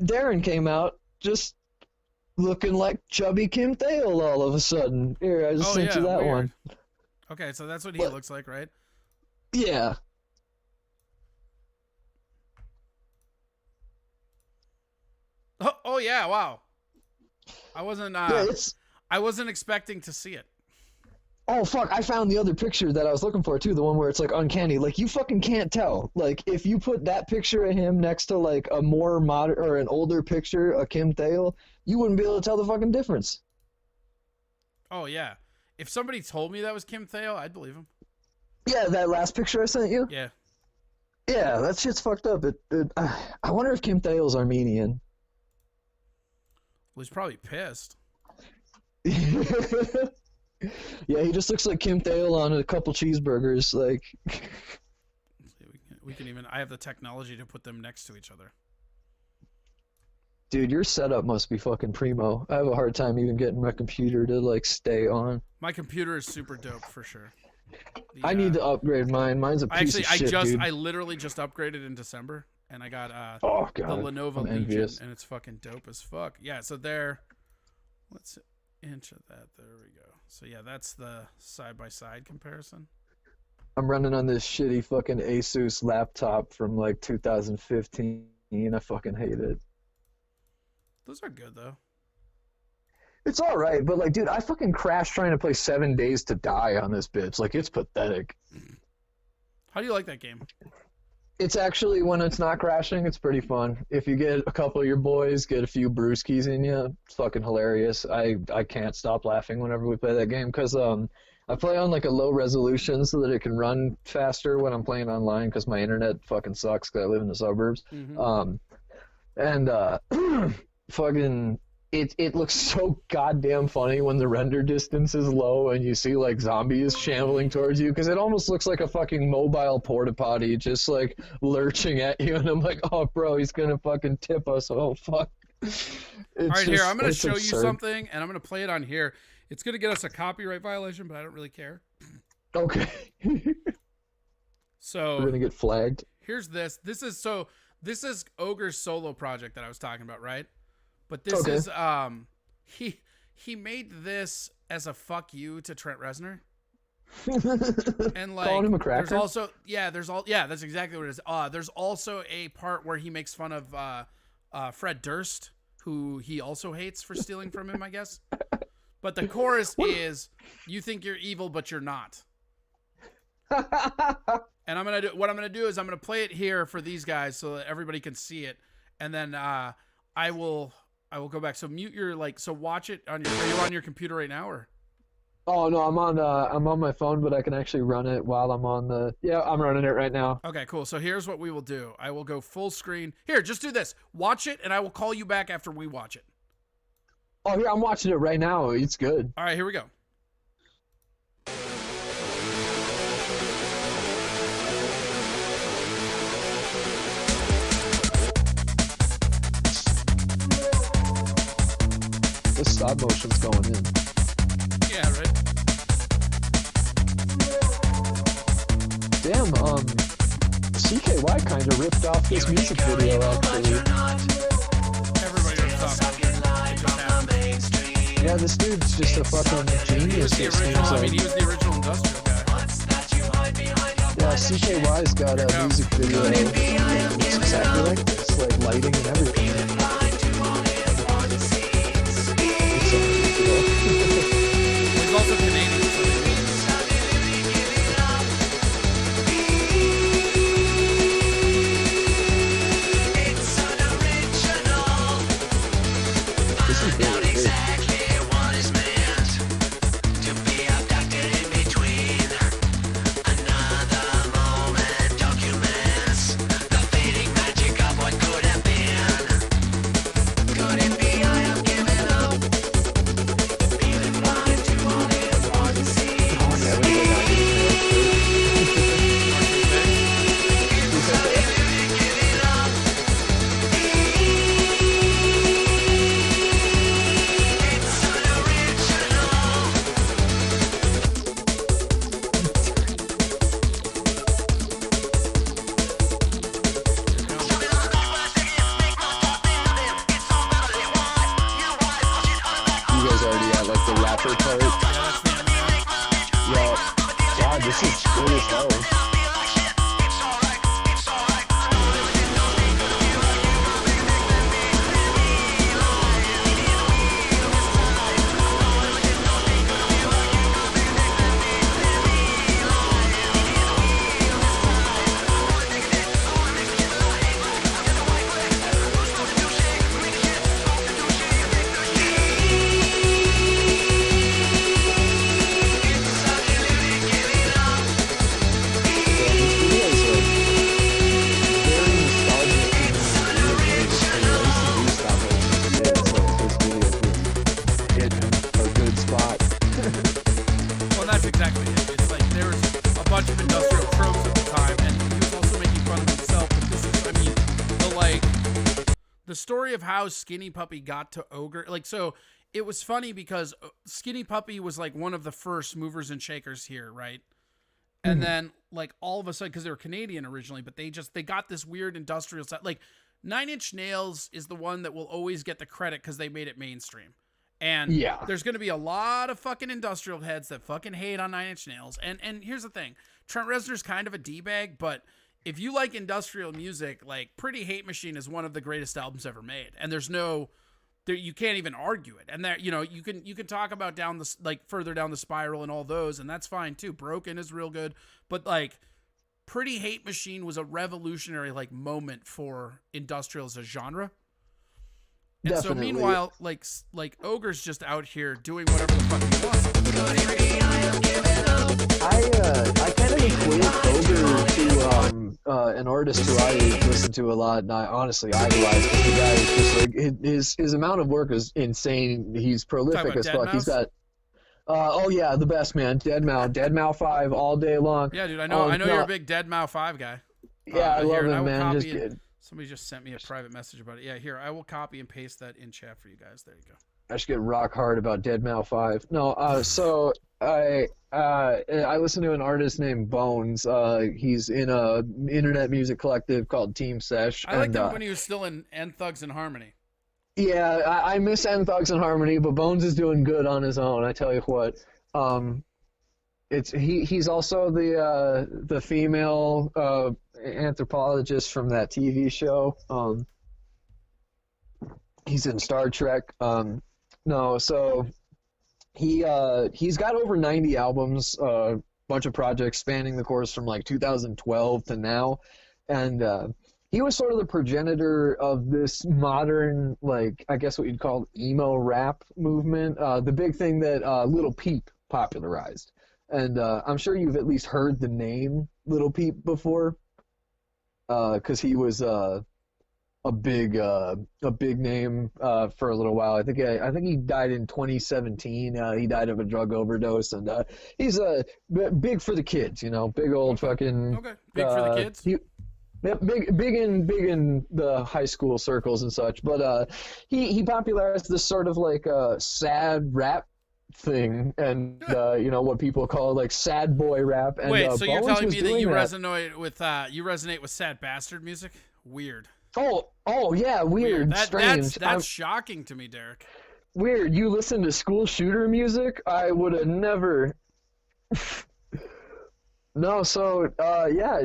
Darren came out just looking like chubby Kim Thale all of a sudden. Here, I just sent you that one. Okay, so that's what he looks like, right? Yeah. Oh yeah, wow. I wasn't I wasn't expecting to see it. Oh fuck, I found the other picture that I was looking for too, the one where it's like uncanny. Like you fucking can't tell. Like if you put that picture of him next to like a more modern or an older picture of Kim Thale, you wouldn't be able to tell the fucking difference. Oh yeah. If somebody told me that was Kim Thale, I'd believe him. Yeah, that last picture I sent you? Yeah. Yeah, that shit's fucked up. I wonder if Kim Thale's Armenian. Well, he's probably pissed. Yeah, he just looks like Kim Thale on a couple cheeseburgers. Like, we can even. I have the technology to put them next to each other. Dude, your setup must be fucking primo. I have a hard time even getting my computer to like stay on. My computer is super dope for sure. I need to upgrade mine. Mine's a piece of shit, dude. I literally just upgraded in December, and I got the Lenovo I'm Legion, envious. and it's fucking dope as fuck. Yeah, so there. Let's inch of that. There we go. So yeah, that's the side-by-side comparison. I'm running on this shitty fucking Asus laptop from like 2015. I fucking hate it. Those are good though. It's all right, but like, dude, I fucking crashed trying to play 7 Days to Die on this bitch. Like, it's pathetic. How do you like that game? It's actually, when it's not crashing, it's pretty fun. If you get a couple of your boys, get a few brewskis in you, it's fucking hilarious. I can't stop laughing whenever we play that game because I play on like a low resolution so that it can run faster when I'm playing online because my internet fucking sucks because I live in the suburbs. Fucking it looks so goddamn funny when the render distance is low and you see like zombies shambling towards you because it almost looks like a fucking mobile porta potty just like lurching at you, and I'm like, oh bro, he's gonna fucking tip us. Oh fuck. All right, here, I'm gonna show you absurd. something and I'm gonna play it on here. It's gonna get us a copyright violation, but I don't really care. Okay. So we're gonna get flagged. Here's this. This is Ogre's solo project that I was talking about, right? But this is he made this as a fuck you to Trent Reznor. And like calling him a cracker? There's also that's exactly what it is. There's also a part where he makes fun of Fred Durst, who he also hates for stealing from him, I guess. But the chorus is, "You think you're evil, but you're not." And what I'm gonna do is I'm gonna play it here for these guys so that everybody can see it, and then I will go back. So mute your so watch it on your. Are you on your computer right now or? Oh no, I'm on my phone, but I can actually run it while I'm on the. Yeah, I'm running it right now. Okay, cool. So here's what we will do. I will go full screen. Here, just do this. Watch it, and I will call you back after we watch it. Oh, here, I'm watching it right now. It's good. All right, here we go. The stop motion's going in. Yeah, right. Damn, CKY kind of ripped off this music video, actually. Everybody rips off. Yeah, this dude's just a fucking genius. He was the original. I mean, he was the original industrial guy. Yeah, CKY's got a music video that looks exactly like this, like lighting and everything. He's also Canadian. This is really big. You guys already at like the rapper part? Yeah. God, this is good as hell. Well, that's exactly it. It's like there was a bunch of industrial tropes at the time, and he was also making fun of himself. But this is, I mean, the story of how Skinny Puppy got to Ogre. Like, so it was funny because Skinny Puppy was like one of the first movers and shakers here, right? And then like all of a sudden, because they were Canadian originally, but they got this weird industrial stuff. Like 9 Inch Nails is the one that will always get the credit because they made it mainstream. And there's going to be a lot of fucking industrial heads that fucking hate on 9 Inch Nails. And here's the thing. Trent Reznor's kind of a D-bag, but if you like industrial music, like Pretty Hate Machine is one of the greatest albums ever made. And there's no you can't even argue it. And that, you know, you can talk about down the, like, further down the spiral and all those, and that's fine too. Broken is real good, but like Pretty Hate Machine was a revolutionary like moment for industrial as a genre. And Definitely. so meanwhile, like Ogre's just out here doing whatever the fuck he wants. I kind of equate Ogre to an artist who I listen to a lot, and I honestly idolize. Because the guy is just like his amount of work is insane. He's prolific as fuck. He's got oh yeah, the best, man. Deadmau 5 all day long. Yeah, dude, I know you're a big Deadmau 5 guy. Yeah, I love him, man. Somebody just sent me a private message about it. Yeah, here, I will copy and paste that in chat for you guys. There you go. I should get rock hard about Deadmau 5. No, so I listen to an artist named Bones. He's in a internet music collective called Team Sesh. I liked him when he was still in End Thugs and Harmony. Yeah, I miss End Thugs and Harmony, but Bones is doing good on his own. I tell you what. He's also the female anthropologist from that TV show. He's in Star Trek. So he's got over 90 albums, bunch of projects spanning the course from like 2012 to now, and he was sort of the progenitor of this modern, like, I guess what you'd call emo rap movement. The big thing that Lil Peep popularized. And I'm sure you've at least heard the name Lil Peep before, because he was a big name for a little while. I think he died in 2017. He died of a drug overdose, and he's big for the kids. You know, big old fucking. Okay, big for the kids. Big in the high school circles and such. But he popularized this sort of like sad rap thing, and you know what people call like sad boy rap. And, wait, so you're Bones telling was me that doing you resonate with sad bastard music? Weird. Oh yeah, weird. Strange. That's shocking to me, Derek. Weird. You listen to school shooter music? I would have never. No, so yeah,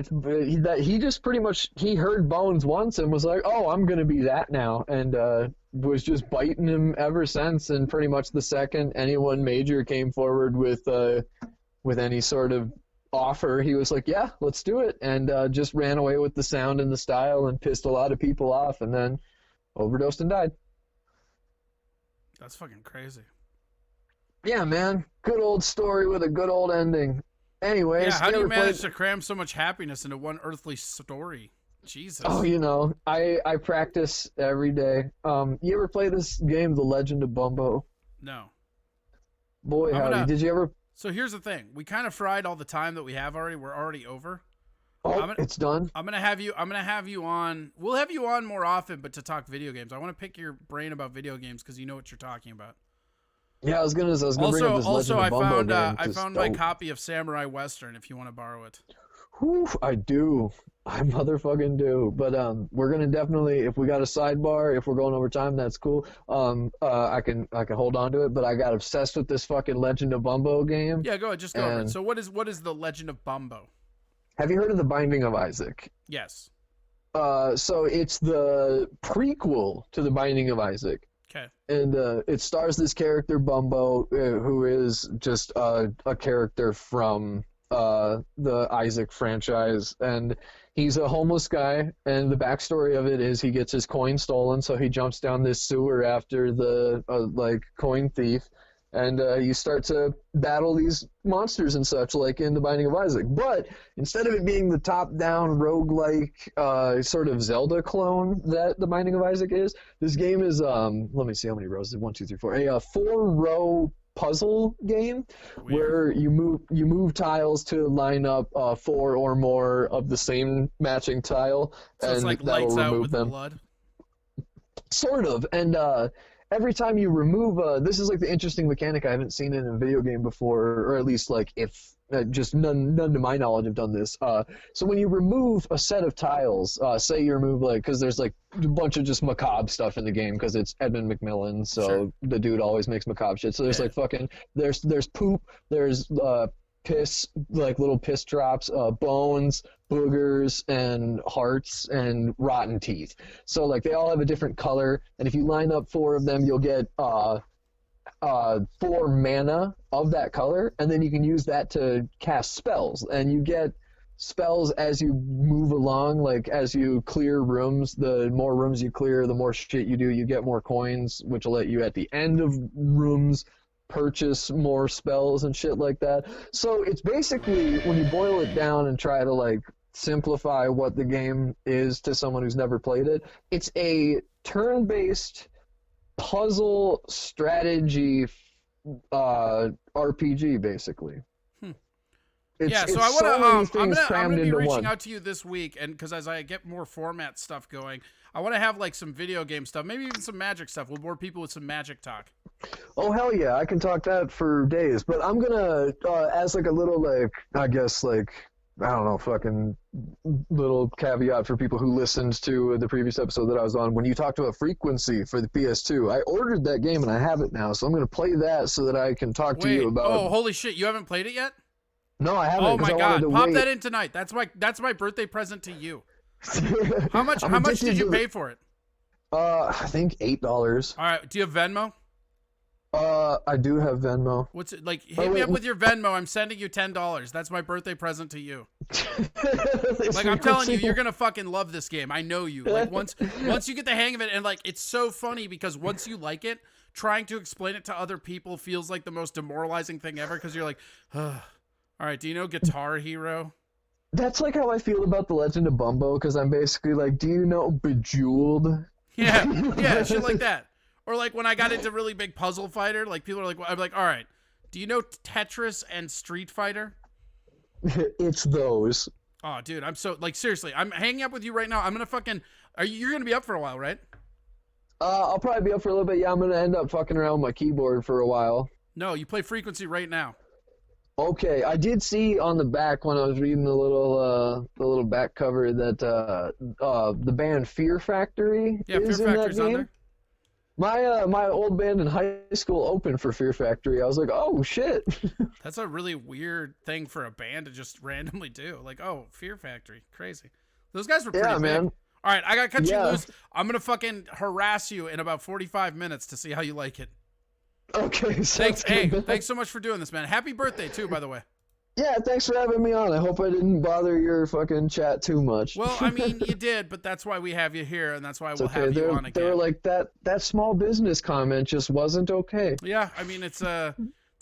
he just pretty much he heard Bones once and was like, oh, I'm gonna be that now, and was just biting him ever since. And pretty much the second anyone major came forward with any sort of offer, he was like, yeah, let's do it, and just ran away with the sound and the style and pissed a lot of people off, and then overdosed and died. That's fucking crazy. Yeah, man, good old story with a good old ending. Anyways, yeah, how do you manage to cram so much happiness into one earthly story? Jesus. Oh, you know, I practice every day. You ever play this game, The Legend of Bumbo? No. Boy, howdy. Did you ever? So here's the thing. We kind of fried all the time that we have already. We're already over. Oh, it's done? I'm gonna have you on. We'll have you on more often, but to talk video games. I want to pick your brain about video games because you know what you're talking about. Yeah, I was gonna bring up this Legend of Bumbo game. I found my copy of Samurai Western if you want to borrow it. Whew, I do. I motherfucking do. But we're gonna definitely, if we got a sidebar, if we're going over time, that's cool. I can hold on to it. But I got obsessed with this fucking Legend of Bumbo game. Yeah, go ahead, just go over it. So what is the Legend of Bumbo? Have you heard of The Binding of Isaac? Yes. So it's the prequel to The Binding of Isaac. Okay. And it stars this character Bumbo, who is just a character from the Isaac franchise, and he's a homeless guy. And the backstory of it is he gets his coin stolen, so he jumps down this sewer after the coin thief, and you start to battle these monsters and such, like in The Binding of Isaac. But instead of it being the top-down roguelike sort of Zelda clone that The Binding of Isaac is, this game is let me see how many rows. 1, 2, 3, 4. A 4-row puzzle game. Weird. Where you move tiles to line up 4 or more of the same matching tile, so and it's like that'll lights remove out with them. blood. Sort of, and every time you remove this is like the interesting mechanic I haven't seen in a video game before, or at least like if just none to my knowledge have done this. So when you remove a set of tiles, say you remove because there's like a bunch of just macabre stuff in the game because it's Edmund McMillan, so sure. The dude always makes macabre shit. So there's there's poop, there's piss, like little piss drops, bones, boogers, and hearts, and rotten teeth. So like they all have a different color, and if you line up 4 of them, you'll get 4 mana of that color, and then you can use that to cast spells, and you get spells as you move along. Like as you clear rooms, the more rooms you clear, the more shit you do, you get more coins, which will let you at the end of rooms purchase more spells and shit like that. So it's basically, when you boil it down and try to like simplify what the game is to someone who's never played it, it's a turn-based puzzle strategy RPG basically. Yeah, so I want to. I'm gonna be reaching out to you this week, and because as I get more format stuff going, I want to have like some video game stuff, maybe even some Magic stuff. We'll bore people with some Magic talk. Oh hell yeah, I can talk that for days. But I'm gonna as like a little like, I guess like, I don't know, fucking little caveat for people who listened to the previous episode that I was on. When you talked about Frequency for the PS2, I ordered that game and I have it now, so I'm gonna play that so that I can talk to you about. Oh holy shit, you haven't played it yet? No, I haven't. Oh my god, pop wait. that in tonight. That's my birthday present to you. How much did you pay for it? I think $8. All right, do you have Venmo? I do have Venmo. What's it like? Hit me up with your Venmo. I'm sending you $10. That's my birthday present to you. Like I'm telling you, you're gonna fucking love this game. I know you. Like once you get the hang of it, and like it's so funny because once you like it, trying to explain it to other people feels like the most demoralizing thing ever because you're like, ugh. All right, do you know Guitar Hero? That's like how I feel about The Legend of Bumbo, because I'm basically like, do you know Bejeweled? Yeah, shit like that. Or like when I got into really big Puzzle Fighter, like people are like, I'm like, all right, do you know Tetris and Street Fighter? It's those. Oh, dude, I'm so like seriously, I'm hanging up with you right now. I'm gonna fucking. You're gonna be up for a while, right? I'll probably be up for a little bit. Yeah, I'm gonna end up fucking around with my keyboard for a while. No, you play Frequency right now. Okay, I did see on the back when I was reading the little back cover that the band Fear Factory is in that game. My old band in high school opened for Fear Factory. I was like, oh shit. That's a really weird thing for a band to just randomly do. Like, oh, Fear Factory, crazy. Those guys were pretty big. Man. All right, I gotta cut you loose. I'm gonna fucking harass you in about 45 minutes to see how you like it. Okay, thanks so much for doing this, man. Happy birthday, too, by the way. Yeah, thanks for having me on. I hope I didn't bother your fucking chat too much. Well, I mean, you did, but that's why we have you here, and that's why we'll have you on again. They were like, that small business comment just wasn't okay. Yeah, I mean, it's a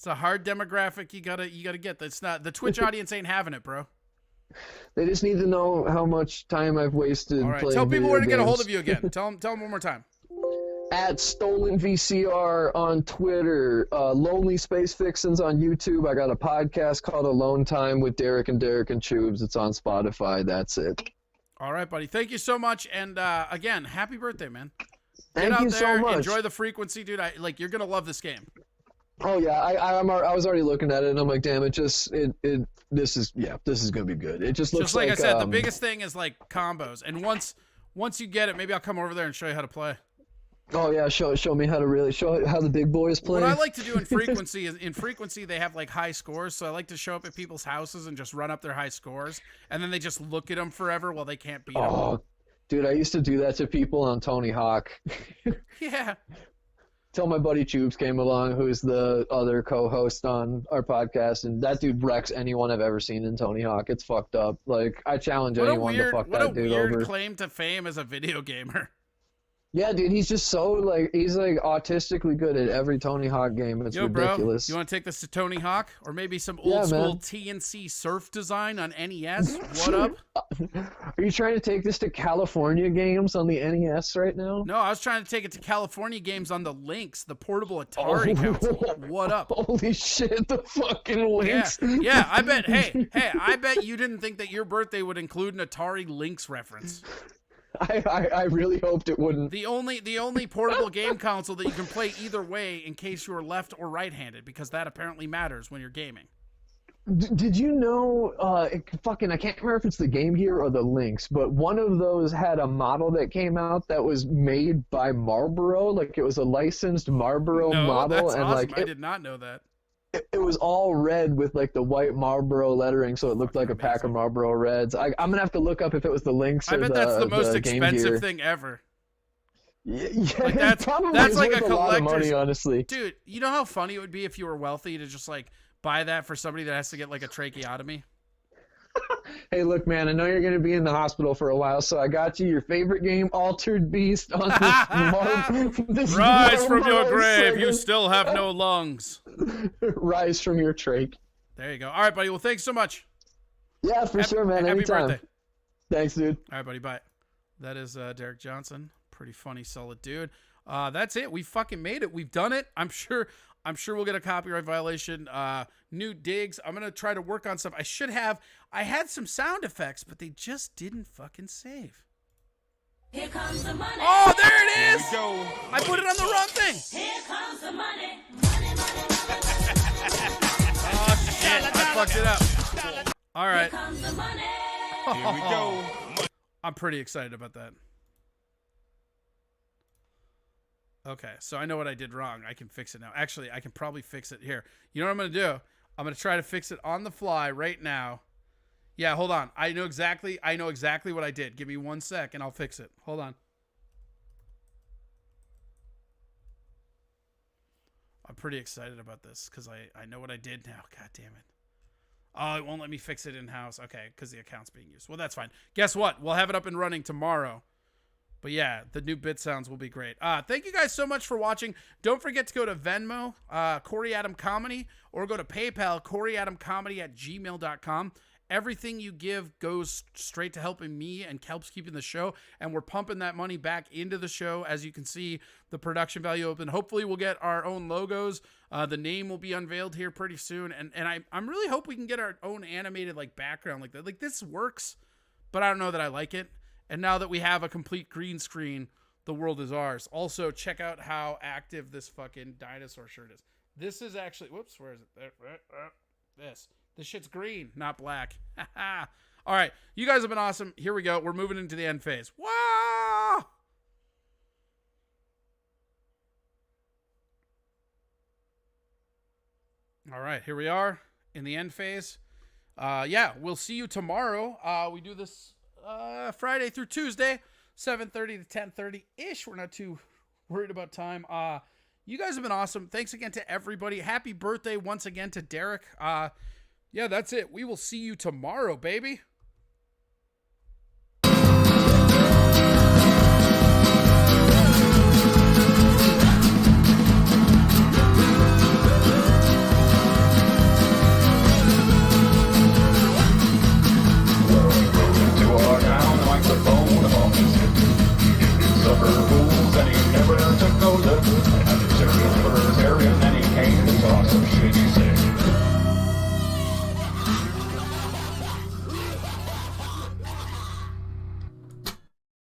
hard demographic you gotta get. That's not the Twitch audience ain't having it, bro. They just need to know how much time I've wasted All right, playing tell people where to games. get a hold of you again. Tell them one more time. At Stolen VCR on Twitter, Lonely Space Fixins on YouTube. I got a podcast called Alone Time with Derek and Tubes. It's on Spotify. That's it. All right, buddy. Thank you so much. And again, happy birthday, man. Get Thank out you there, so much. enjoy the Frequency, dude. You're gonna love this game. Oh yeah, I was already looking at it, and I'm like, damn, this is gonna be good. It just looks like I said, the biggest thing is like combos, and once you get it, maybe I'll come over there and show you how to play. Oh yeah, show me how to really show how the big boys play. What I like to do in Frequency is they have like high scores, so I like to show up at people's houses and just run up their high scores, and then they just look at them forever while they can't beat them. Oh, dude, I used to do that to people on Tony Hawk. Yeah. Till my buddy Tubes came along, who's the other co-host on our podcast, and that dude wrecks anyone I've ever seen in Tony Hawk. It's fucked up. Like, I challenge anyone to fuck that dude over. What a weird claim to fame as a video gamer. Yeah, dude, he's just so he's autistically good at every Tony Hawk game. It's ridiculous. Bro, you want to take this to Tony Hawk, or maybe some old school TNC surf design on NES? What up? Are you trying to take this to California games on the NES right now? No, I was trying to take it to California games on the Lynx, the portable Atari console. What up? Holy shit, the fucking Lynx. Yeah, I bet. Hey, I bet you didn't think that your birthday would include an Atari Lynx reference. I really hoped it wouldn't. The only portable game console that you can play either way in case you're left or right-handed, because that apparently matters when you're gaming. Did you know, I can't remember if it's the Game Gear or the Lynx, but one of those had a model that came out that was made by Marlboro, like it was a licensed Marlboro model. That's and awesome. like I did not know that. it was all red with like the white Marlboro lettering, so it looked like a pack of Marlboro Reds. I'm gonna have to look up if it was the Lynx or I bet that's the most Game expensive Gear. thing ever. Yeah, Like that's like worth a lot of collector's money, honestly. Dude, you know how funny it would be if you were wealthy to just like buy that for somebody that has to get like a tracheotomy? Hey, look, man, I know you're going to be in the hospital for a while, so I got you your favorite game, Altered Beast, on this Rise from your Marlboro grave, you Sega. still have no lungs. Rise from your trach. There you go. All right, buddy. Well, thanks so much. Yeah, for sure, man. Happy Anytime. birthday. Thanks, dude. All right, buddy. Bye. That is Derek Johnson. Pretty funny, solid dude. That's it. We fucking made it. We've done it. I'm sure we'll get a copyright violation. New digs. I'm gonna try to work on stuff. I had some sound effects, but they just didn't fucking save. Here comes the money. Oh, there it is. Here we go. I put it on the wrong thing. Here comes the money. Oh shit! I fucked it up. All right. Here comes the money. Here we go. I'm pretty excited about that. Okay, so I know what I did wrong. I can fix it now. Actually, I can probably fix it here. You know what I'm going to do? I'm going to try to fix it on the fly right now. Yeah, hold on. I know exactly what I did. Give me 1 sec and I'll fix it. Hold on. I'm pretty excited about this because I know what I did now. God damn it. Oh, it won't let me fix it in-house. Okay, because the account's being used. Well, that's fine. Guess what? We'll have it up and running tomorrow. But yeah, the new bit sounds will be great. Thank you guys so much for watching. Don't forget to go to Venmo, Corey Adam Comedy, or go to PayPal, CoreyAdamComedy@gmail.com. Everything you give goes straight to helping me and helps keeping the show. And we're pumping that money back into the show. As you can see, the production value open. Hopefully we'll get our own logos. The name will be unveiled here pretty soon. And I'm really hope we can get our own animated like background like that. Like this works, but I don't know that I like it. And now that we have a complete green screen, the world is ours. Also, check out how active this fucking dinosaur shirt is. This is actually, whoops, where is it? There, This shit's green, not black. All right, you guys have been awesome. Here we go. We're moving into the end phase. Wow! All right, here we are in the end phase. Yeah, we'll see you tomorrow. We do this Friday through Tuesday, 7:30 to 10:30-ish. We're not too worried about time. You guys have been awesome. Thanks again to everybody. Happy birthday once again to Derek. Yeah, that's it. We will see you tomorrow, baby.